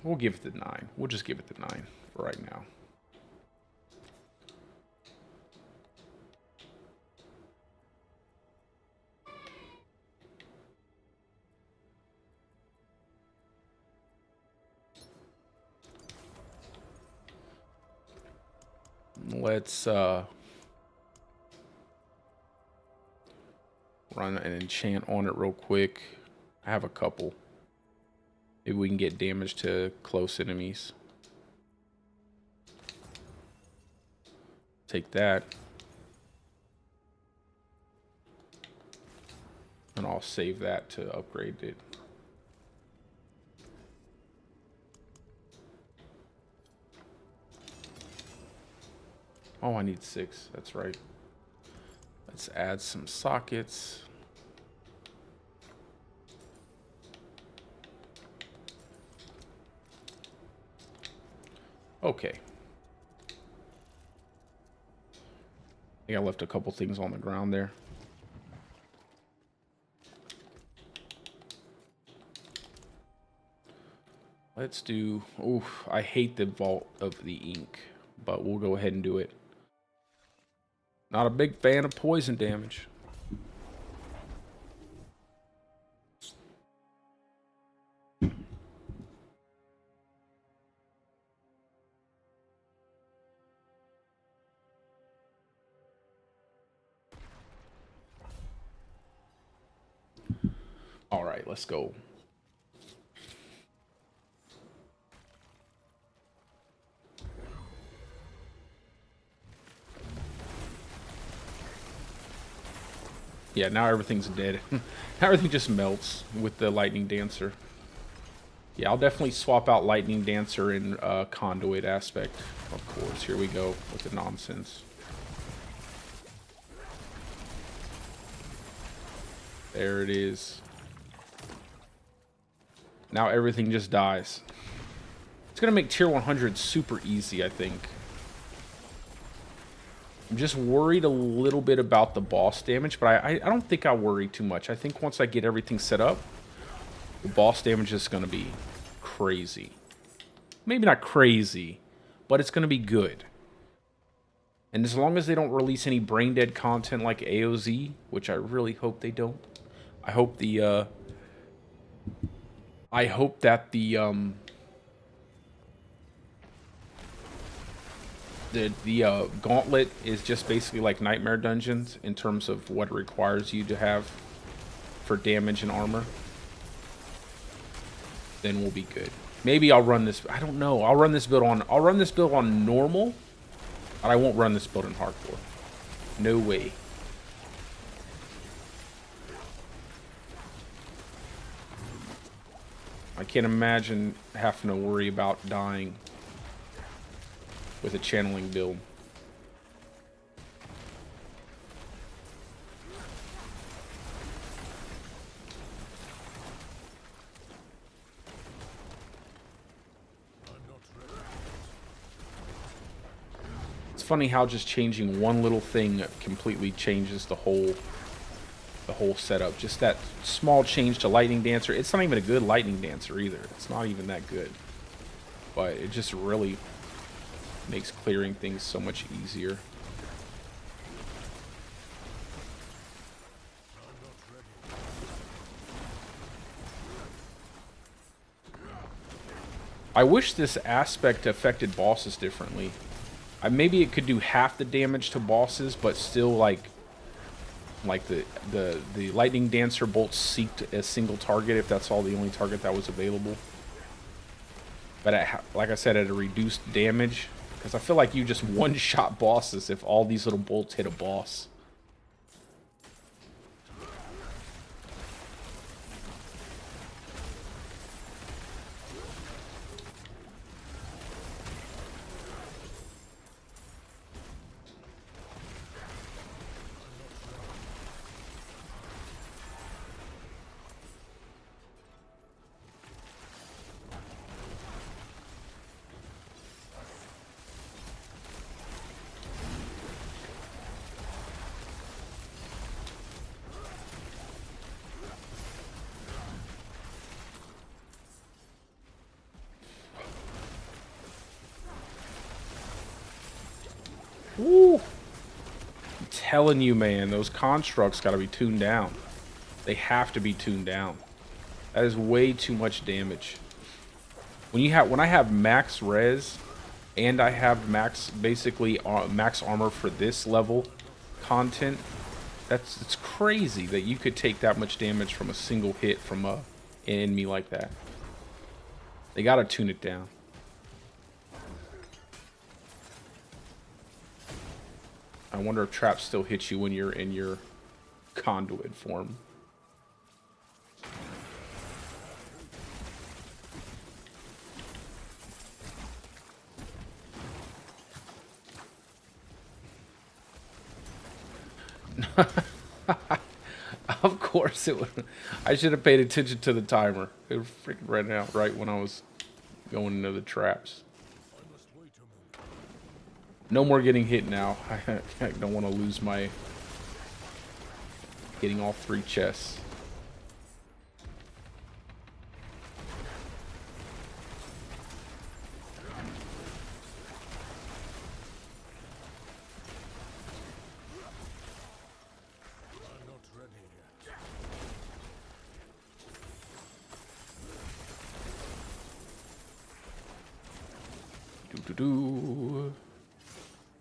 We'll give it the 9. We'll just give it the 9 for right now. Let's run an enchant on it real quick. I have a couple. Maybe we can get damage to close enemies. Take that. And I'll save that to upgrade it. Oh, I need 6. That's right. Let's add some sockets. Okay. I think I left a couple things on the ground there. Let's do... Oof, I hate the vault of the ink, but we'll go ahead and do it. Not a big fan of poison damage. All right, let's go. Yeah, now everything's dead. Now everything just melts with the Lightning Dancer. Yeah, I'll definitely swap out Lightning Dancer and Conduit aspect. Of course, here we go with the nonsense. There it is. Now everything just dies. It's going to make tier 100 super easy, I think. I'm just worried a little bit about the boss damage, but I don't think I'll worry too much. I think once I get everything set up, the boss damage is going to be crazy. Maybe not crazy, but it's going to be good. And as long as they don't release any brain dead content like AOZ, which I really hope they don't. I hope the I hope that the gauntlet is just basically like Nightmare Dungeons in terms of what it requires you to have for damage and armor. Then we'll be good. Maybe I'll run this. I don't know. I'll run this build on normal, but I won't run this build in hardcore. No way. I can't imagine having to worry about dying with a channeling build. It's funny how just changing one little thing completely changes the whole setup. Just that small change to Lightning Dancer. It's not even a good Lightning Dancer either. It's not even that good. But it just really makes clearing things so much easier. I wish this aspect affected bosses differently. Maybe it could do half the damage to bosses, but still like the Lightning Dancer bolts seeked a single target if that's all the only target that was available. But like I said, at a reduced damage. Because I feel like you just one-shot bosses if all these little bolts hit a boss. Woo! I'm telling you, man, those constructs got to be tuned down. They have to be tuned down. That is way too much damage. When I have max res and I have max max armor for this level content, it's crazy that you could take that much damage from a single hit from an enemy like that. They got to tune it down. I wonder if traps still hit you when you're in your conduit form. Of course it would. I should have paid attention to the timer. It was freaking ran out right when I was going into the traps. No more getting hit now. I don't want to lose my getting all 3 chests.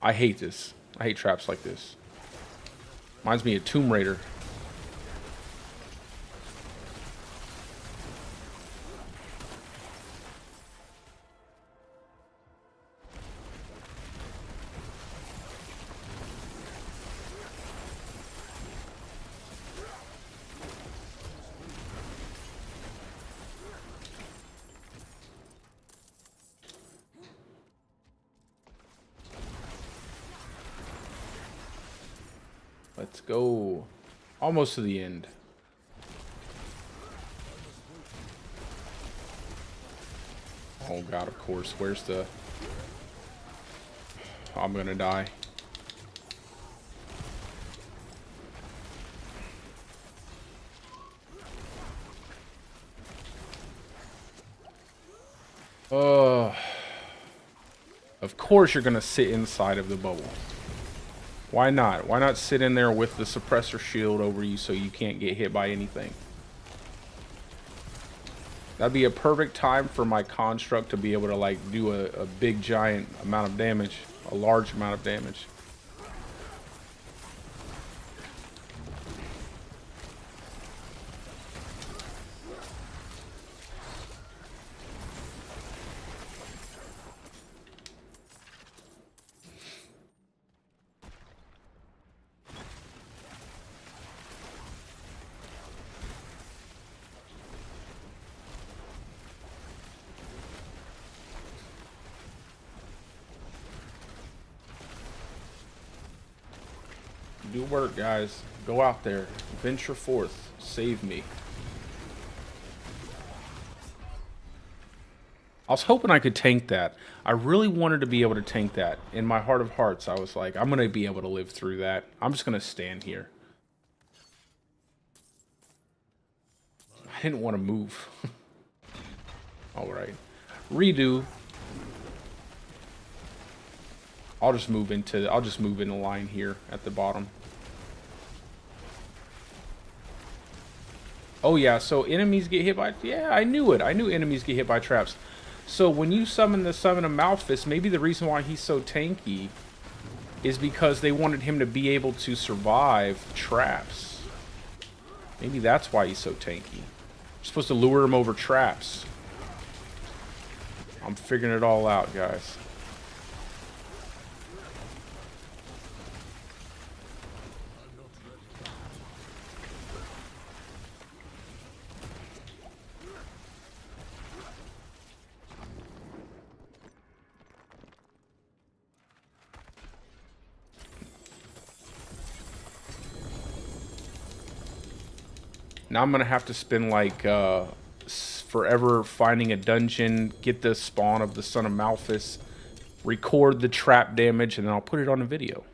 I hate this. I hate traps like this. Reminds me of Tomb Raider. Let's go. Almost to the end. Oh god, of course. Where's the... I'm gonna die. Of course you're gonna sit inside of the bubble. Why not? Why not sit in there with the suppressor shield over you so you can't get hit by anything? That'd be a perfect time for my construct to be able to like do a big giant amount of damage, a large amount of damage. Do work, guys. Go out there. Venture forth. Save me. I was hoping I could tank that. I really wanted to be able to tank that. In my heart of hearts, I was like, I'm going to be able to live through that. I'm just going to stand here. I didn't want to move. Alright. Redo. I'll just move into the line here at the bottom. Oh yeah, so enemies get hit by... Yeah, I knew it. I knew enemies get hit by traps. So when you summon a Malphus, maybe the reason why he's so tanky is because they wanted him to be able to survive traps. Maybe that's why he's so tanky. You're supposed to lure him over traps. I'm figuring it all out, guys. Now I'm going to have to spend like forever finding a dungeon, get the spawn of the Son of Malphus, record the trap damage, and then I'll put it on a video.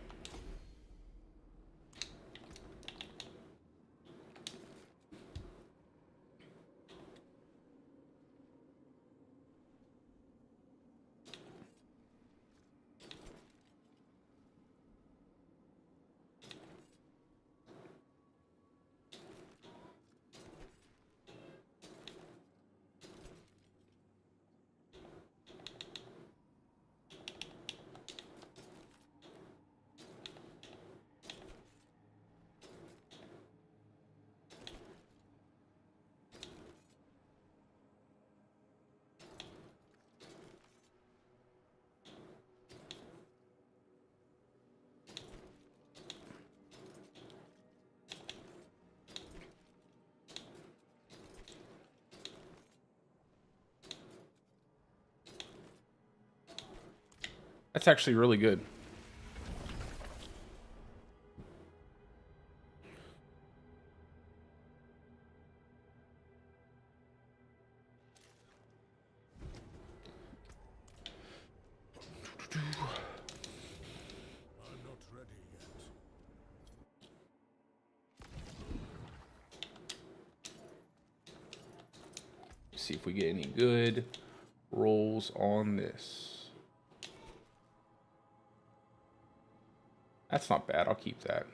That's actually really good. I'm not ready yet. See if we get any good rolls on this. That's not bad. I'll keep that.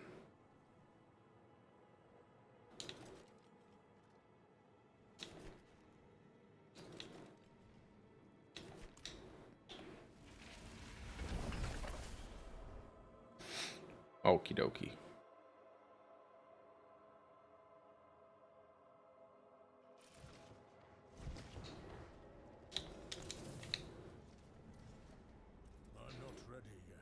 Okie dokie. I'm not ready yet.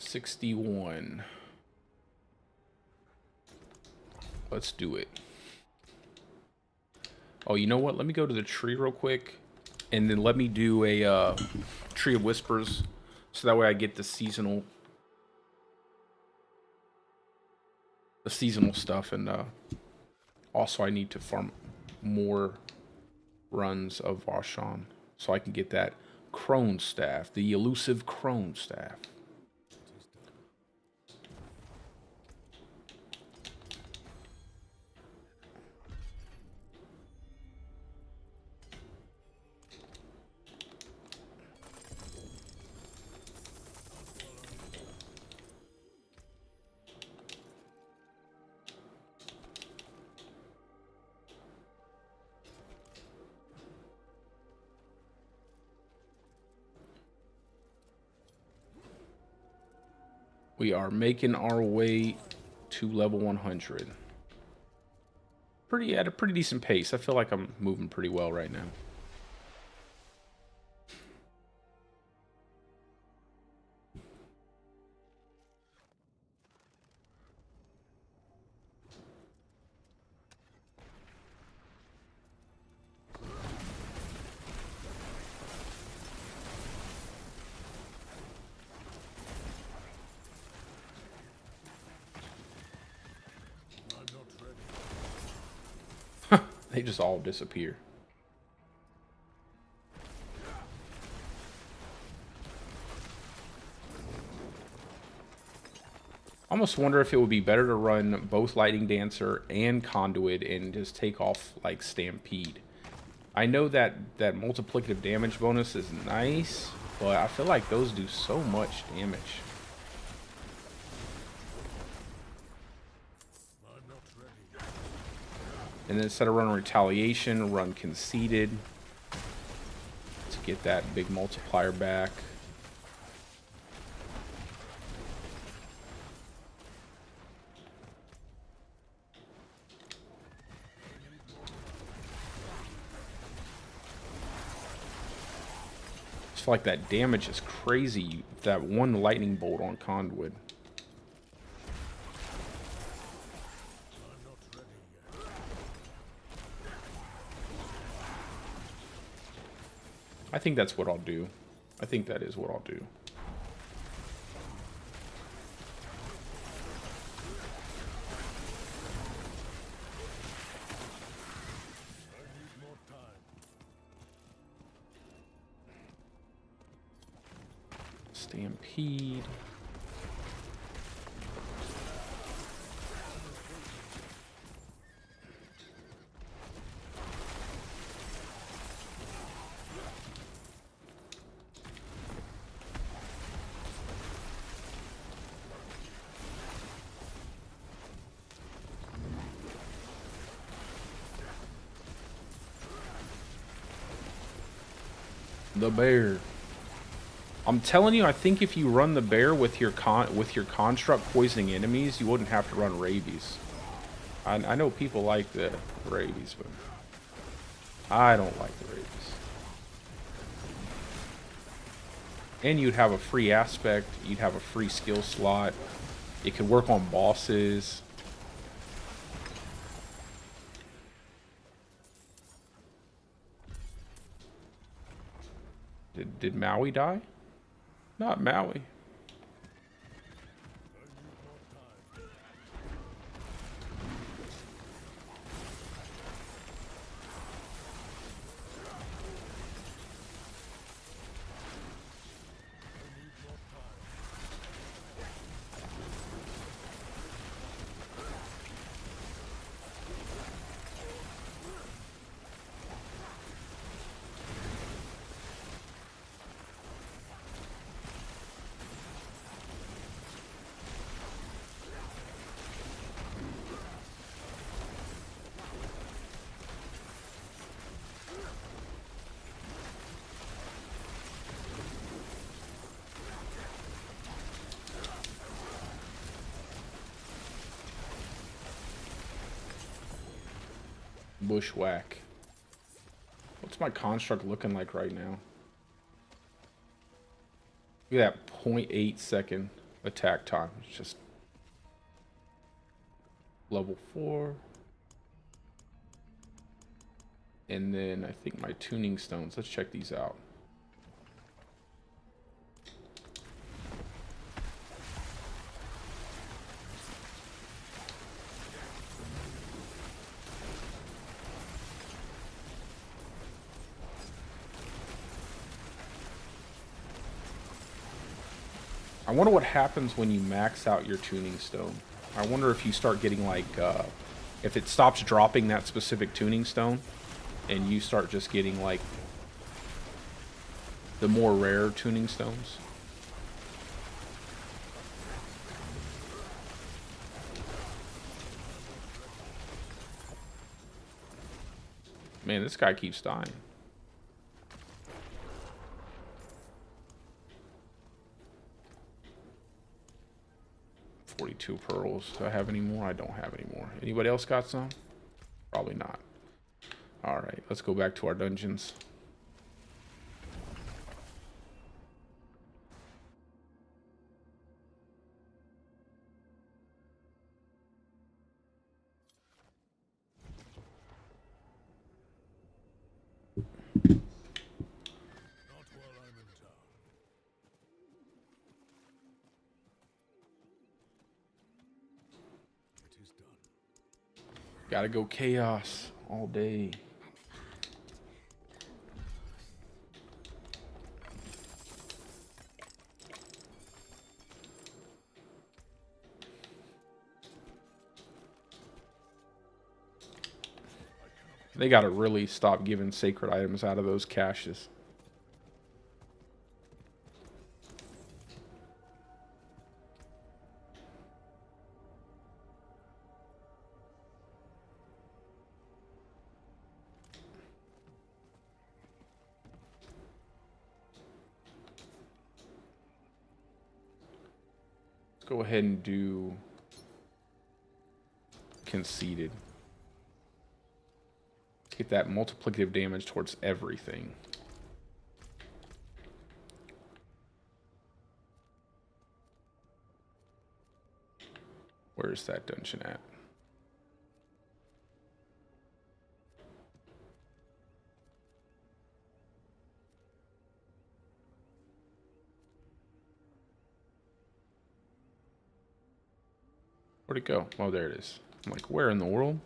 61. Let's do it. Oh, you know what? Let me go to the tree real quick. And then let me do a Tree of Whispers, so that way I get the seasonal stuff. And also I need to farm more runs of Vashon, so I can get that Crone Staff, the elusive Crone Staff. We are making our way to level 100. At a pretty decent pace. I feel like I'm moving pretty well right now. They just all disappear. I almost wonder if it would be better to run both Lightning Dancer and Conduit and just take off like Stampede. I know that multiplicative damage bonus is nice, but I feel like those do so much damage. And then instead of running Retaliation, run Conceited to get that big multiplier back. I feel like that damage is crazy. That one lightning bolt on Conduit. I think that's what I'll do. I think that is what I'll do. Stampede. The bear. I'm telling you, I think if you run the bear with your construct poisoning enemies, you wouldn't have to run rabies. I know people like the rabies, but I don't like the rabies. And you'd have a free aspect, you'd have a free skill slot. It could work on bosses. Did Maui die? Not Maui. Bushwhack. What's my construct looking like right now? Look at that 0.8 second attack time. It's just level 4. And then I think my tuning stones. Let's check these out. I wonder what happens when you max out your tuning stone. I wonder if you start getting like, if it stops dropping that specific tuning stone, and you start just getting like the more rare tuning stones. Man, this guy keeps dying. $42 pearls. Do I have any more? I don't have any more. Anybody else got some? Probably not. Alright, let's go back to our dungeons. Gotta go chaos all day. They gotta really stop giving sacred items out of those caches. Go ahead and do conceded. Get that multiplicative damage towards everything. Where's that dungeon at? Where'd it go? Oh, there it is. I'm like, where in the world?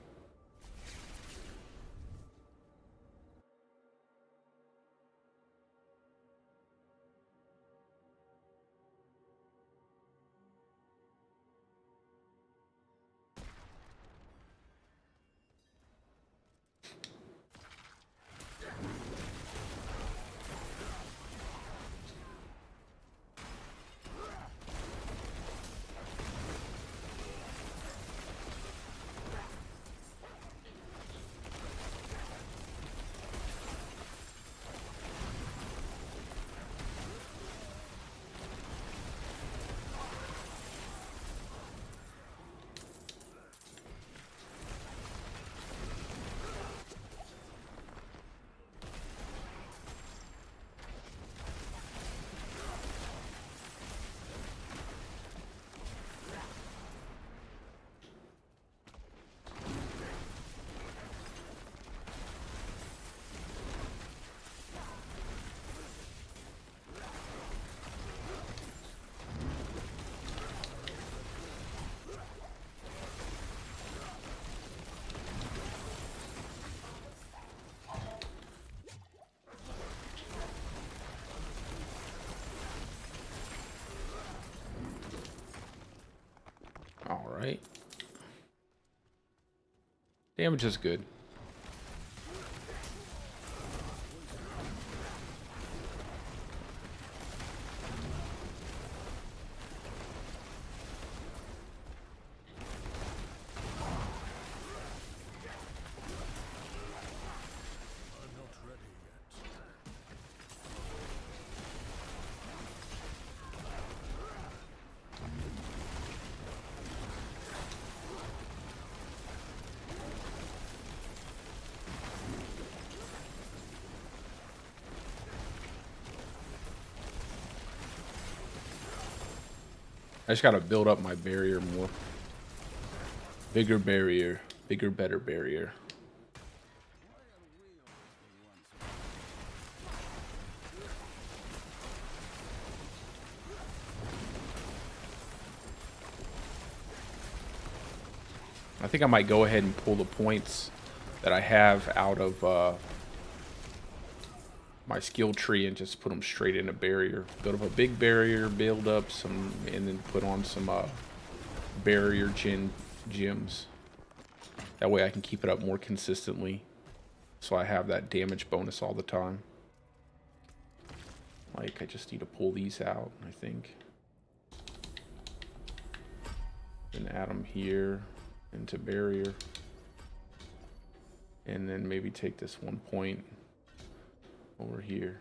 Alright. Damage is good. I just gotta build up my barrier more. Bigger barrier. Bigger, better barrier. think I might go ahead and pull the points that I have out of my skill tree and just put them straight in a barrier. Build up a big barrier, build up some, and then put on some barrier gems. That way I can keep it up more consistently, so I have that damage bonus all the time. Like, I just need to pull these out, I think. And add them here into barrier. And then maybe take this 1 point over here.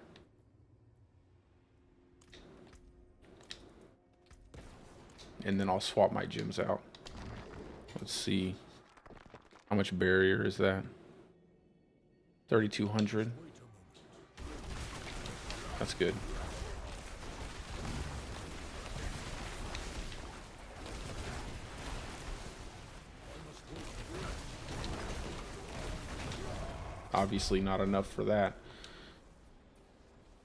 And then I'll swap my gems out. Let's see. How much barrier is that? 3,200. That's good. Obviously not enough for that.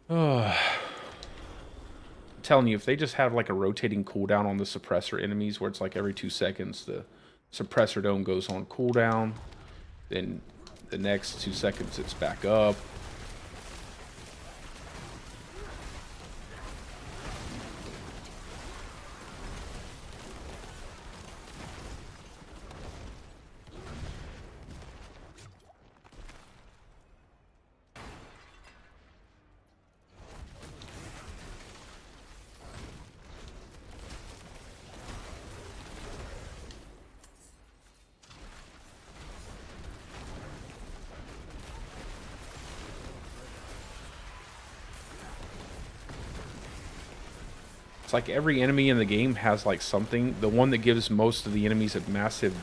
I'm telling you, if they just have like a rotating cooldown on the suppressor enemies where it's like every 2 seconds the suppressor dome goes on cooldown, then the next 2 seconds it's back up. It's like every enemy in the game has like something. The one that gives most of the enemies a massive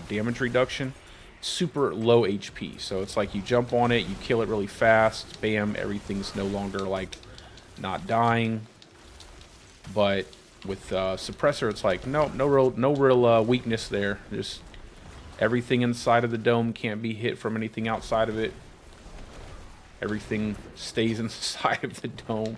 damage reduction, super low HP. So it's like you jump on it, you kill it really fast, bam, everything's no longer like not dying. But with suppressor, it's like no real weakness there. Just everything inside of the dome can't be hit from anything outside of it. Everything stays inside of the dome.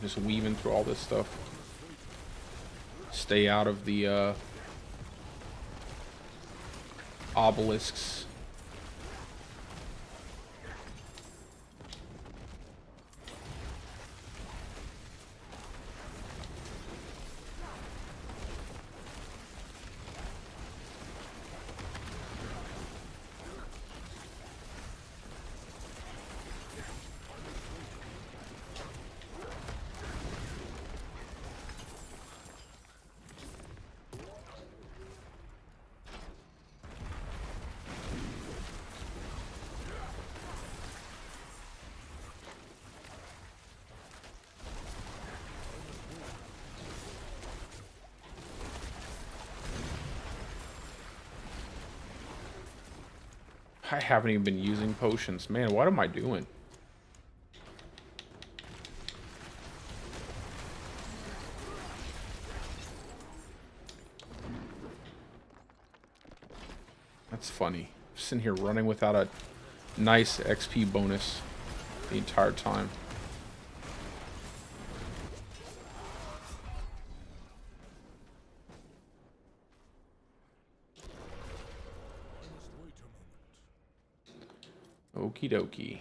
Just weaving through all this stuff. Stay out of the obelisks. I haven't even been using potions. Man, what am I doing? That's funny. Sitting here running without a nice XP bonus the entire time. Okie dokie.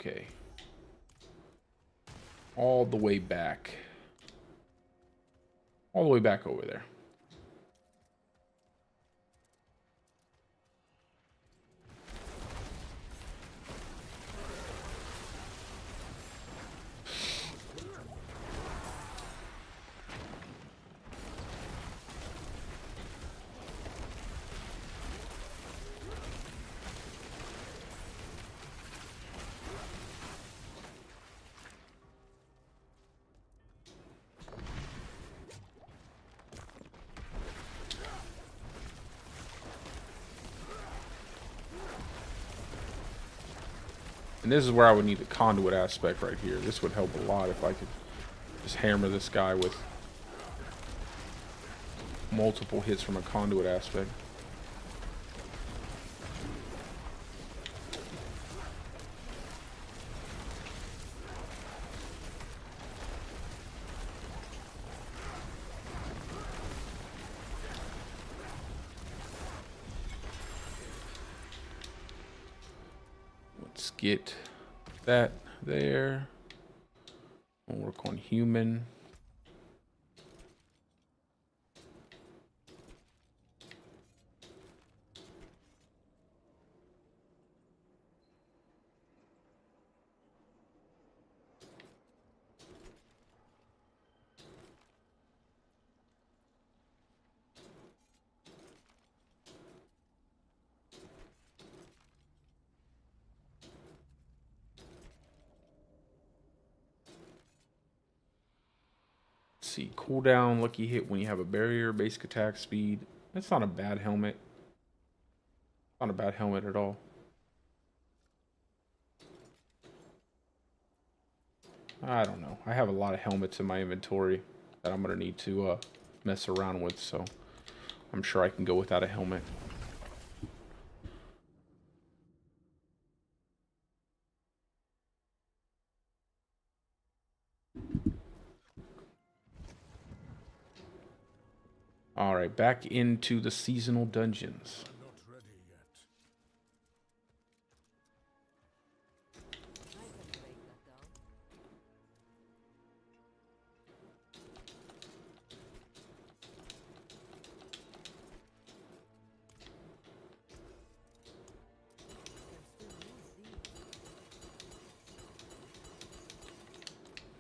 Okay. All the way back. All the way back over there. And this is where I would need the conduit aspect right here. This would help a lot if I could just hammer this guy with multiple hits from a conduit aspect. Let's get that there. We'll work on human. See, cooldown, lucky hit when you have a barrier, basic attack speed. That's not a bad helmet. Not a bad helmet at all. I don't know. I have a lot of helmets in my inventory that I'm going to need to mess around with, so I'm sure I can go without a helmet. All right, back into the seasonal dungeons. Not ready yet.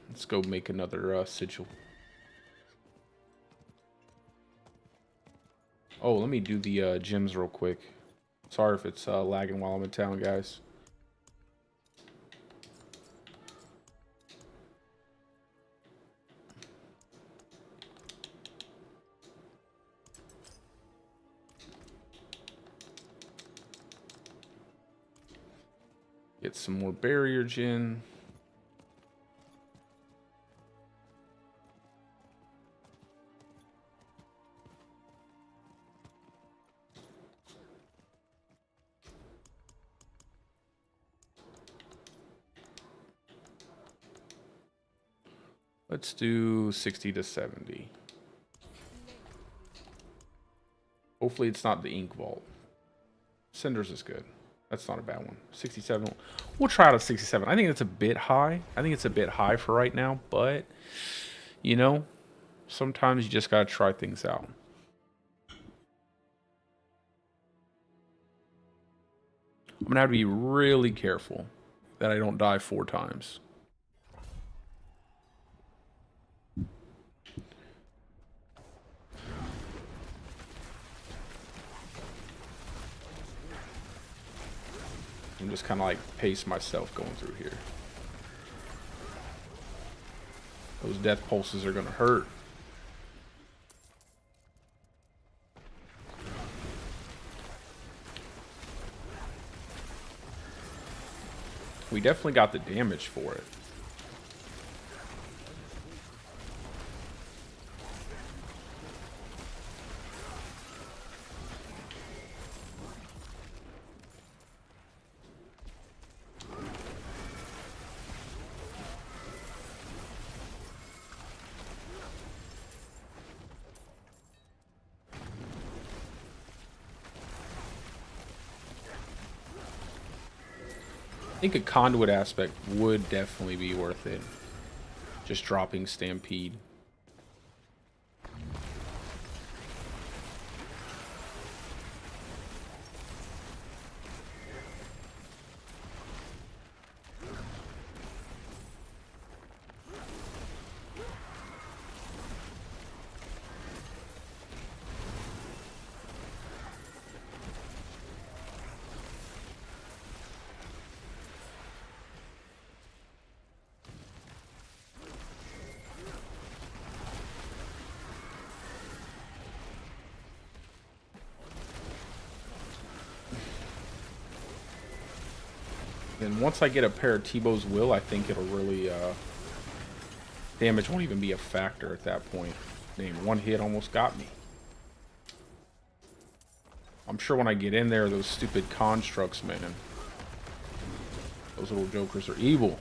Let's go make another sigil. Oh, let me do the gems real quick. Sorry if it's lagging while I'm in town, guys. Get some more barrier gen. Let's do 60 to 70. Hopefully it's not the ink vault. Cinders is good. That's not a bad one. 67. We'll try out a 67. I think it's a bit high. I think it's a bit high for right now, but you know, sometimes you just gotta try things out. I'm gonna have to be really careful that I don't die 4 times. I'm just kind of like pace myself going through here. Those death pulses are gonna hurt. We definitely got the damage for it. think a conduit aspect would definitely be worth it. Just dropping Stampede. And once I get a pair of Tebow's Will, I think it'll really, damage won't even be a factor at that point. Damn, one hit almost got me. I'm sure when I get in there, those stupid constructs, man. Those little jokers are evil.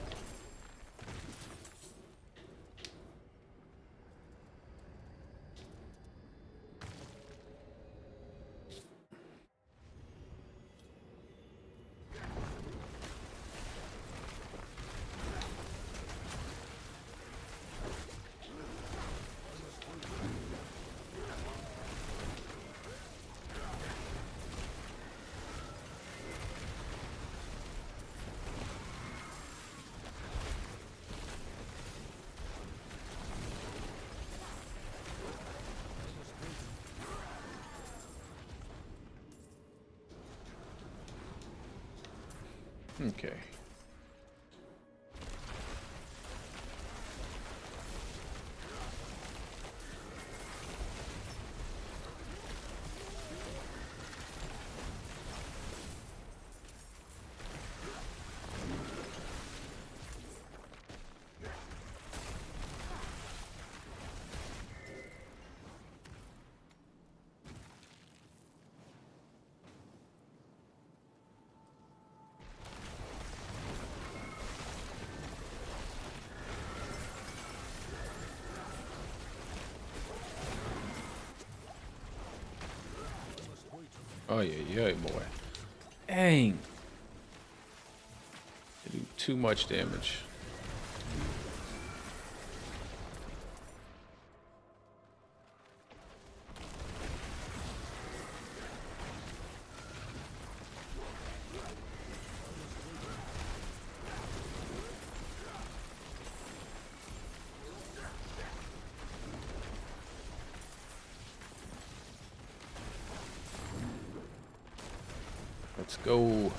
Okay. Oh yeah, boy. Dang. They do too much damage. Let's go.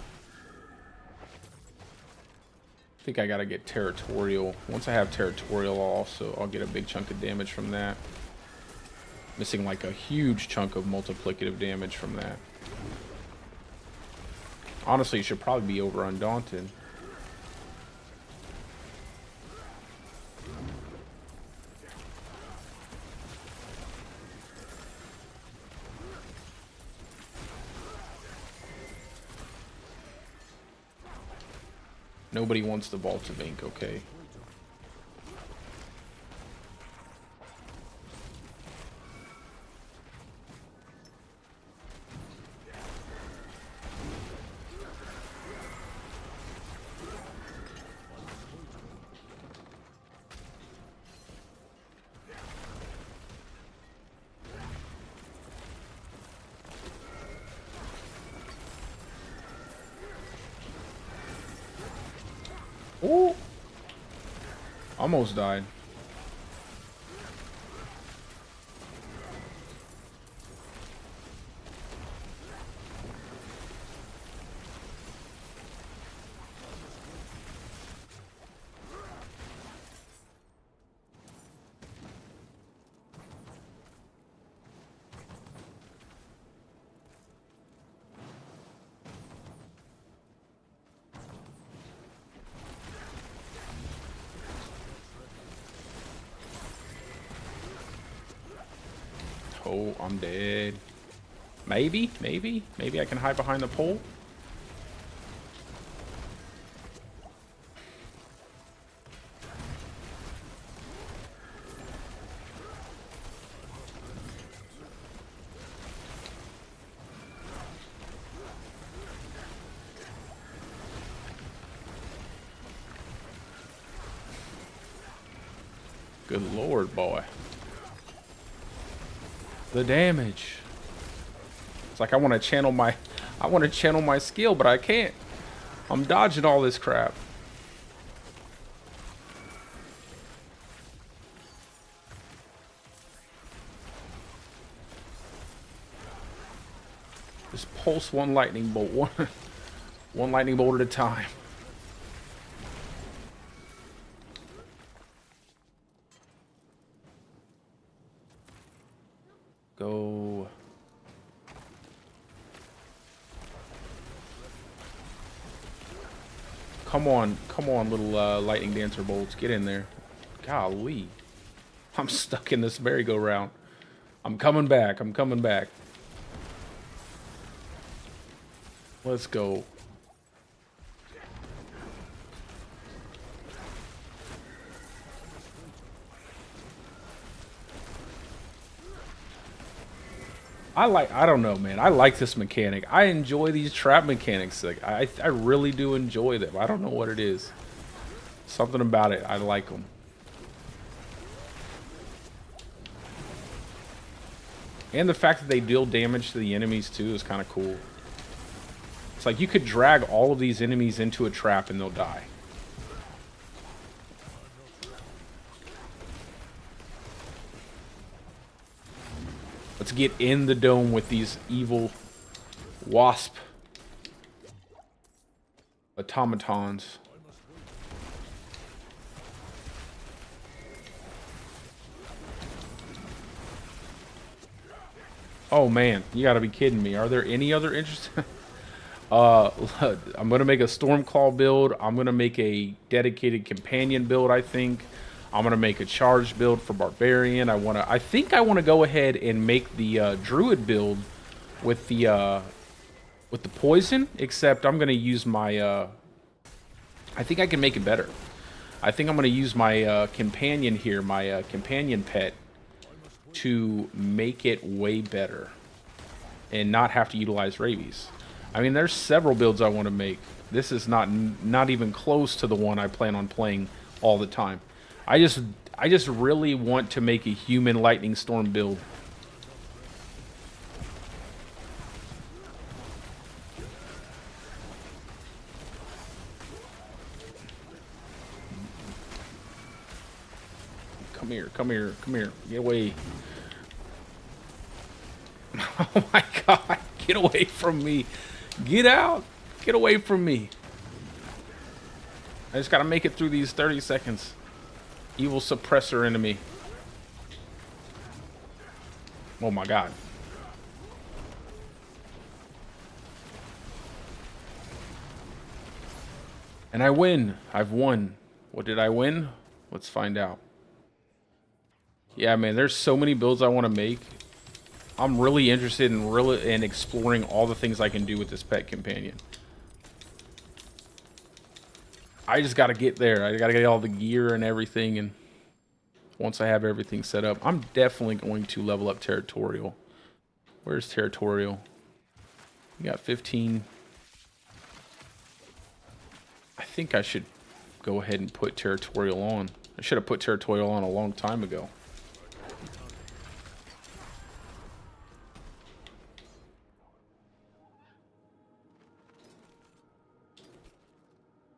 I think I gotta get territorial. Once I have territorial, I'll get a big chunk of damage from that. Missing like a huge chunk of multiplicative damage from that. Honestly, it should probably be over Undaunted. Nobody wants the Vault of Ink, okay. Ooh! Almost died. Oh, I'm dead. Maybe I can hide behind the pole. Good lord, boy. The damage. It's like I want to channel my skill, but I can't. I'm dodging all this crap. Just pulse one lightning bolt, one lightning bolt at a time. Go. Come on, little lightning dancer bolts, get in there. Golly, I'm stuck in this merry-go-round. I'm coming back. Let's go. I don't know, man. I like this mechanic. I enjoy these trap mechanics. Like, I really do enjoy them. I don't know what it is. Something about it. I like them. And the fact that they deal damage to the enemies, too, is kind of cool. It's like you could drag all of these enemies into a trap and they'll die. Let's get in the dome with these evil wasp automatons. Oh man, you gotta be kidding me. Are there any other interesting? I'm gonna make a Stormclaw build. I'm gonna make a dedicated companion build, I think. I'm gonna make a charged build for Barbarian. I think I wanna go ahead and make the Druid build with the poison, except I'm gonna use my I think I can make it better. I think I'm gonna use my companion here, my companion pet, to make it way better and not have to utilize rabies. I mean, there's several builds I want to make. This is not even close to the one I plan on playing all the time. I just really want to make a human lightning storm build. Come here. Get away. Oh my god, get away from me. Get out. Get away from me. I just gotta make it through these 30 seconds. Evil suppressor enemy. Oh my god. And I win. I've won. What did I win? Let's find out. Yeah, man, there's so many builds I want to make. I'm really interested in exploring all the things I can do with this pet companion. I just got to get there. I got to get all the gear and everything, and once I have everything set up, I'm definitely going to level up Territorial. Where's Territorial? We got 15. I think I should go ahead and put Territorial on. I should have put Territorial on a long time ago.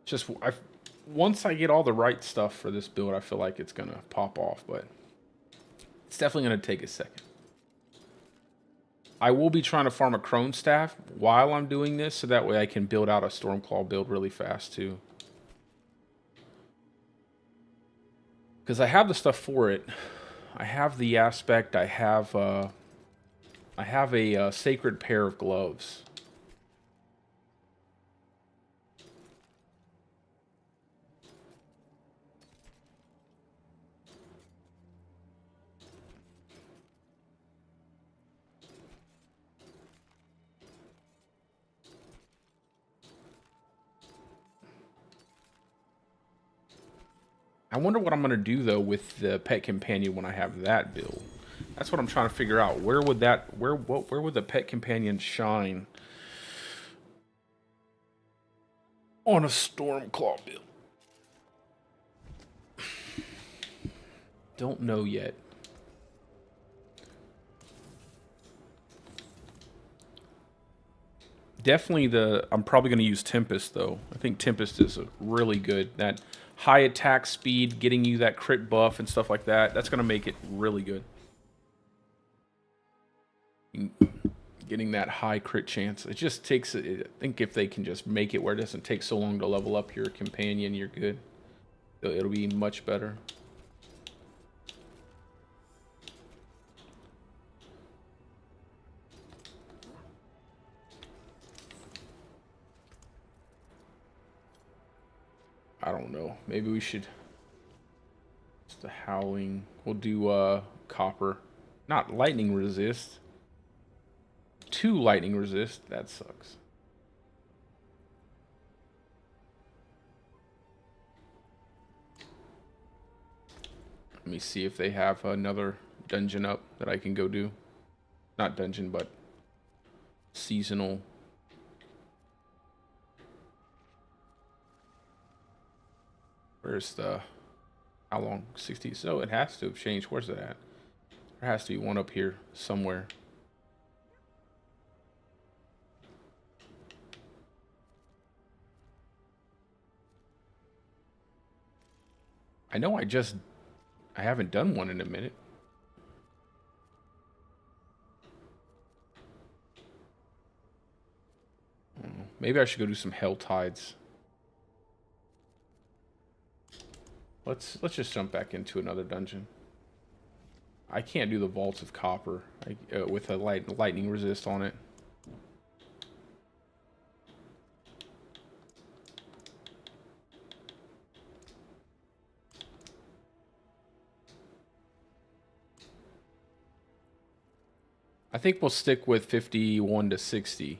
Just once I get all the right stuff for this build, I feel like it's gonna pop off, but it's definitely gonna take a second. I will be trying to farm a Crone Staff while I'm doing this, so that way I can build out a Stormclaw build really fast too. Because I have the stuff for it. I have the aspect. I have a sacred pair of gloves. I wonder what I'm going to do, though, with the pet companion when I have that build. That's what I'm trying to figure out. Where would the pet companion shine on a Stormclaw build? don't know yet. Definitely I'm probably going to use Tempest, though. I think Tempest is really good. That high attack speed, getting you that crit buff and stuff like that, that's going to make it really good. Getting that high crit chance. It just takes, I think if they can just make it where it doesn't take so long to level up your companion, you're good. It'll be much better. I don't know. Maybe we should... It's the Howling. We'll do Copper. Not Lightning Resist. 2 Lightning Resist. That sucks. Let me see if they have another dungeon up that I can go do. Not dungeon, but seasonal. Where's the... How long? 60? So it has to have changed. Where's it at? There has to be one up here somewhere. I know I haven't done one in a minute. Maybe I should go do some Hell Tides. Let's just jump back into another dungeon. I can't do the Vaults of Copper with a lightning resist on it. I think we'll stick with 51 to 60.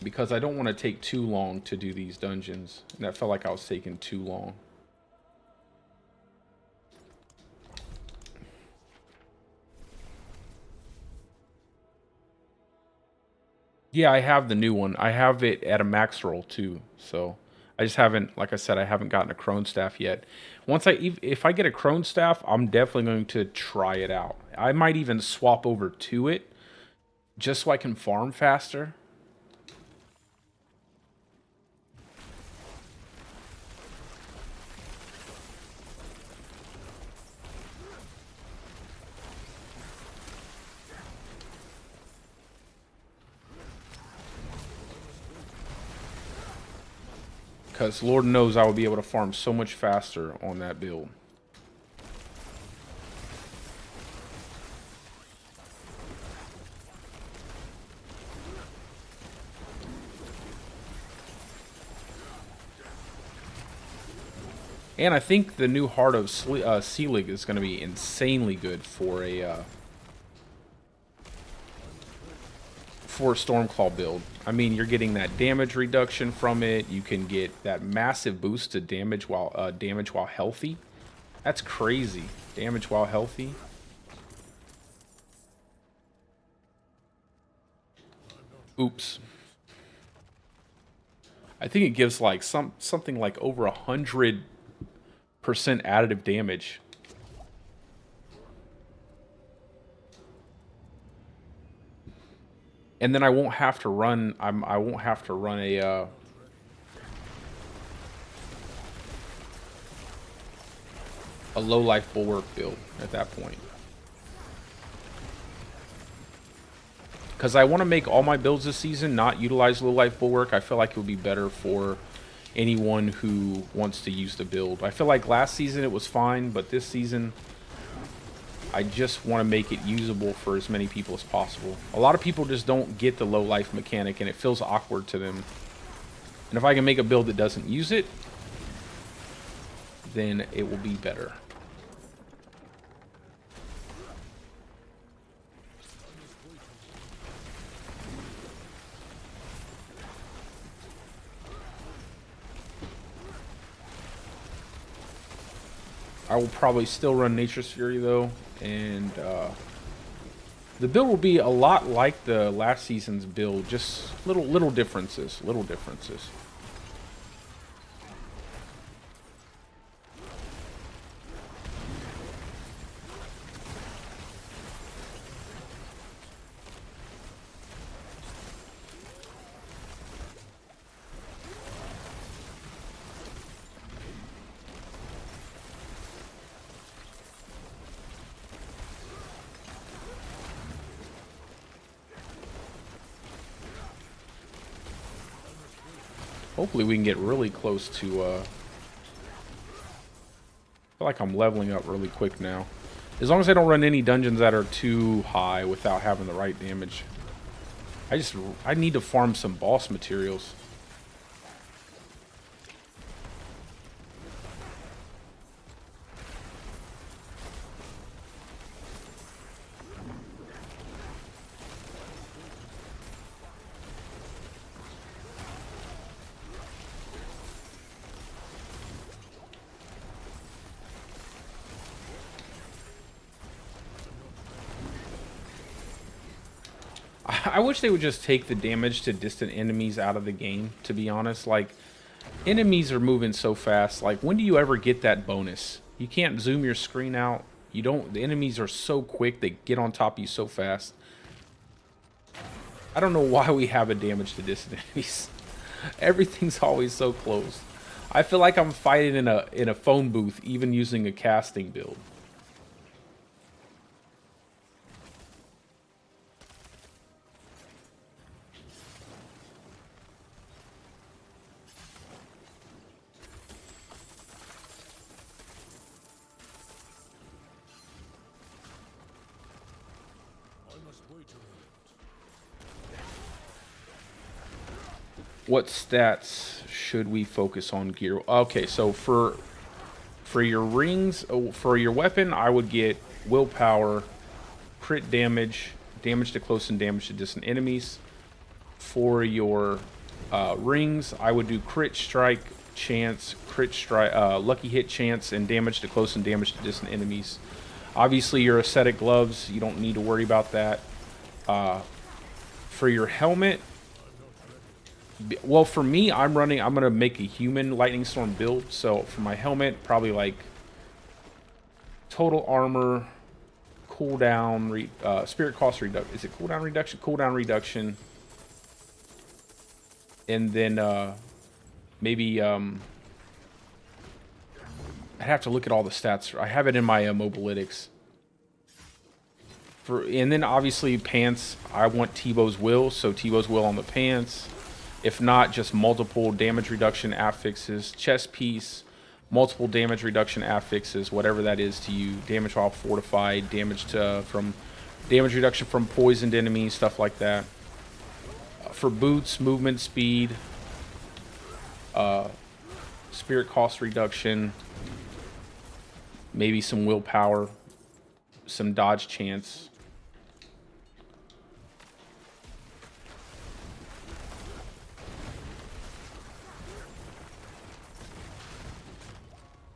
Because I don't want to take too long to do these dungeons. And that felt like I was taking too long. Yeah, I have the new one. I have it at a max roll too. So I just haven't, like I said, I haven't gotten a Crone Staff yet. If I get a Crone Staff, I'm definitely going to try it out. I might even swap over to it just so I can farm faster. Because Lord knows I will be able to farm so much faster on that build. And I think the new Heart of Selig is going to be insanely good for a Stormclaw build. I mean, you're getting that damage reduction from it. You can get that massive boost to damage while healthy. That's crazy. Damage while healthy. Oops. I think it gives like something like over 100% additive damage. And then I won't have to run. I won't have to run a low life bulwark build at that point. Because I want to make all my builds this season not utilize low life bulwark. I feel like it would be better for anyone who wants to use the build. I feel like last season it was fine, but this season I just want to make it usable for as many people as possible. A lot of people just don't get the low life mechanic and it feels awkward to them. And if I can make a build that doesn't use it, then it will be better. I will probably still run Nature's Fury though, and the build will be a lot like the last season's build, just little differences, Hopefully we can get really close to, I feel like I'm leveling up really quick now. As long as I don't run any dungeons that are too high without having the right damage. I need to farm some boss materials. I wish they would just take the damage to distant enemies out of the game, to be honest. Like, enemies are moving so fast. Like, when do you ever get that bonus? You can't zoom your screen out. You don't, the enemies are so quick, they get on top of you so fast. I don't know why we have a damage to distant enemies. Everything's always so close. I feel like I'm fighting in a phone booth, even using a casting build. What stats should we focus on gear? Okay, so for your rings, for your weapon, I would get willpower, crit damage, damage to close and damage to distant enemies. For your rings, I would do crit strike chance, crit strike, lucky hit chance, and damage to close and damage to distant enemies. Obviously, your ascetic gloves, you don't need to worry about that. For your helmet, well, for me, I'm going to make a human lightning storm build. So for my helmet, probably like total armor, cooldown, spirit cost reduction. Is it cooldown reduction? Cooldown reduction. And then maybe I'd have to look at all the stats. I have it in my mobilytics. And then obviously pants, I want Tebow's Will, so Tebow's Will on the pants. If not, just multiple damage reduction affixes, chest piece, multiple damage reduction affixes, whatever that is to you. Damage while fortified, damage reduction from poisoned enemies, stuff like that. For boots, movement speed, spirit cost reduction, maybe some willpower, some dodge chance.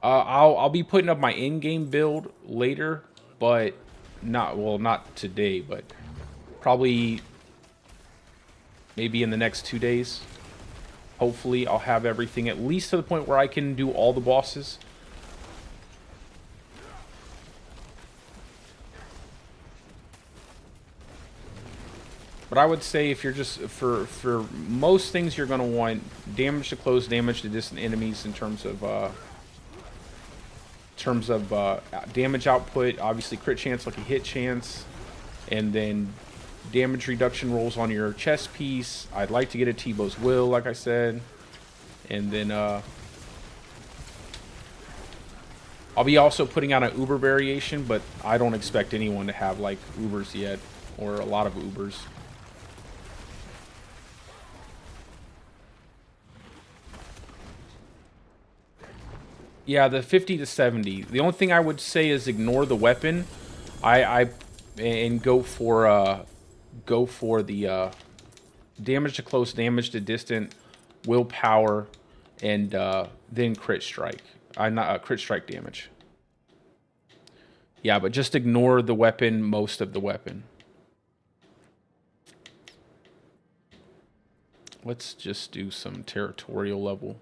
I'll be putting up my in-game build later, but not today, but probably maybe in the next 2 days. Hopefully I'll have everything at least to the point where I can do all the bosses. But I would say if you're just for most things, you're going to want damage to close, damage to distant enemies in terms of damage output, obviously crit chance, lucky hit chance, and then damage reduction rolls on your chest piece. I'd like to get a Tebow's Will, like I said, and then I'll be also putting out an Uber variation, but I don't expect anyone to have like Ubers yet, or a lot of Ubers. Yeah, the 50 to 70. The only thing I would say is ignore the weapon. And go for the damage to close, damage to distant, willpower, and then crit strike. Not crit strike damage. Yeah, but just ignore the weapon, most of the weapon. Let's just do some territorial level.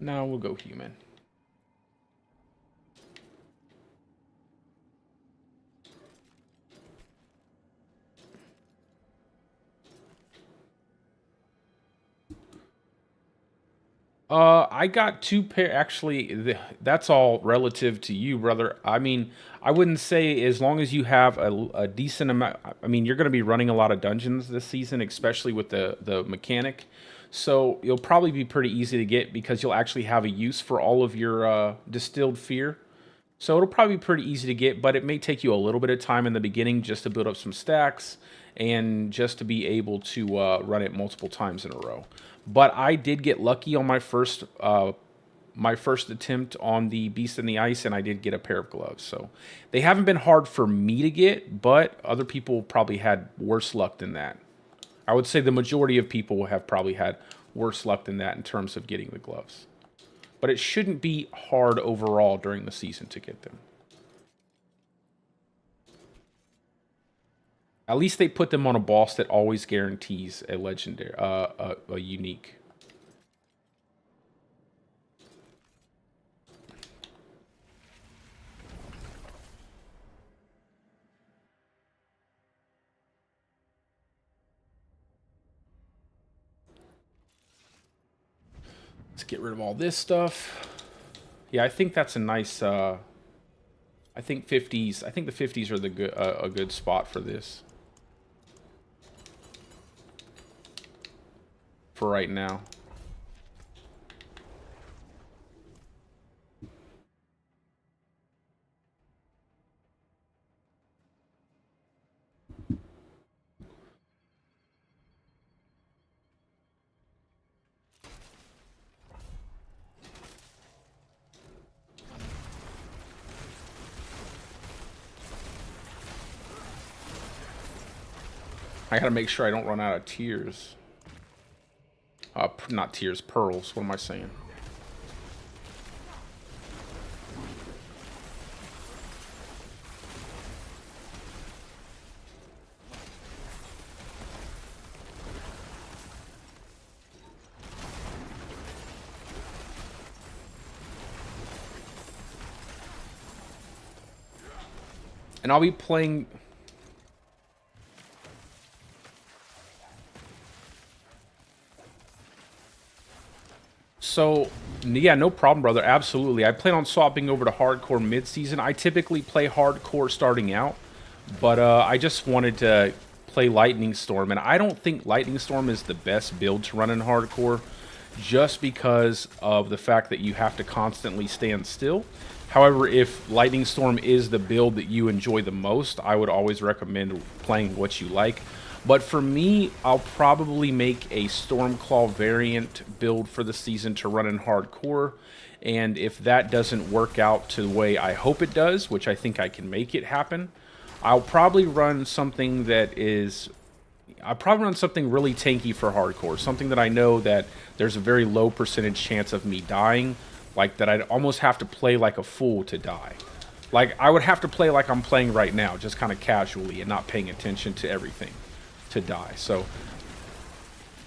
No, we'll go human. I got two pair. Actually, that's all relative to you, brother. I mean, I wouldn't say as long as you have a decent amount. I mean, you're going to be running a lot of dungeons this season, especially with the mechanic. So you'll probably be pretty easy to get because you'll actually have a use for all of your distilled fear. So it'll probably be pretty easy to get, but it may take you a little bit of time in the beginning just to build up some stacks and just to be able to run it multiple times in a row. But I did get lucky on my first attempt on the Beast in the Ice, and I did get a pair of gloves. So they haven't been hard for me to get, but other people probably had worse luck than that. I would say the majority of people have probably had worse luck than that in terms of getting the gloves. But it shouldn't be hard overall during the season to get them. At least they put them on a boss that always guarantees a legendary, a unique. Let's get rid of all this stuff. Yeah, I think that's a nice. I think 50s. I think the 50s are a good spot for this. For right now. I gotta make sure I don't run out of tears. Not tears, pearls. What am I saying? And I'll be playing... So, yeah, no problem, brother. Absolutely. I plan on swapping over to hardcore mid-season. I typically play hardcore starting out, but I just wanted to play Lightning Storm, and I don't think Lightning Storm is the best build to run in hardcore just because of the fact that you have to constantly stand still. However, if Lightning Storm is the build that you enjoy the most, I would always recommend playing what you like. But for me, I'll probably make a Stormclaw variant build for the season to run in hardcore. And if that doesn't work out to the way I hope it does, which I think I can make it happen, I'll probably run something that is... I'll probably run something really tanky for hardcore. Something that I know that there's a very low percentage chance of me dying. Like that I'd almost have to play like a fool to die. Like I would have to play like I'm playing right now, just kind of casually and not paying attention to everything to die. So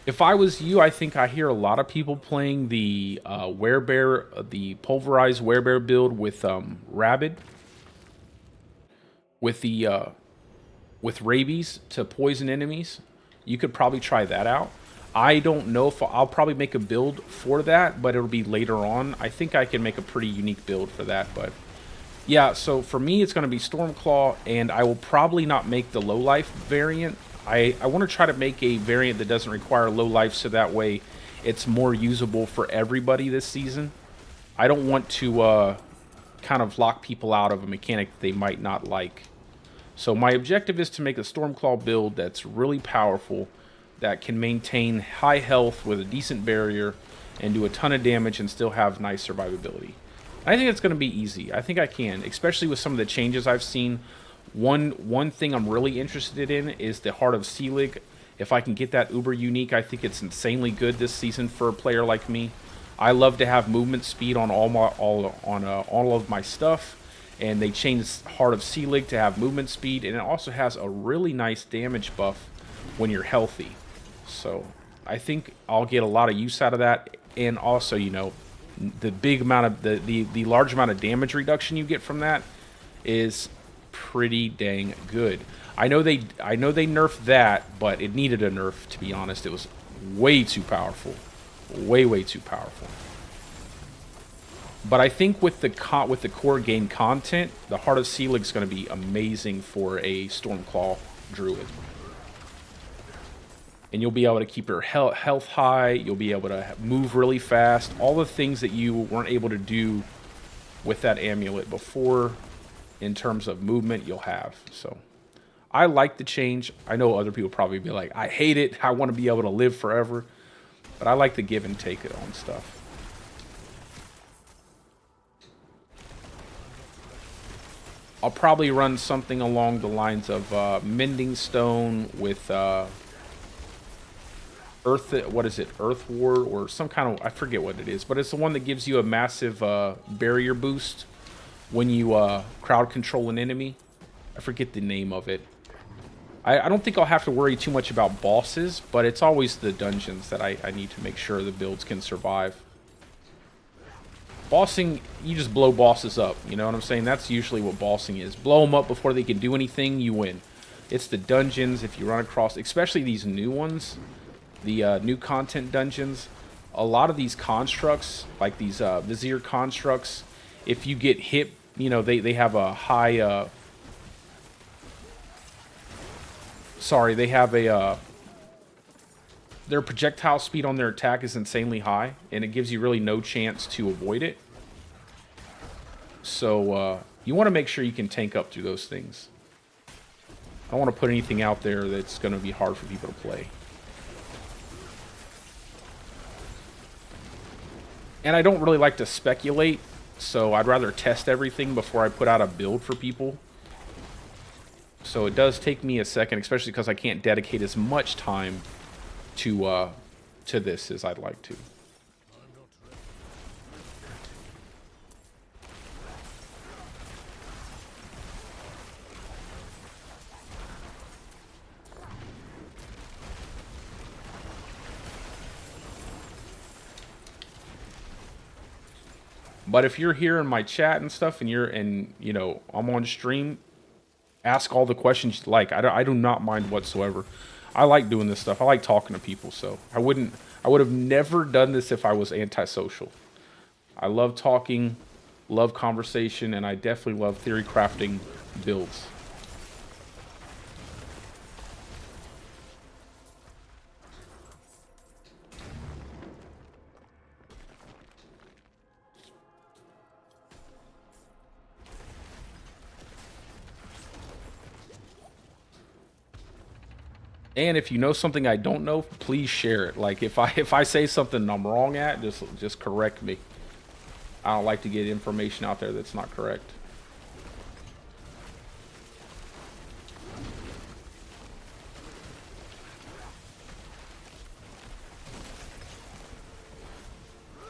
if I was you, I think I hear a lot of people playing the werebear, the pulverized werebear build with rabid, with the with rabies to poison enemies. You could probably try that out. I don't know if I'll probably make a build for that, but it'll be later on. I think I can make a pretty unique build for that, but yeah, so for me it's going to be Stormclaw, and I will probably not make the low life variant. I want to try to make a variant that doesn't require low life so that way it's more usable for everybody this season. I don't want to kind of lock people out of a mechanic that they might not like. So my objective is to make a Stormclaw build that's really powerful, that can maintain high health with a decent barrier and do a ton of damage and still have nice survivability. I think it's going to be easy. I think I can, especially with some of the changes I've seen. One thing I'm really interested in is the Heart of Selig. If I can get that uber unique, I think it's insanely good this season for a player like me. I love to have movement speed on all of my stuff, and they changed Heart of Selig to have movement speed, and it also has a really nice damage buff when you're healthy. So I think I'll get a lot of use out of that, and also, you know, the big amount of the large amount of damage reduction you get from that is pretty dang good. I know they nerfed that, but it needed a nerf, to be honest. It was way too powerful. Way too powerful. But I think with the core game content, the Heart of Selig is going to be amazing for a Stormclaw druid. And you'll be able to keep your health high. You'll be able to move really fast. All the things that you weren't able to do with that amulet before, in terms of movement, you'll have. So I like the change. I know other people probably be like, I hate it. I want to be able to live forever. But I like the give and take it on stuff. I'll probably run something along the lines of Mending Stone with what is it? Earth Ward or some kind of, I forget what it is, but it's the one that gives you a massive barrier boost when you crowd control an enemy. I forget the name of it. I don't think I'll have to worry too much about bosses, but it's always the dungeons that I need to make sure the builds can survive. Bossing, you just blow bosses up, you know what I'm saying? That's usually what bossing is. Blow them up before they can do anything, you win. It's the dungeons, if you run across, especially these new ones, the new content dungeons, a lot of these constructs, like these Vizier constructs, if you get hit, you know, they have a high, they have a, their projectile speed on their attack is insanely high, and it gives you really no chance to avoid it. So you want to make sure you can tank up through those things. I don't want to put anything out there that's going to be hard for people to play. And I don't really like to speculate, so I'd rather test everything before I put out a build for people. So it does take me a second, especially because I can't dedicate as much time to this as I'd like to. But if you're here in my chat and stuff, and you know, I'm on stream, ask all the questions you like. I do not mind whatsoever. I like doing this stuff. I like talking to people, so I would have never done this if I was antisocial. I love talking, love conversation, and I definitely love theory crafting builds. And if you know something I don't know, please share it. Like if I say something I'm wrong at, just correct me. I don't like to get information out there that's not correct.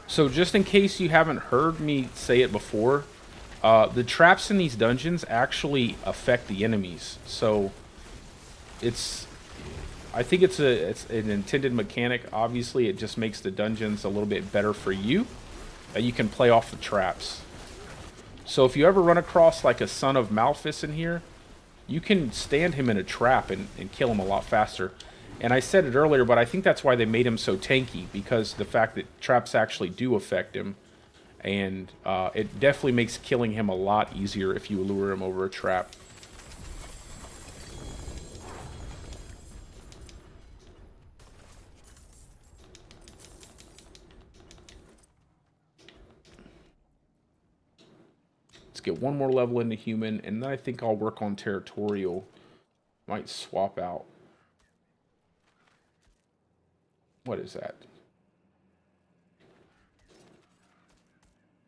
So just in case you haven't heard me say it before, the traps in these dungeons actually affect the enemies. So I think it's an intended mechanic. Obviously, it just makes the dungeons a little bit better for you. You can play off the traps. So if you ever run across like a Son of Malphus in here, you can stand him in a trap and kill him a lot faster. And I said it earlier, but I think that's why they made him so tanky, because the fact that traps actually do affect him. And it definitely makes killing him a lot easier if you lure him over a trap. Let's get one more level into human, and then I think I'll work on territorial. Might swap out. What is that?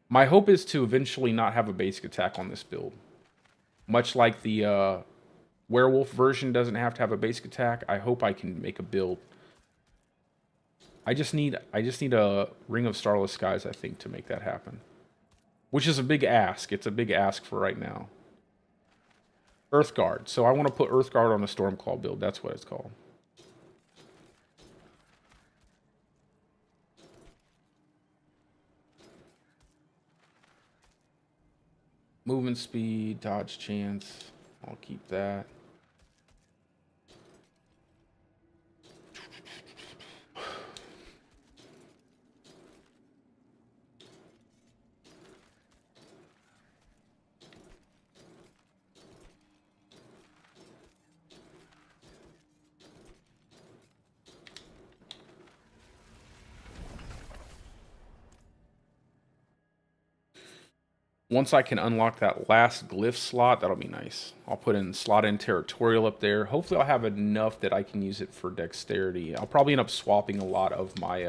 My hope is to eventually not have a basic attack on this build. Much like the werewolf version doesn't have to have a basic attack, I hope I can make a build. I just need a Ring of Starless Skies, I think, to make that happen. Which is a big ask. It's a big ask for right now. Earthguard. So I want to put Earthguard on the Stormclaw build. That's what it's called. Movement speed, dodge chance. I'll keep that. Once I can unlock that last glyph slot, that'll be nice. I'll put in slot in territorial up there. Hopefully I'll have enough that I can use it for dexterity. I'll probably end up swapping a lot of my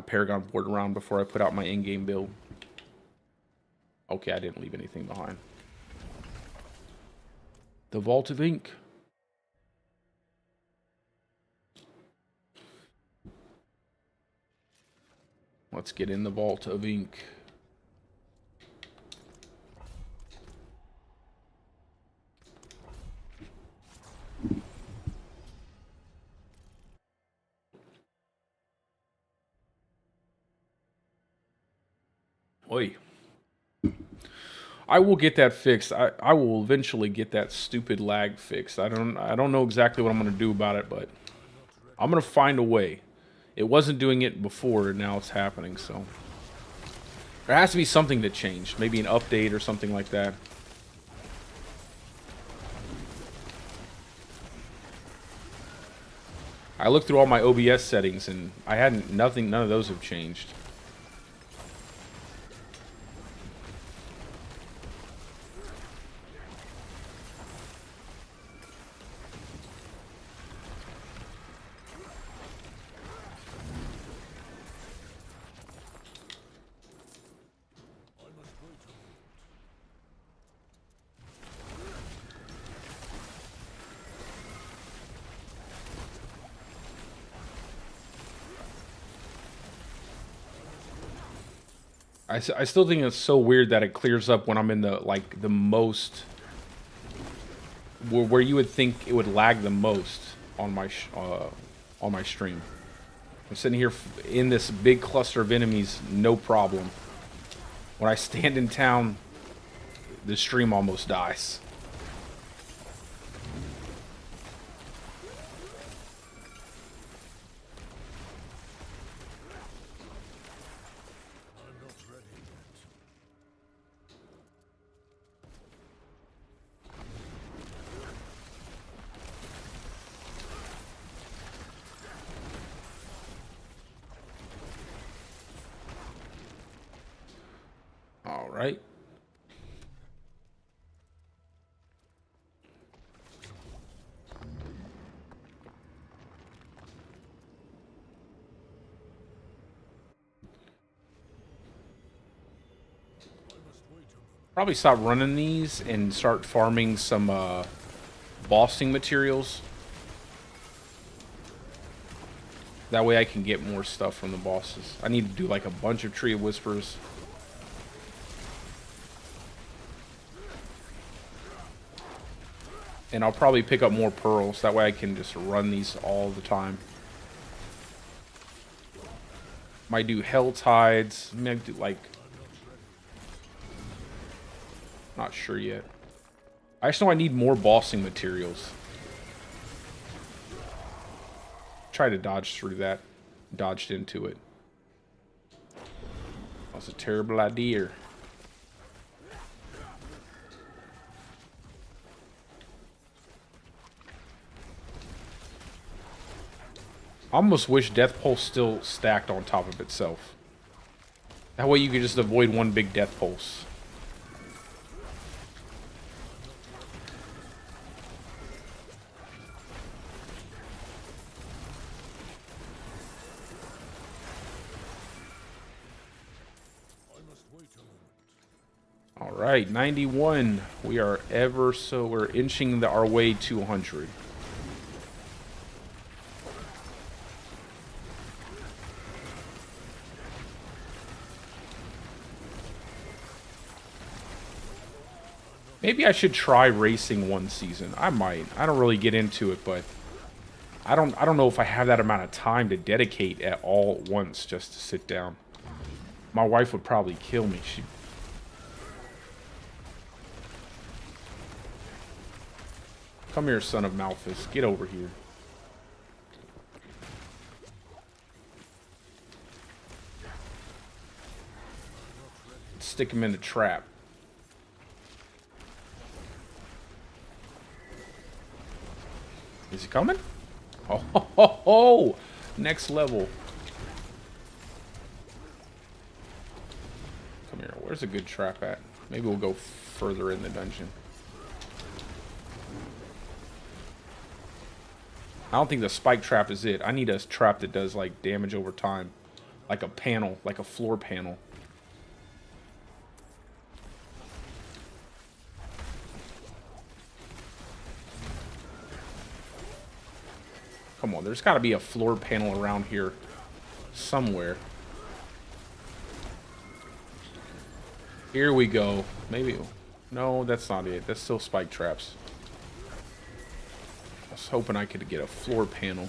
Paragon board around before I put out my in-game build. Okay, I didn't leave anything behind. The Vault of Ink. Let's get in the Vault of Ink. Oi. I will get that fixed. I will eventually get that stupid lag fixed. I don't know exactly what I'm going to do about it, but I'm going to find a way. It wasn't doing it before, and now it's happening, so. There has to be something that changed. Maybe an update or something like that. I looked through all my OBS settings, and I hadn't, none of those have changed. I still think it's so weird that it clears up when I'm in the, like, the most... Where you would think it would lag the most on my stream. I'm sitting here in this big cluster of enemies, no problem. When I stand in town, the stream almost dies. All right. Probably stop running these and start farming some bossing materials. That way I can get more stuff from the bosses. I need to do like a bunch of Tree of Whispers. And I'll probably pick up more pearls. That way I can just run these all the time. Might do Hell Tides. Might do like... Not sure yet. I just know I need more bossing materials. Try to dodge through that. Dodged into it. That's a terrible idea. I almost wish Death Pulse still stacked on top of itself. That way you could just avoid one big Death Pulse. Alright, 91. We're inching our way to 100. Maybe I should try racing one season. I might. I don't really get into it, but I don't know if I have that amount of time to dedicate at all at once just to sit down. My wife would probably kill me. Come here, son of Malphus. Get over here. Stick him in the trap. Is he coming? Oh, ho, ho, ho. Next level. Where's a good trap at? Maybe we'll go further in the dungeon. I don't think the spike trap is it. I need a trap that does like damage over time. Like a panel, like a floor panel. Come on, there's got to be a floor panel around here somewhere. Here we go. Maybe. No, that's not it. That's still spike traps. I was hoping I could get a floor panel.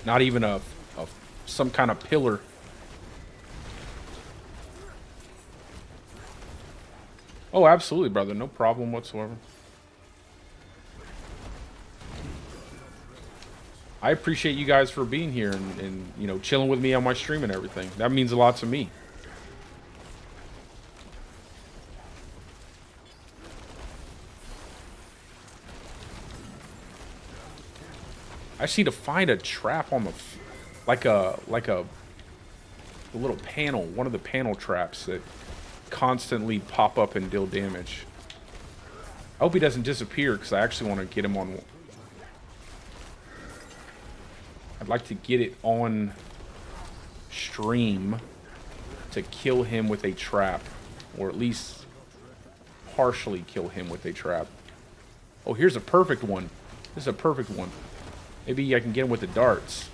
Not even a some kind of pillar. Oh, absolutely, brother. No problem whatsoever. I appreciate you guys for being here and you know, chilling with me on my stream and everything. That means a lot to me. I just need to find a trap on the, like a little panel, one of the panel traps that constantly pop up and deal damage. I hope he doesn't disappear because I actually want to get him on. I'd like to get it on stream to kill him with a trap, or at least partially kill him with a trap. Oh, here's a perfect one. This is a perfect one. Maybe I can get him with the darts.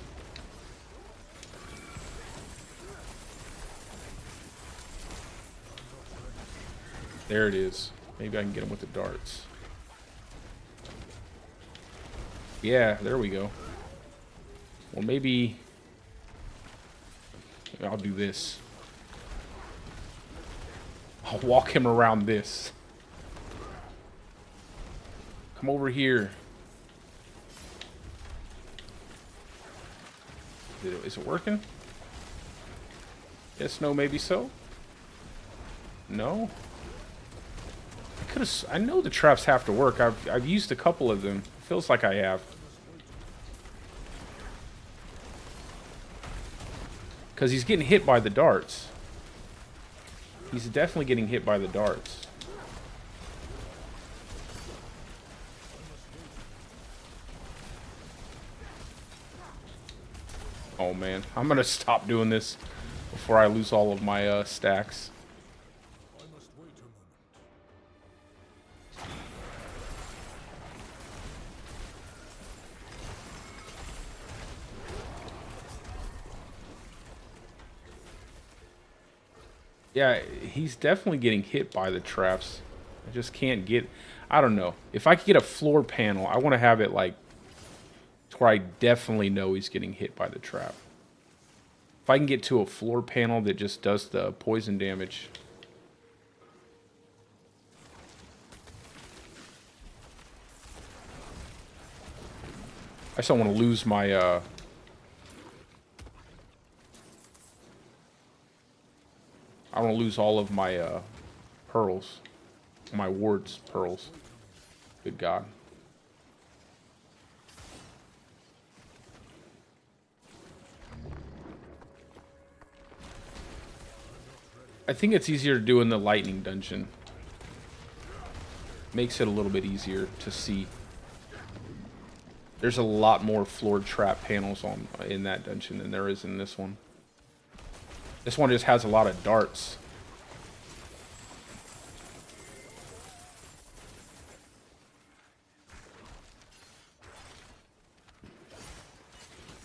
There it is. Maybe I can get him with the darts. Yeah, there we go. Well, maybe I'll do this. I'll walk him around this. Come over here. Is it working? Yes, no, maybe so. No. I know the traps have to work. I've used a couple of them. Feels like I have. Because he's getting hit by the darts. He's definitely getting hit by the darts. Oh man, I'm gonna stop doing this before I lose all of my stacks. Yeah, he's definitely getting hit by the traps. I just can't get... I don't know. If I could get a floor panel, I want to have it like... to where I definitely know he's getting hit by the trap. If I can get to a floor panel that just does the poison damage... I just don't want to lose my... I don't want to lose all of my pearls. My ward's pearls. Good God. I think it's easier to do in the lightning dungeon. Makes it a little bit easier to see. There's a lot more floor trap panels in that dungeon than there is in this one. This one just has a lot of darts.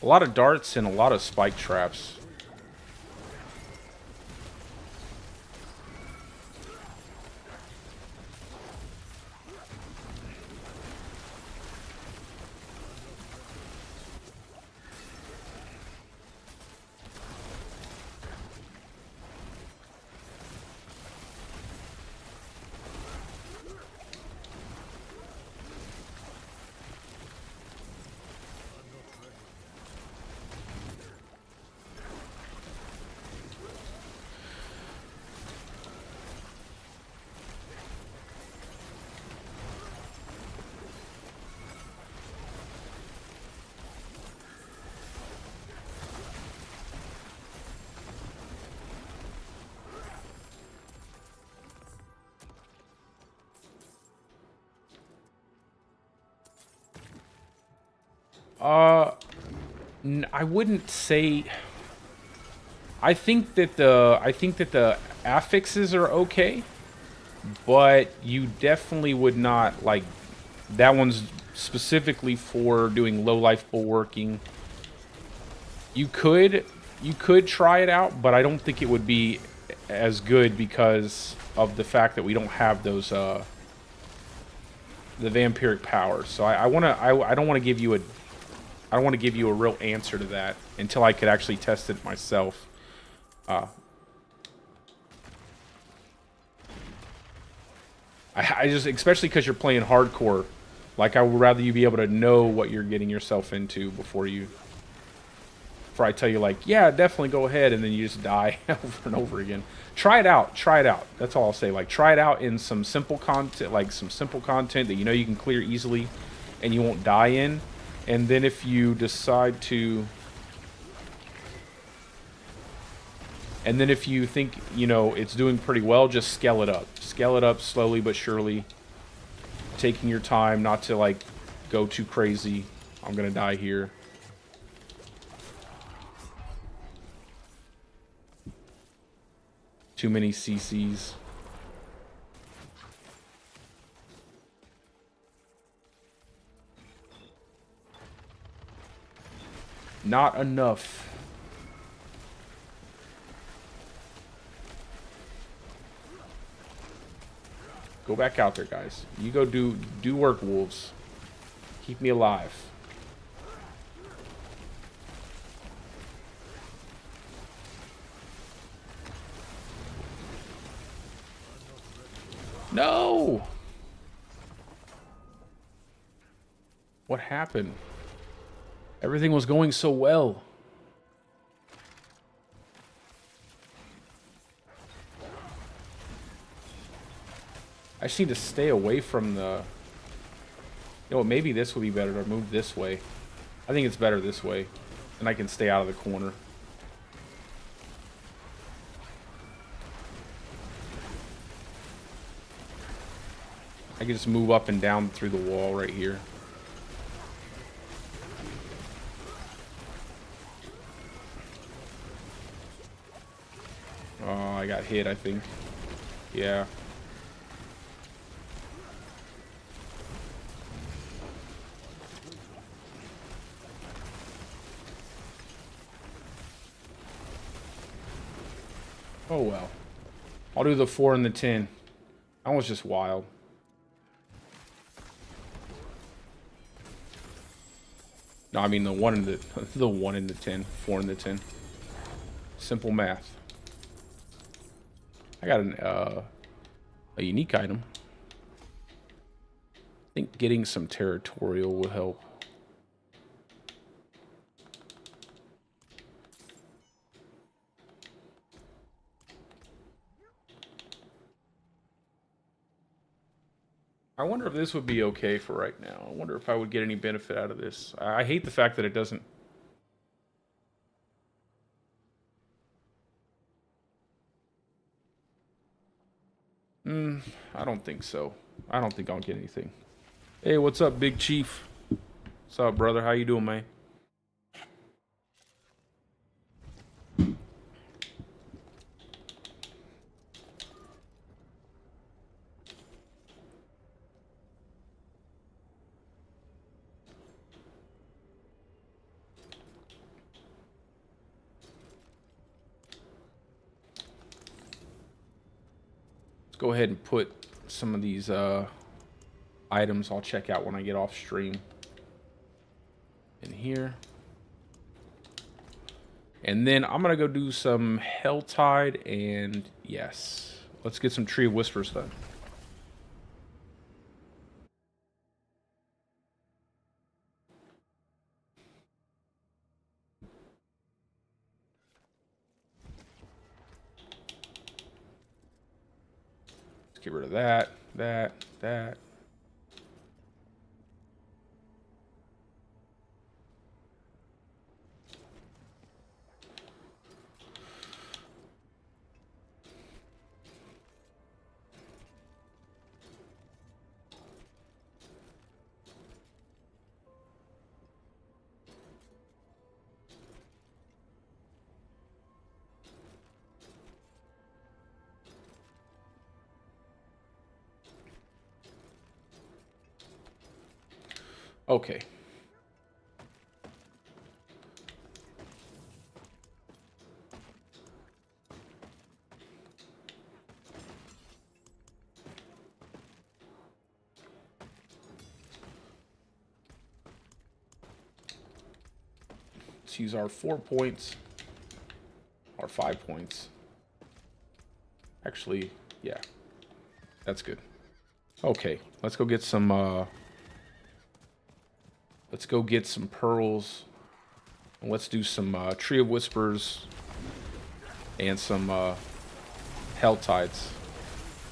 A lot of darts and a lot of spike traps. I wouldn't say. I think that the affixes are okay, but you definitely would not like. That one's specifically for doing low life bulwarking. You could try it out, but I don't think it would be as good because of the fact that we don't have those the vampiric powers. So I don't want to give you a real answer to that until I could actually test it myself. I just, especially because you're playing hardcore, like I would rather you be able to know what you're getting yourself into before I tell you like, yeah, definitely go ahead, and then you just die over and over again. Try it out. Try it out. That's all I'll say. Like, try it out in some simple content, that you know you can clear easily and you won't die in. And then if you decide to... And then if you think, you know, it's doing pretty well, just scale it up. Scale it up slowly but surely. Taking your time, not to, like, go too crazy. I'm gonna die here. Too many CCs. Not enough. Go back out there, guys. You go do work, wolves. Keep me alive. No! What happened? Everything was going so well. I just need to stay away from the... You know what, maybe this would be better to move this way. I think it's better this way. And I can stay out of the corner. I can just move up and down through the wall right here. Oh, I got hit, I think. Yeah. Oh well. I'll do the 4 and the 10. That was just wild. No, I mean the 1 and the 1 and the 10. 4 and the 10. Simple math. I got a unique item. I think getting some territorial will help. I wonder if this would be okay for right now. I wonder if I would get any benefit out of this. I hate the fact that it doesn't... I don't think so. I don't think I'll get anything. Hey, what's up, Big Chief? What's up, brother? How you doing, man? Go ahead and put some of these items I'll check out when I get off stream in here. And then I'm gonna go do some Helltide, and yes, let's get some Tree of Whispers done. Get rid of that. Okay. Let's use our 4 points. Or 5 points. Actually, yeah. That's good. Okay, let's go get some pearls. And let's do some Tree of Whispers and some Hell Tides.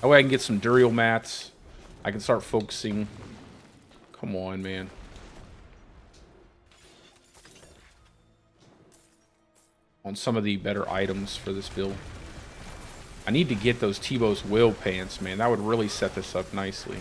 That way I can get some Duriel mats. I can start focusing. Come on, man. On some of the better items for this build. I need to get those Tebow's Will pants, man. That would really set this up nicely.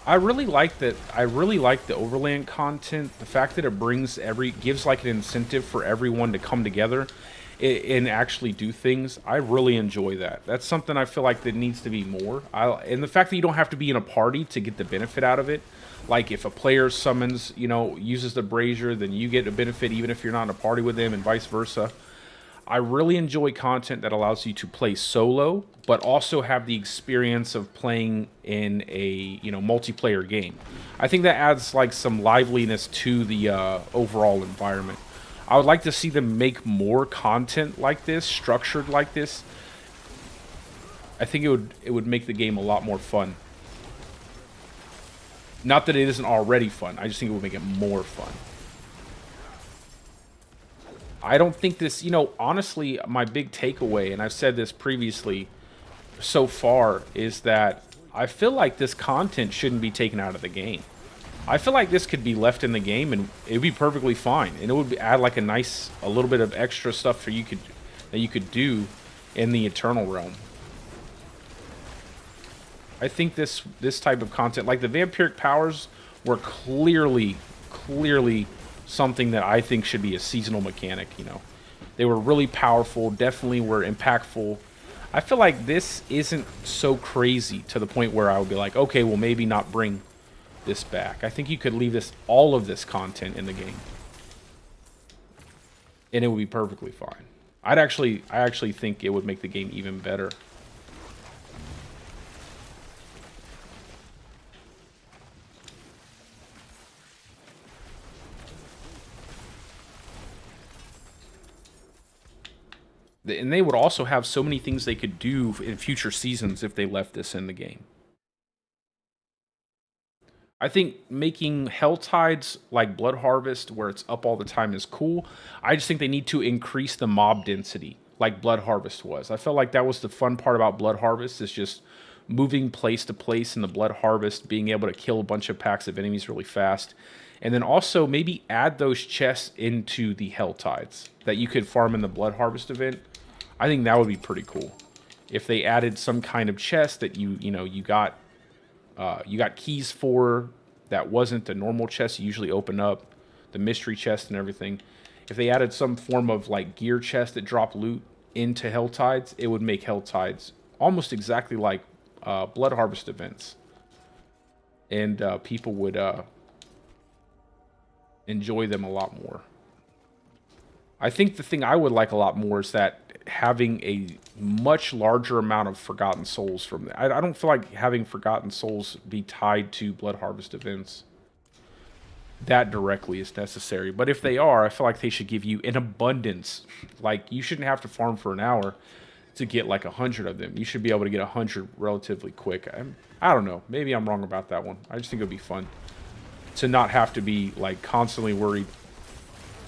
I really like that. I really like the overland content. The fact that it gives like an incentive for everyone to come together and actually do things. I really enjoy that. That's something I feel like that needs to be more. And the fact that you don't have to be in a party to get the benefit out of it. Like if a player summons, uses the brazier, then you get a benefit even if you're not in a party with them, and vice versa. I really enjoy content that allows you to play solo, but also have the experience of playing in a multiplayer game. I think that adds like some liveliness to the overall environment. I would like to see them make more content like this, structured like this. I think it would make the game a lot more fun. Not that it isn't already fun. I just think it would make it more fun. I don't think this, honestly, my big takeaway, and I've said this previously so far, is that I feel like this content shouldn't be taken out of the game. I feel like this could be left in the game and it would be perfectly fine. And it would add like a little bit of extra stuff that you could do in the Eternal Realm. I think this type of content, like the vampiric powers, were clearly something that I think should be a seasonal mechanic. They were really powerful, definitely were impactful. I feel like this isn't so crazy to the point where I would be like, okay, well maybe not bring this back. I think you could leave all of this content in the game, and it would be perfectly fine. I actually think it would make the game even better. And they would also have so many things they could do in future seasons if they left this in the game. I think making Hell Tides like Blood Harvest, where it's up all the time, is cool. I just think they need to increase the mob density like Blood Harvest was. I felt like that was the fun part about Blood Harvest, is just moving place to place in the Blood Harvest, being able to kill a bunch of packs of enemies really fast. And then also maybe add those chests into the Hell Tides that you could farm in the Blood Harvest event. I think that would be pretty cool if they added some kind of chest that you got keys for that wasn't the normal chest you usually open up, the mystery chest and everything. If they added some form of like gear chest that drop loot into Hell Tides, it would make Hell Tides almost exactly like Blood Harvest events, and people would enjoy them a lot more. I think the thing I would like a lot more is that having a much larger amount of Forgotten Souls from there. I don't feel like having Forgotten Souls be tied to Blood Harvest events that directly is necessary. But if they are, I feel like they should give you an abundance. Like, you shouldn't have to farm for an hour to get like 100 of them. You should be able to get 100 relatively quick. I don't know. Maybe I'm wrong about that one. I just think it would be fun to not have to be like constantly worried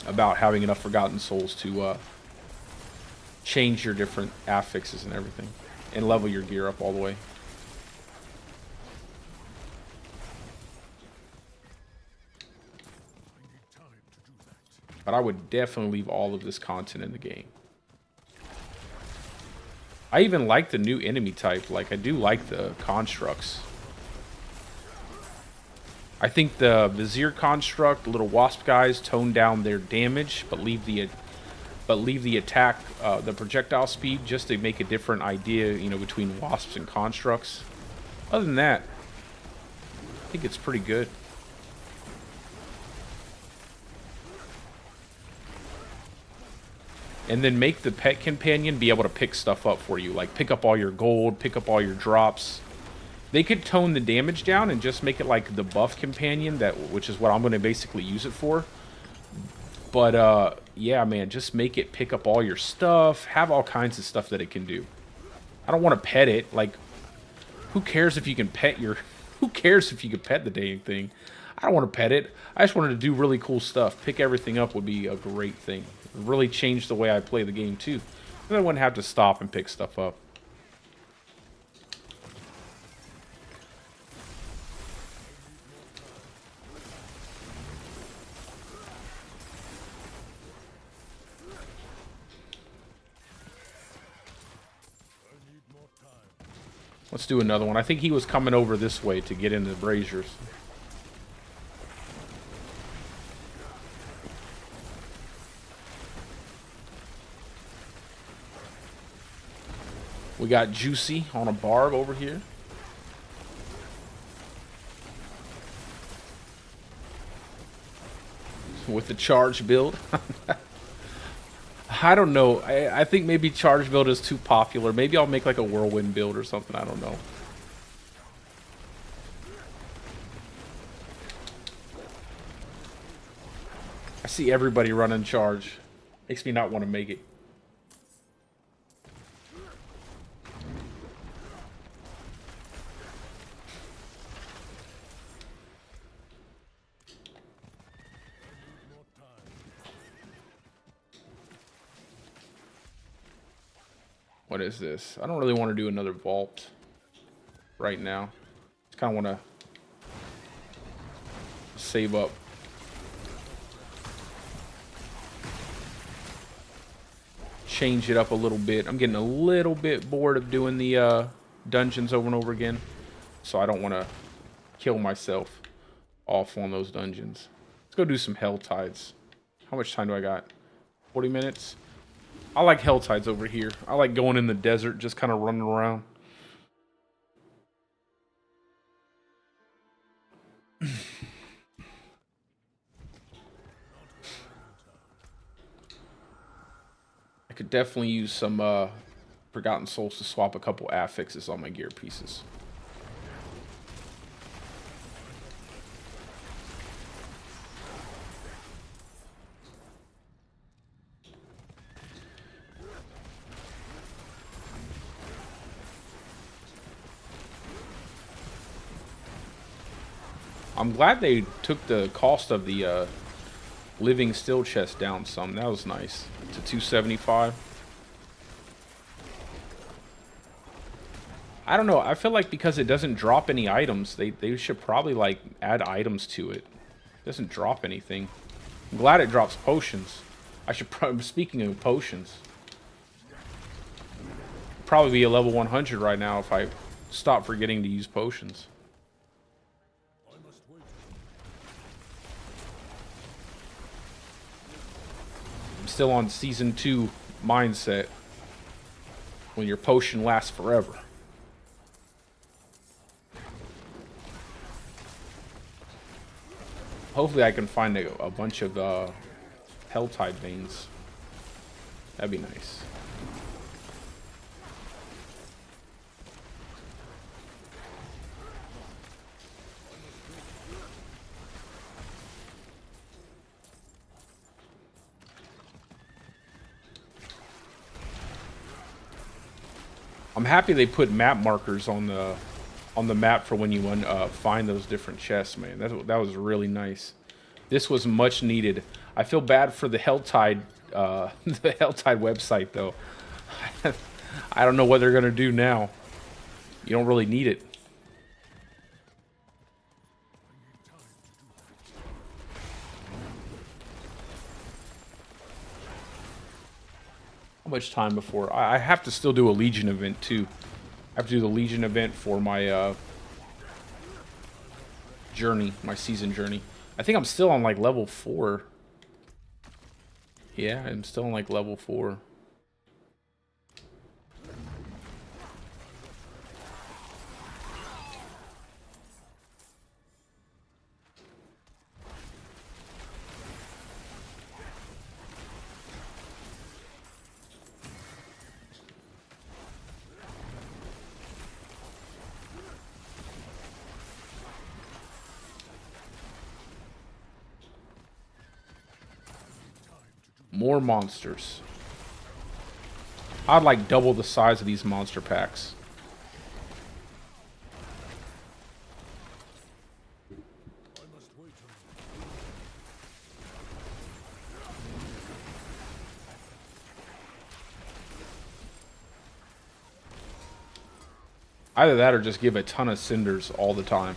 about having enough Forgotten Souls to change your different affixes and everything, and level your gear up all the way. But I would definitely leave all of this content in the game. I even like the new enemy type. Like, I do like the constructs. I think the Vizier construct, little wasp guys, tone down their damage, but leave the attack, the projectile speed, just to make a different idea, you know, between wasps and constructs. Other than that, I think it's pretty good. And then make the pet companion be able to pick stuff up for you. Like, pick up all your gold, pick up all your drops. They could tone the damage down and just make it like the buff companion, which is what I'm going to basically use it for. But, yeah, man, just make it pick up all your stuff. Have all kinds of stuff that it can do. I don't want to pet it. Like, who cares if you can pet your... Who cares if you can pet the dang thing? I don't want to pet it. I just wanted to do really cool stuff. Pick everything up would be a great thing. It would really change the way I play the game, too. Then I wouldn't have to stop and pick stuff up. Let's do another one. I think he was coming over this way to get into the braziers. We got Juicy on a barb over here. With the charge build. I don't know. I think maybe charge build is too popular. Maybe I'll make like a whirlwind build or something. I don't know. I see everybody running charge. Makes me not want to make it. What is this? I don't really want to do another vault right now. Just kind of want to save up. Change it up a little bit. I'm getting a little bit bored of doing the dungeons over and over again. So I don't want to kill myself off on those dungeons. Let's go do some Hell Tides. How much time do I got? 40 minutes? I like Hell Tides over here. I like going in the desert, just kind of running around. I could definitely use some Forgotten Souls to swap a couple affixes on my gear pieces. I'm glad they took the cost of the living still chest down some. That was nice. To 275. I don't know. I feel like because it doesn't drop any items, they should probably like add items to it. It doesn't drop anything. I'm glad it drops potions. I should probably, speaking of potions, probably be a level 100 right now if I stop forgetting to use potions. Still on season 2 mindset when your potion lasts forever. Hopefully I can find a bunch of Helltide veins. That'd be nice. I'm happy they put map markers on the map for when you find those different chests, man. That was really nice. This was much needed. I feel bad for the Helltide the Helltide website though. I don't know what they're gonna do now. You don't really need it. much time before. I have to still do a Legion event, too. I have to do the Legion event for my journey, my season journey. I think I'm still on, like, level 4. Yeah, I'm still on, like, level 4. More monsters. I'd like double the size of these monster packs. Either that or just give a ton of cinders all the time.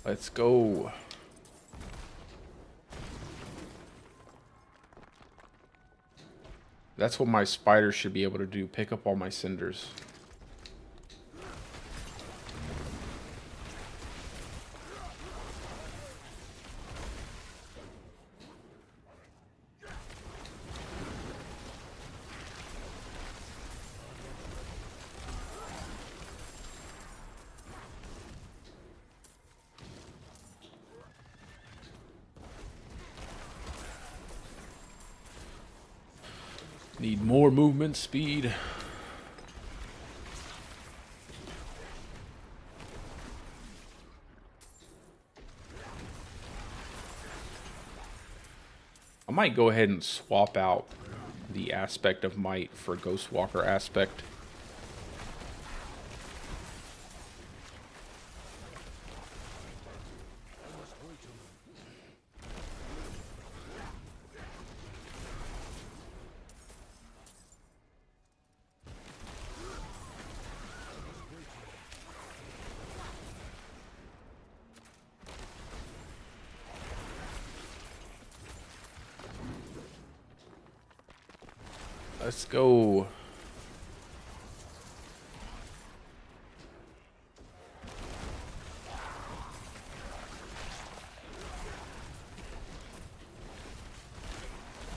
Let's go. That's what my spider should be able to do. Pick up all my cinders. Need more movement speed. I might go ahead and swap out the aspect of might for Ghostwalker aspect. Let's go. I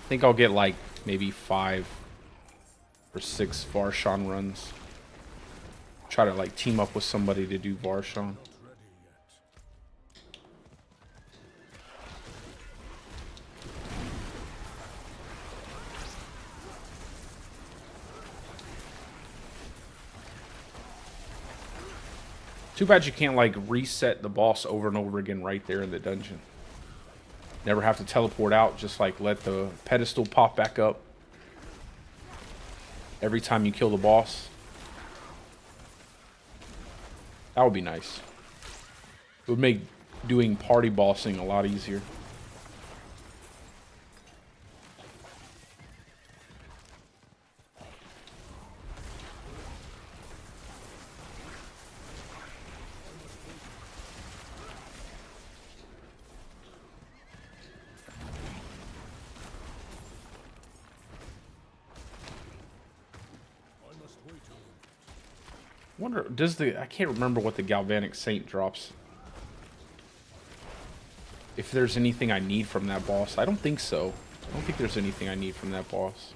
think I'll get like maybe 5 or 6 Varshan runs. Try to like team up with somebody to do Varshan. Too bad you can't like reset the boss over and over again right there in the dungeon. Never have to teleport out, just like let the pedestal pop back up every time you kill the boss. That would be nice. It would make doing party bossing a lot easier. Wonder, does I can't remember what the Galvanic Saint drops. If there's anything I need from that boss. I don't think so. I don't think there's anything I need from that boss.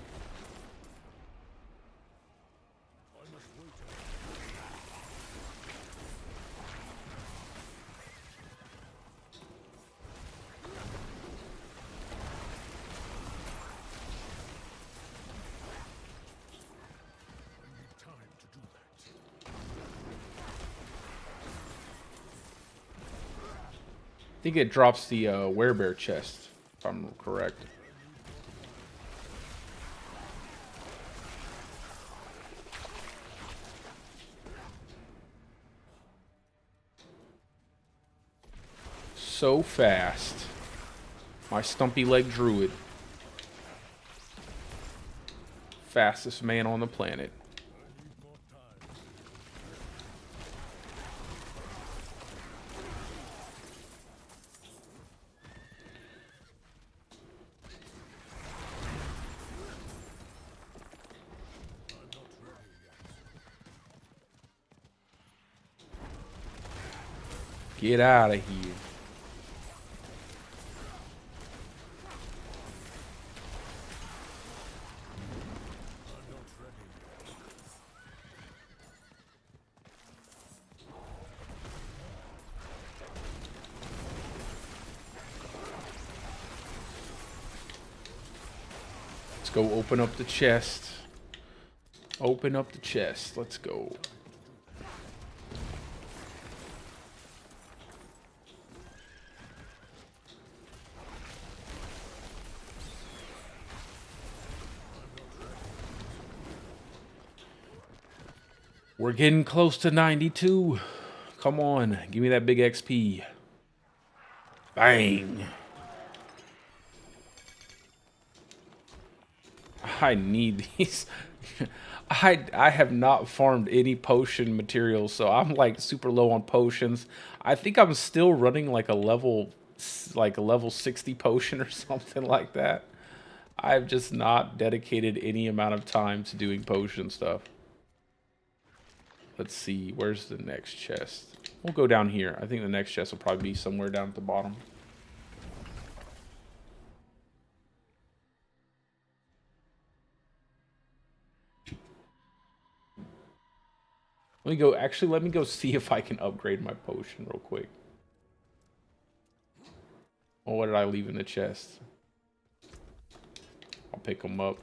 think it drops the werebear chest, if I'm correct. So fast. My stumpy leg druid. Fastest man on the planet. Get out of here. Let's go open up the chest. Open up the chest. Let's go. We're getting close to 92. Come on, give me that big XP. Bang. I need these. I have not farmed any potion materials, so I'm like super low on potions. I think I'm still running like a level 60 potion or something like that. I've just not dedicated any amount of time to doing potion stuff. Let's see, where's the next chest? We'll go down here. I think the next chest will probably be somewhere down at the bottom. Let me go, actually, let me go see if I can upgrade my potion real quick. Oh, what did I leave in the chest? I'll pick them up.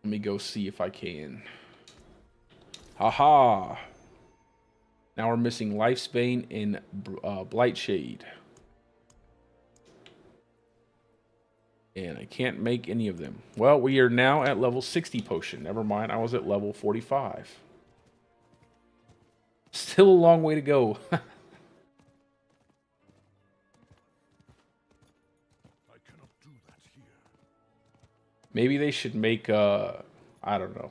Let me go see if I can. Haha! Now we're missing Lifesbane and Blightshade. And I can't make any of them. Well, we are now at level 60 potion. Never mind, I was at level 45. Still a long way to go. I cannot do that here. Maybe they should make I don't know.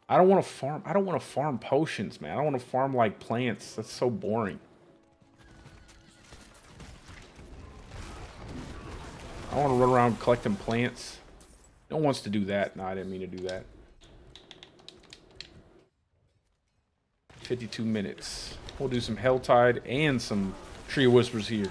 I don't want to farm potions, man. I don't want to farm like plants. That's so boring. I want to run around collecting plants. No one wants to do that. No, I didn't mean to do that. 52 minutes. We'll do some Helltide and some Tree of Whispers here.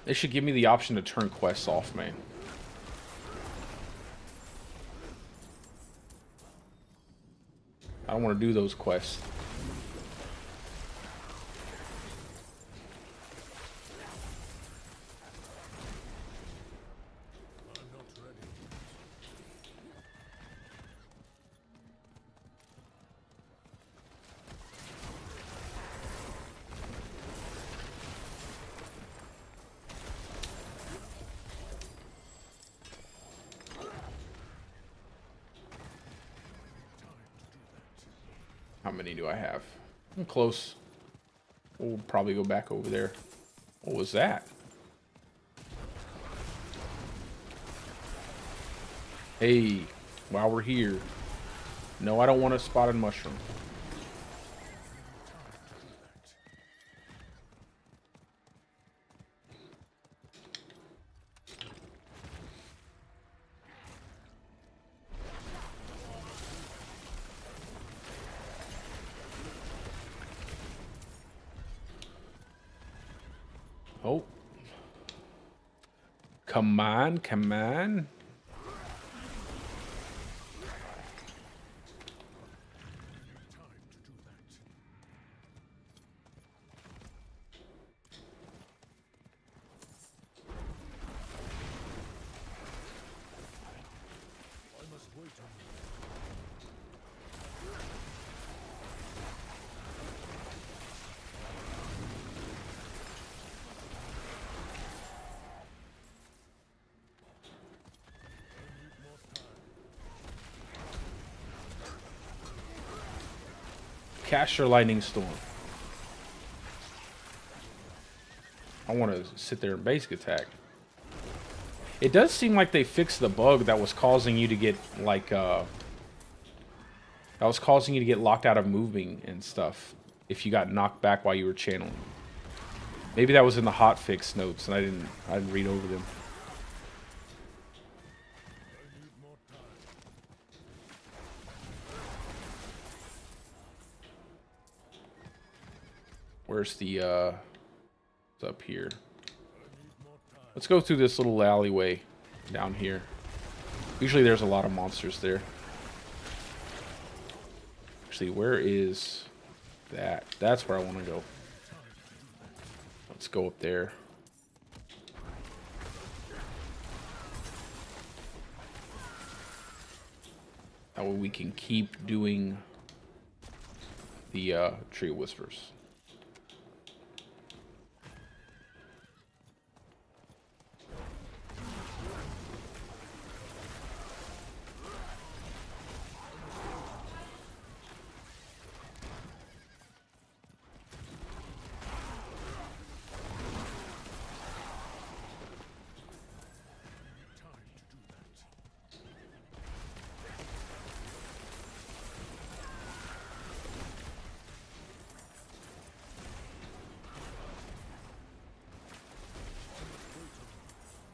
They should give me the option to turn quests off, man. I don't want to do those quests. I'm not ready. How many do I have? I'm close. We'll probably go back over there. What was that? Hey, while we're here. No, I don't want a spotted mushroom. Oh. Come on, come on. Cast your lightning storm. I want to sit there and basic attack. It does seem like they fixed the bug that was causing you to get like that was causing you to get locked out of moving and stuff if you got knocked back while you were channeling. Maybe that was in the hotfix notes and I didn't read over them. Where's the it's up here. Let's go through this little alleyway down here. Usually there's a lot of monsters there. Actually, where is that? That's where I want to go. Let's go up there. That way we can keep doing the Tree of Whispers.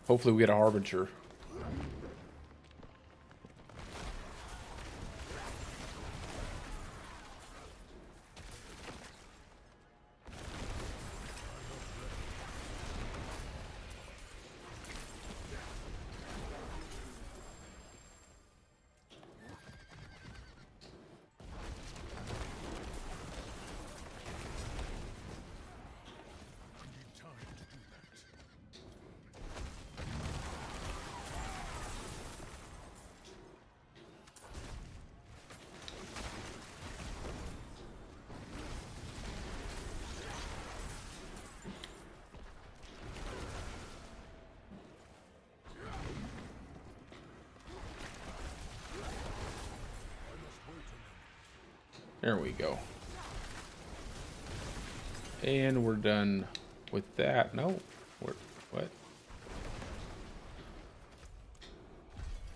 Hopefully we get a Harbinger. There we go. And we're done with that. No. What?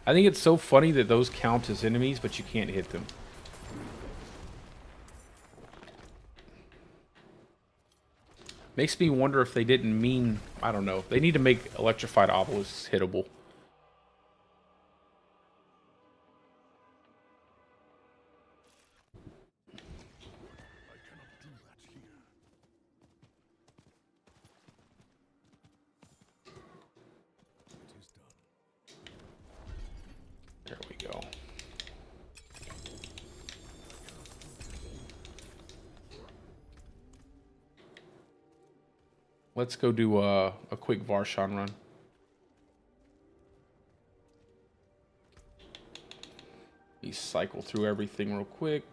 I think it's so funny that those count as enemies, but you can't hit them. Makes me wonder if they didn't mean... I don't know. They need to make electrified obelisks hittable. There we go. Let's go do a quick Varshan run. We cycle through everything real quick.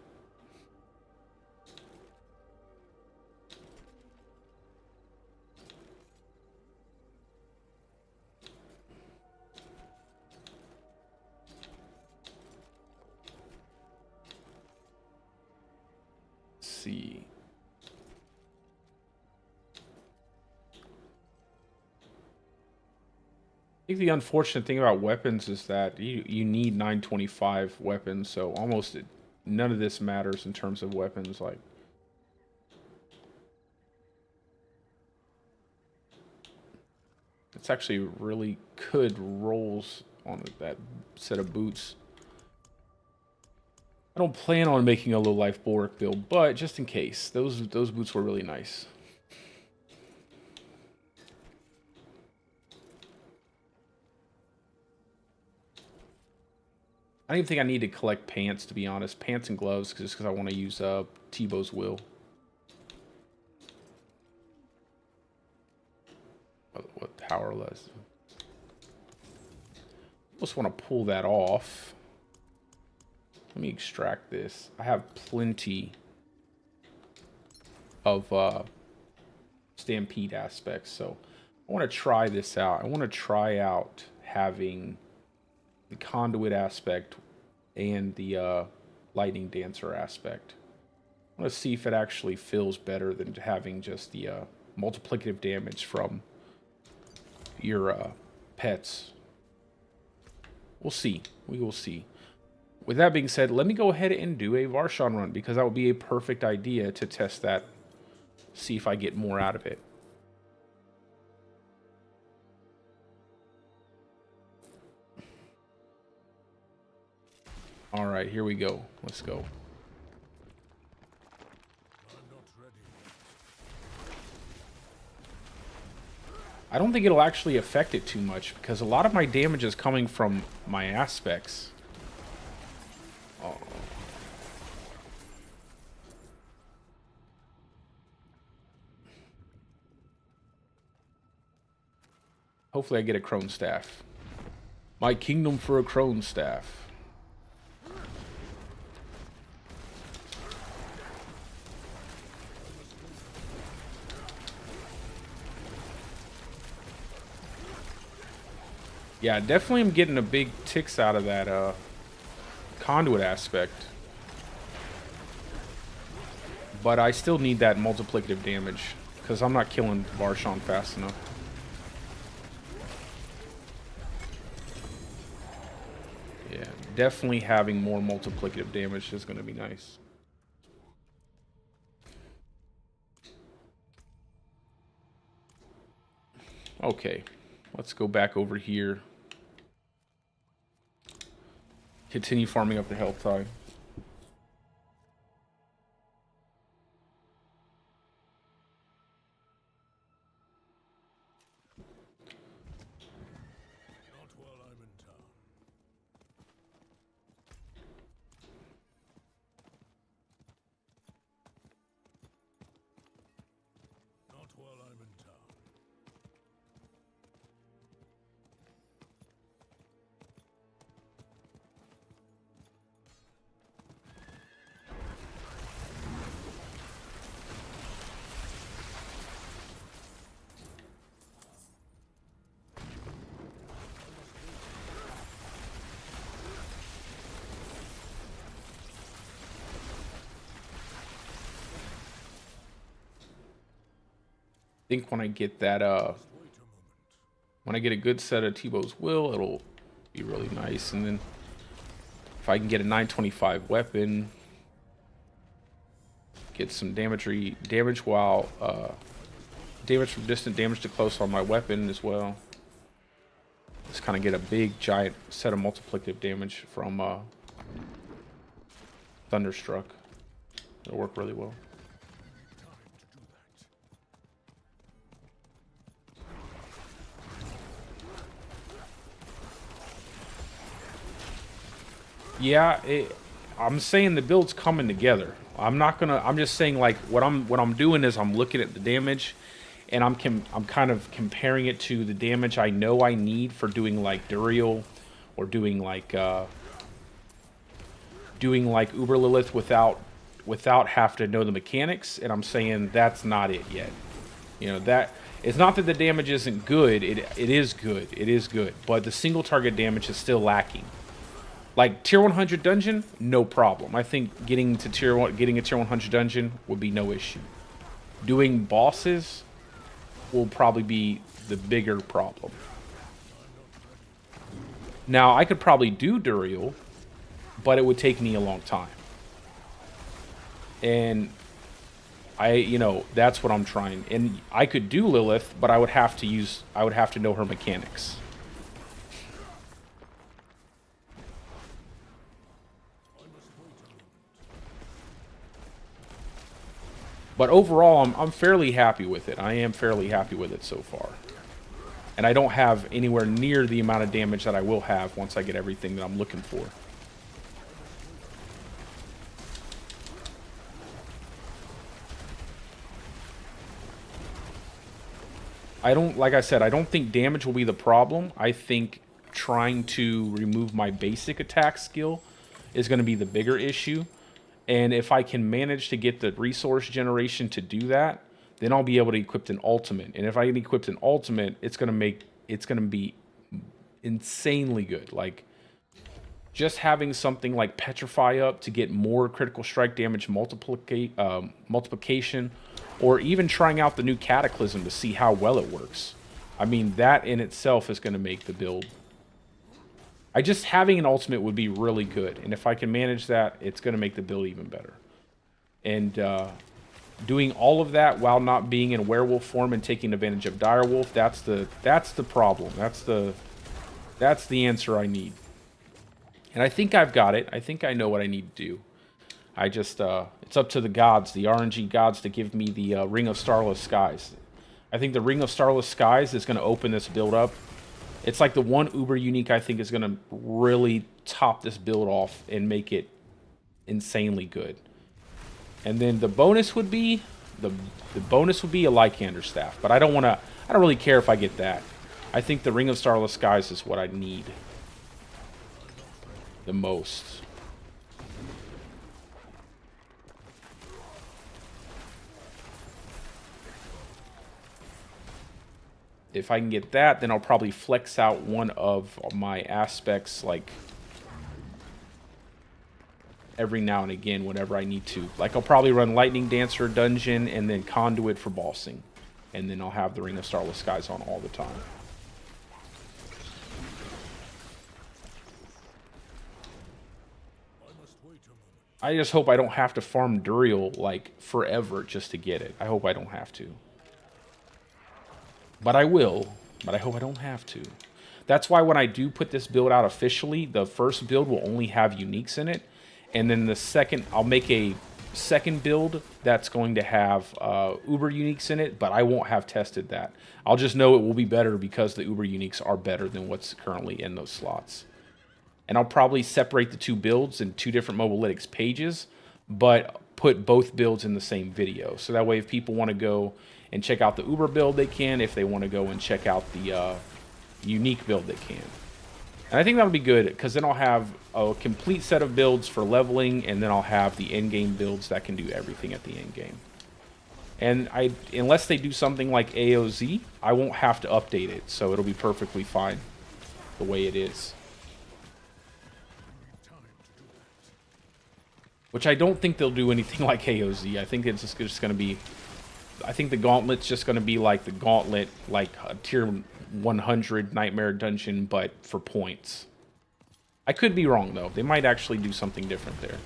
See. I think the unfortunate thing about weapons is that you need 925 weapons, so almost none of this matters in terms of weapons. Like, it's actually really good rolls on that set of boots. I don't plan on making a low life bulwark build, but just in case, those boots were really nice. I don't even think I need to collect pants, to be honest. Pants and gloves, just because I want to use Tebow's Will. What powerless? Just want to pull that off. Let me extract this. I have plenty of stampede aspects, so I want to try this out. I want to try out having the conduit aspect and the lightning dancer aspect. I want to see if it actually feels better than having just the multiplicative damage from your pets. We'll see. We will see. With that being said, let me go ahead and do a Varshan run, because that would be a perfect idea to test that, see if I get more out of it. All right, here we go. Let's go. I'm not ready. I don't think it'll actually affect it too much, because a lot of my damage is coming from my aspects. Oh. Hopefully I get a crone staff. My kingdom for a crone staff. Yeah, definitely am getting a big ticks out of that conduit aspect. But I still need that multiplicative damage, because I'm not killing Varshan fast enough. Yeah, definitely having more multiplicative damage is going to be nice. Okay, let's go back over here. Continue farming up the health tide. Not while I'm in town. Not while I'm in town. I think when I get that, when I get a good set of Tebow's Will, it'll be really nice. And then if I can get a 925 weapon, get some damage while, damage from distant, damage to close on my weapon as well. Just kind of get a big, giant set of multiplicative damage from Thunderstruck. It'll work really well. Yeah, I'm saying the build's coming together. I'm just saying, like, what I'm doing is I'm looking at the damage, and I'm kind of comparing it to the damage I know I need for doing like Duriel, or doing like Uber Lilith without have to know the mechanics. And I'm saying that's not it yet. You know, that it's not that the damage isn't good. It is good. It is good, but the single target damage is still lacking. Like tier 100 dungeon, no problem. I think getting a tier 100 dungeon would be no issue. Doing bosses will probably be the bigger problem. Now, I could probably do Duriel, but it would take me a long time. And that's what I'm trying. And I could do Lilith, but I would have to know her mechanics. But overall, I'm fairly happy with it. I am fairly happy with it so far. And I don't have anywhere near the amount of damage that I will have once I get everything that I'm looking for. Like I said, I don't think damage will be the problem. I think trying to remove my basic attack skill is going to be the bigger issue. And if I can manage to get the resource generation to do that, then I'll be able to equip an ultimate. And if I can equip an ultimate, it's gonna be insanely good. Like, just having something like Petrify up to get more critical strike damage multiplication, or even trying out the new Cataclysm to see how well it works. I mean, that in itself is going to make the build. Just having an ultimate would be really good, and if I can manage that, it's going to make the build even better. And doing all of that while not being in werewolf form and taking advantage of direwolf, that's the problem. That's the answer I need. And I think I've got it. I think I know what I need to do. It's up to the gods, the RNG gods, to give me the Ring of Starless Skies. I think the Ring of Starless Skies is going to open this build up. It's like the one uber unique I think is going to really top this build off and make it insanely good. And then the bonus would be a Lycander staff, but I don't really care if I get that. I think the Ring of Starless Skies is what I need the most. If I can get that, then I'll probably flex out one of my aspects, like every now and again whenever I need to. Like, I'll probably run Lightning Dancer Dungeon and then Conduit for bossing. And then I'll have the Ring of Starless Skies on all the time. I just hope I don't have to farm Duriel, like, forever just to get it. I hope I don't have to. But I will. But I hope I don't have to. That's why when I do put this build out officially, the first build will only have uniques in it. And then the second, I'll make a second build that's going to have Uber uniques in it, but I won't have tested that. I'll just know it will be better because the Uber uniques are better than what's currently in those slots. And I'll probably separate the two builds in two different Mobalytics pages, but put both builds in the same video. So that way if people want to go and check out the Uber build, they can. If they want to go and check out the unique build, they can. And I think that'll be good, because then I'll have a complete set of builds for leveling, and then I'll have the end-game builds that can do everything at the end game. And unless they do something like AOZ, I won't have to update it, so it'll be perfectly fine the way it is. Which I don't think they'll do anything like AOZ. I think it's just going to be... I think the Gauntlet's just going to be like the Gauntlet, like a tier 100 Nightmare Dungeon, but for points. I could be wrong, though. They might actually do something different there.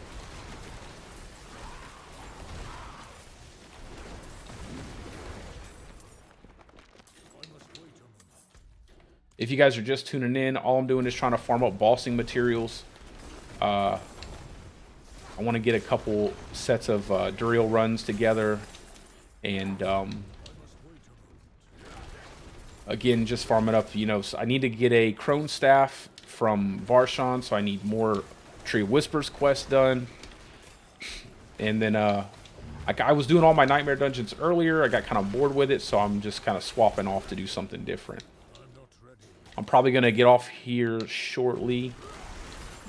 If you guys are just tuning in, all I'm doing is trying to farm up bossing materials. I want to get a couple sets of Duriel runs together. And, again, just farm it up, you know. So I need to get a Crone Staff from Varshan, so I need more Tree of Whispers quests done. And then, I was doing all my Nightmare Dungeons earlier. I got kind of bored with it, so I'm just kind of swapping off to do something different. I'm probably going to get off here shortly,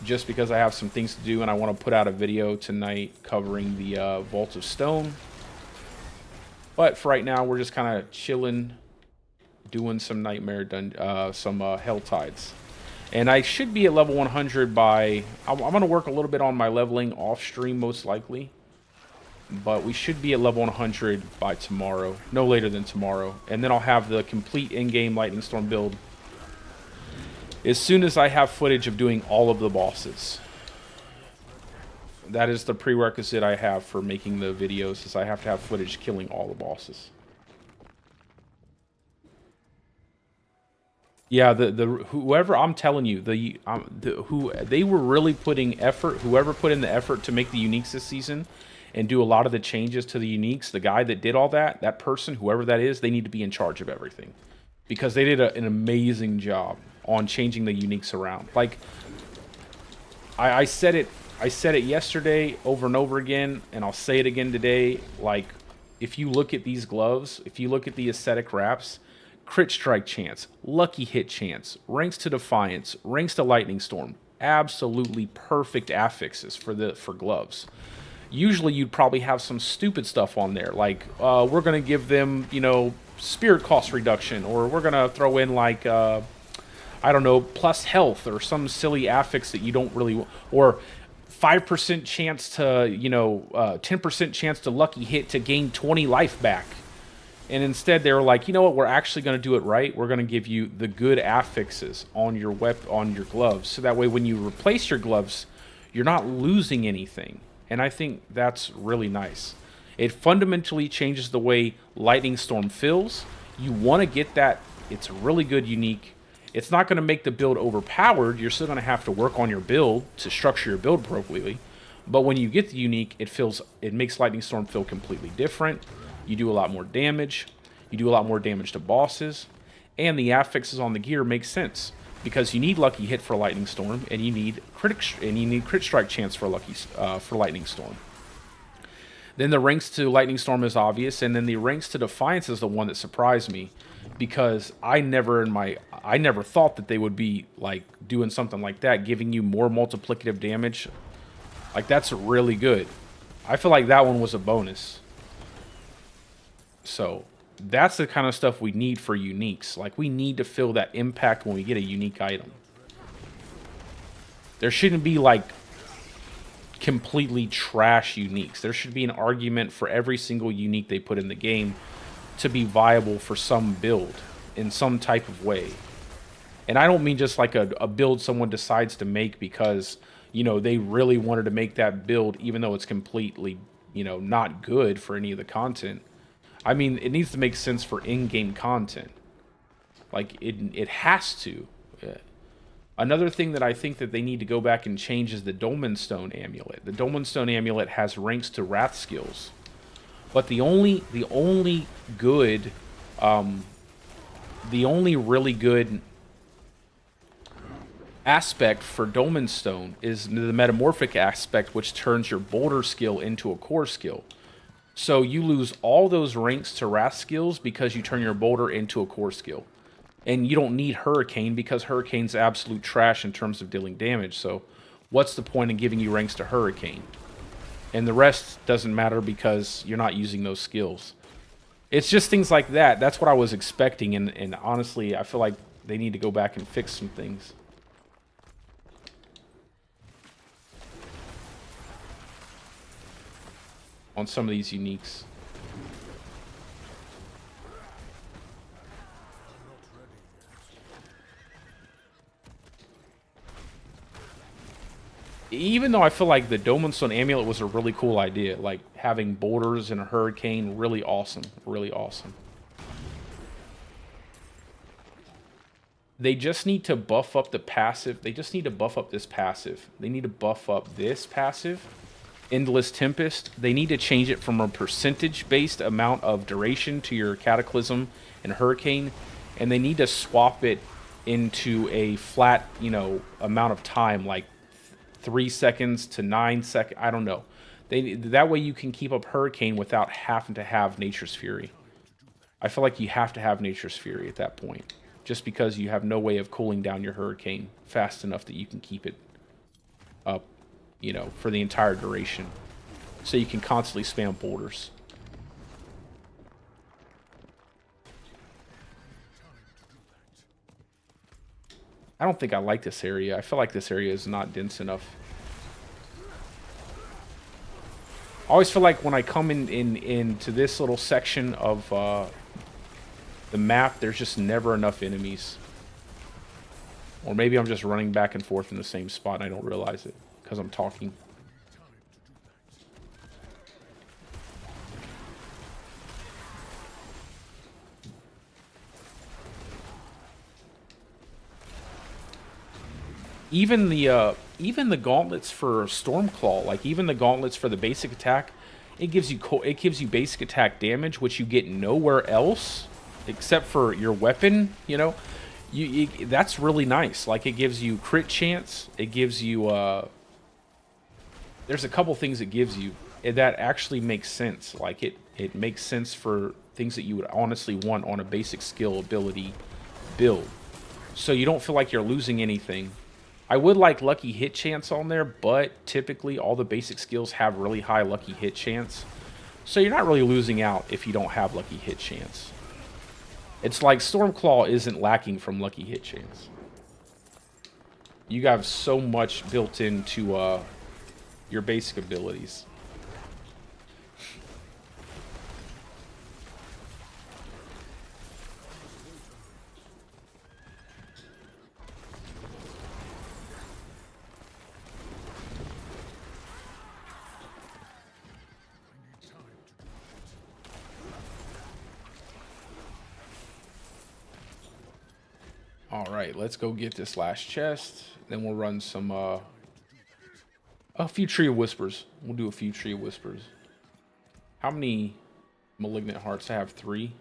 just because I have some things to do, and I want to put out a video tonight covering the Vault of Stone. But for right now, we're just kind of chilling, doing some Hell Tides. And I should be at level 100 by... I'm going to work a little bit on my leveling off stream, most likely. But we should be at level 100 by tomorrow. No later than tomorrow. And then I'll have the complete in-game Lightning Storm build as soon as I have footage of doing all of the bosses. That is the prerequisite I have for making the videos, is I have to have footage killing all the bosses. Yeah, whoever, I'm telling you, they were really putting effort. Whoever put in the effort to make the uniques this season and do a lot of the changes to the uniques, the guy that did all that, that person, whoever that is, they need to be in charge of everything, because they did an amazing job on changing the uniques around. Like, I said it yesterday over and over again, and I'll say it again today. Like, if you look at these gloves, if you look at the aesthetic wraps, crit strike chance, lucky hit chance, ranks to defiance, ranks to lightning storm, absolutely perfect affixes for gloves. Usually you'd probably have some stupid stuff on there, like we're going to give them, you know, spirit cost reduction, or we're going to throw in like I I don't know, plus health or some silly affix that you don't really, or 5% chance to, you know, 10% chance to lucky hit to gain 20 life back. And instead they were like, you know what, we're actually going to do it right. We're going to give you the good affixes on your on your gloves. So that way when you replace your gloves, you're not losing anything. And I think that's really nice. It fundamentally changes the way Lightning Storm feels. You want to get that. It's really good, unique. It's not going to make the build overpowered. You're still going to have to work on your build to structure your build appropriately. But when you get the unique, it makes Lightning Storm feel completely different. You do a lot more damage. You do a lot more damage to bosses. And the affixes on the gear make sense because you need Lucky Hit for Lightning Storm, and you need crit strike chance for Lightning Storm. Then the ranks to Lightning Storm is obvious, and then the ranks to Defiance is the one that surprised me because I never thought that they would be like doing something like that, giving you more multiplicative damage. Like, that's really good. I feel like that one was a bonus. So that's the kind of stuff we need for uniques. Like, we need to feel that impact when we get a unique item. There shouldn't be like completely trash uniques. There should be an argument for every single unique they put in the game to be viable for some build in some type of way. And I don't mean just like a build someone decides to make because, you know, they really wanted to make that build even though it's completely, you know, not good for any of the content. I mean, it needs to make sense for in-game content. Like, it has to. Another thing that I think that they need to go back and change is the Dolmen Stone Amulet. The Dolmen Stone Amulet has ranks to Wrath skills. But the only really good aspect for Dolmen Stone is the Metamorphic aspect, which turns your Boulder skill into a core skill. So you lose all those ranks to Wrath skills because you turn your Boulder into a core skill. And you don't need Hurricane because Hurricane's absolute trash in terms of dealing damage. So what's the point in giving you ranks to Hurricane? And the rest doesn't matter because you're not using those skills. It's just things like that. That's what I was expecting. And honestly, I feel like they need to go back and fix some things. On some of these uniques. Even though I feel like the Dolmen Stone Amulet was a really cool idea, like having boulders and a hurricane, really awesome, really awesome. They just need to buff up the passive. They just need to buff up this passive. They need to buff up this passive. Endless Tempest. They need to change it from a percentage-based amount of duration to your Cataclysm and Hurricane, and they need to swap it into a flat, you know, amount of time, like 3 seconds to 9 seconds. I don't know. That way you can keep up Hurricane without having to have Nature's Fury. I feel like you have to have Nature's Fury at that point, just because you have no way of cooling down your Hurricane fast enough that you can keep it up, you know, for the entire duration. So you can constantly spam boulders. I don't think I like this area. I feel like this area is not dense enough. I always feel like when I come into this little section of the map, there's just never enough enemies. Or maybe I'm just running back and forth in the same spot and I don't realize it because I'm talking. Even the gauntlets for Stormclaw, like even the gauntlets for the basic attack, it gives you basic attack damage, which you get nowhere else except for your weapon. You know, that's really nice. Like, it gives you crit chance. It gives you there's a couple things it gives you that actually makes sense. Like, it makes sense for things that you would honestly want on a basic skill ability build. So you don't feel like you're losing anything. I would like lucky hit chance on there, but typically all the basic skills have really high lucky hit chance. So you're not really losing out if you don't have lucky hit chance. It's like Stormclaw isn't lacking from lucky hit chance. You have so much built into your basic abilities. Alright, let's go get this last chest. Then we'll run some, a few Tree of Whispers. We'll do a few Tree of Whispers. How many Malignant Hearts? I have 3.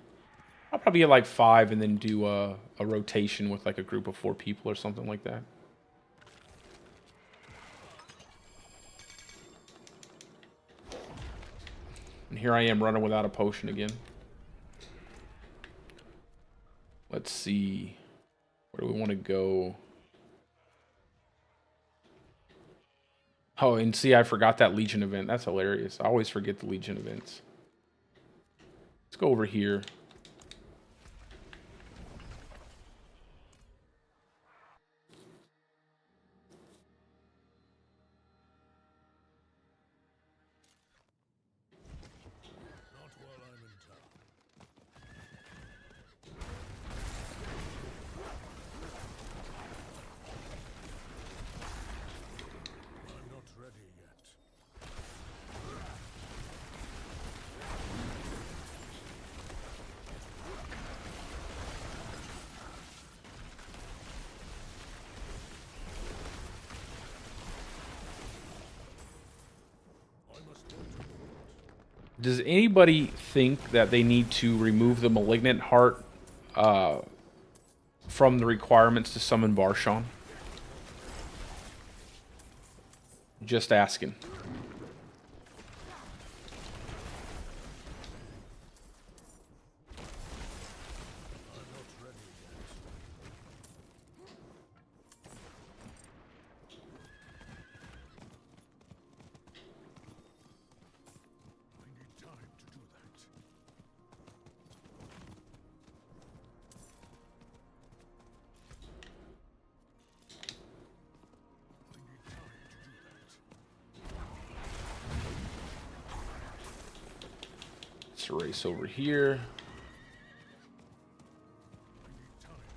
I'll probably get like 5 and then do a rotation with like a group of 4 people or something like that. And here I am running without a potion again. Let's see. Where do we want to go? Oh, and see, I forgot that Legion event. That's hilarious. I always forget the Legion events. Let's go over here. Not while I'm in town. I'm not ready yet. I must go to the Does anybody think that they need to remove the Malignant Heart from the requirements to summon Barshawn? Just asking. I'm not ready yet. I need time to do that. I need time to do that. Let's race over here. I need time to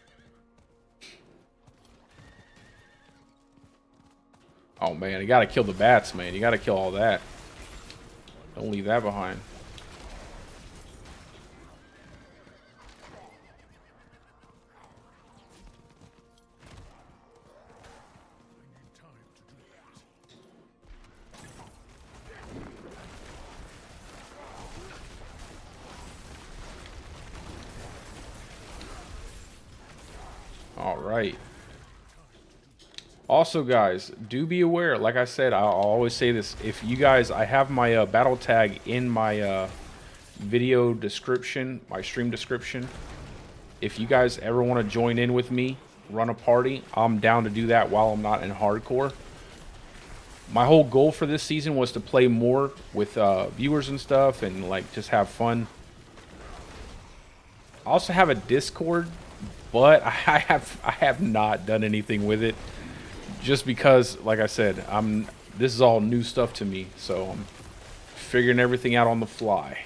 do that. Oh man, you gotta kill the bats, man. You gotta kill all that. Don't leave that behind. I need time to do that. All right. Also, guys, do be aware. Like I said, I'll always say this. If you guys, I have my battle tag in my video description, my stream description. If you guys ever want to join in with me, run a party, I'm down to do that while I'm not in hardcore. My whole goal for this season was to play more with viewers and stuff, and like just have fun. I also have a Discord, but I have not done anything with it. Just because, like I said, this is all new stuff to me, so I'm figuring everything out on the fly.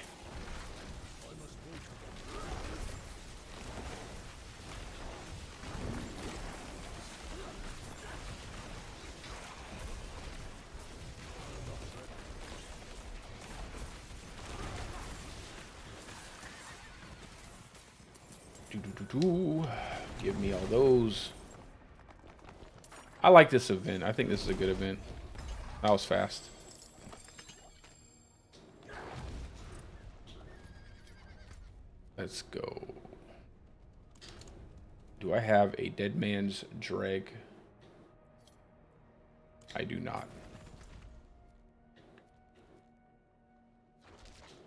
Give me all those. I like this event. I think this is a good event. That was fast. Let's go. Do I have a dead man's drag? I do not.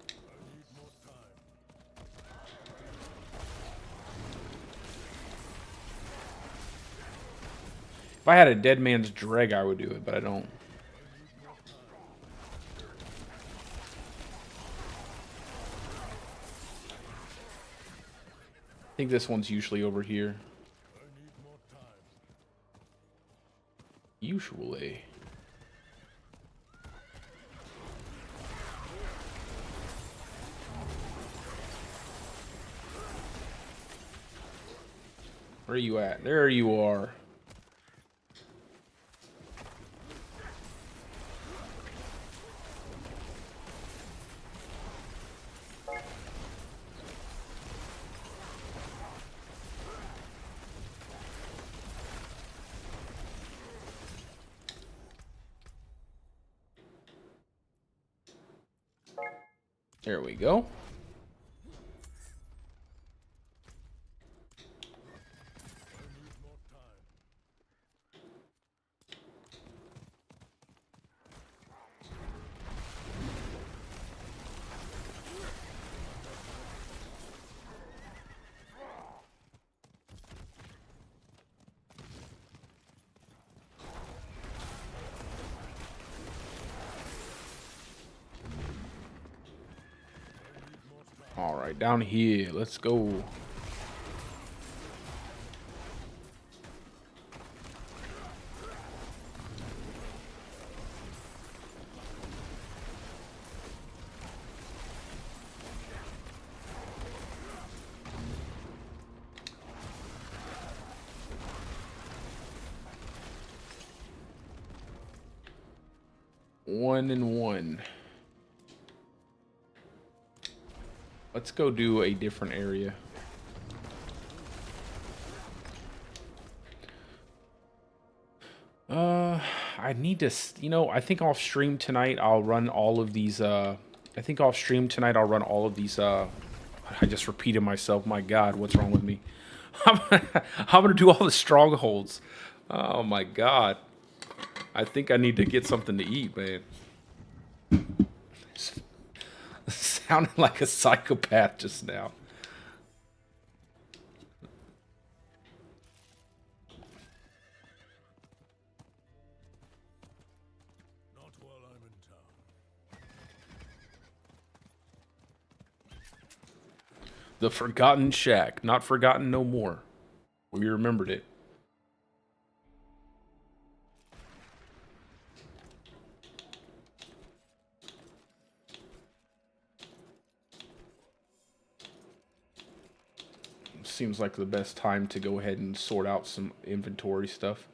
I need more time. If I had a dead man's drag, I would do it, but I don't. I think this one's usually over here. I need more usually. Where are you at? There you are. There we go. All right, down here. Let's go. One and one. Let's go do a different area. I need to, you know, I think off stream tonight I'll run all of these, I just repeated myself. My God, what's wrong with me? I'm gonna do all the strongholds. Oh my God. I think I need to get something to eat, man. Sounded like a psychopath just now. Not while I'm in town. The Forgotten Shack. Not forgotten no more. We remembered it. Seems like the best time to go ahead and sort out some inventory stuff.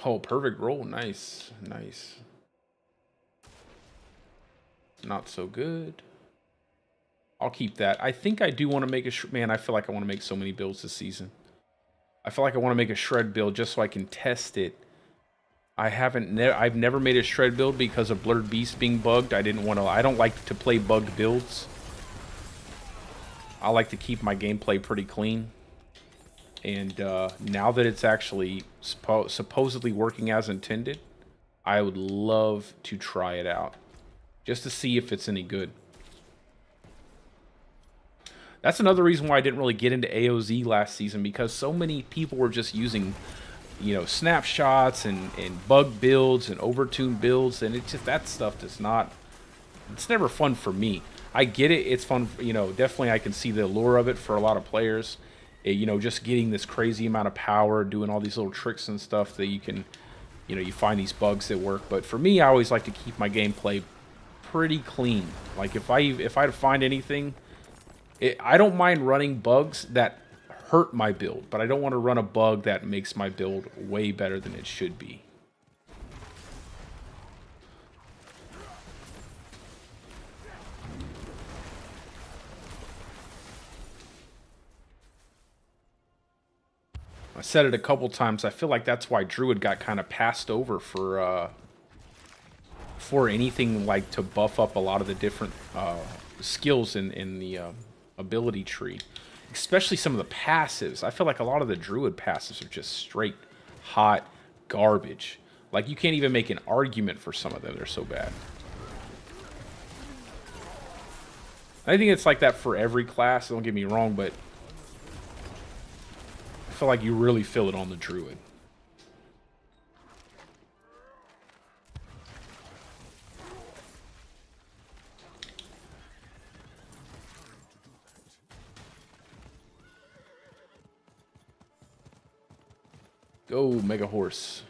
Oh, perfect roll. Nice. Nice. Not so good. I'll keep that. I think I do want to make a... Man, I feel like I want to make so many builds this season. I feel like I want to make a shred build just so I can test it. I've never made a shred build because of Blurred Beast being bugged. I don't like to play bugged builds. I like to keep my gameplay pretty clean. And now that it's actually supposedly working as intended, I would love to try it out. Just to see if it's any good. That's another reason why I didn't really get into AOZ last season, because so many people were just using, you know, snapshots and bug builds and overtuned builds, and it's just, that stuff does not, it's never fun for me. I get it, it's fun, you know, definitely I can see the allure of it for a lot of players. You know, just getting this crazy amount of power, doing all these little tricks and stuff that you can, you know, you find these bugs that work. But for me, I always like to keep my gameplay pretty clean. Like if I find anything, I don't mind running bugs that hurt my build, but I don't want to run a bug that makes my build way better than it should be. I said it a couple times. I feel like that's why Druid got kind of passed over for anything like to buff up a lot of the different skills in the ability tree. Especially some of the passives. I feel like a lot of the Druid passives are just straight hot garbage. Like, you can't even make an argument for some of them. They're so bad. I think it's like that for every class. Don't get me wrong, but I feel like you really feel it on the Druid. Go, Mega Horse.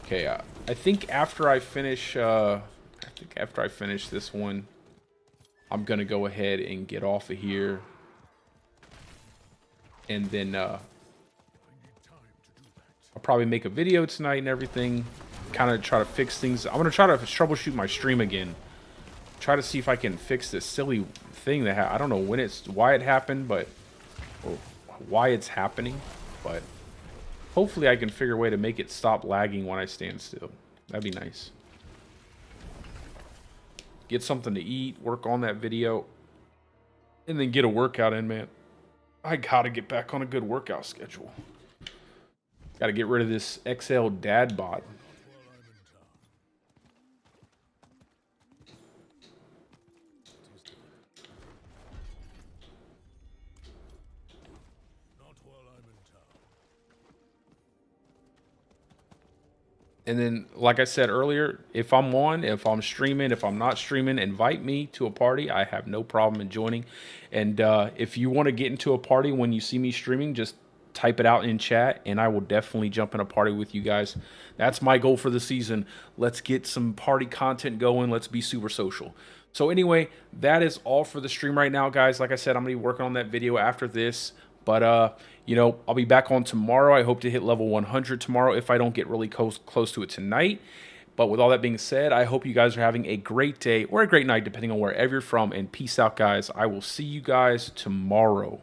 Okay, I think after I finish, this one, I'm gonna go ahead and get off of here, and then I'll probably make a video tonight and everything. Kind of try to fix things. I'm gonna try to troubleshoot my stream again. Try to see if I can fix this silly thing that I don't know why it happened, but or why it's happening, but. Hopefully I can figure a way to make it stop lagging when I stand still. That'd be nice. Get something to eat, work on that video, and then get a workout in, man. I gotta get back on a good workout schedule. Gotta get rid of this XL dad bod. And then, like I said earlier, if I'm on, if I'm streaming, if I'm not streaming, invite me to a party. I have no problem in joining. And if you want to get into a party when you see me streaming, just type it out in chat, and I will definitely jump in a party with you guys. That's my goal for the season. Let's get some party content going. Let's be super social. So anyway, that is all for the stream right now, guys. Like I said, I'm going to be working on that video after this. But, you know, I'll be back on tomorrow. I hope to hit level 100 tomorrow if I don't get really close to it tonight. But with all that being said, I hope you guys are having a great day or a great night, depending on wherever you're from. And peace out, guys. I will see you guys tomorrow.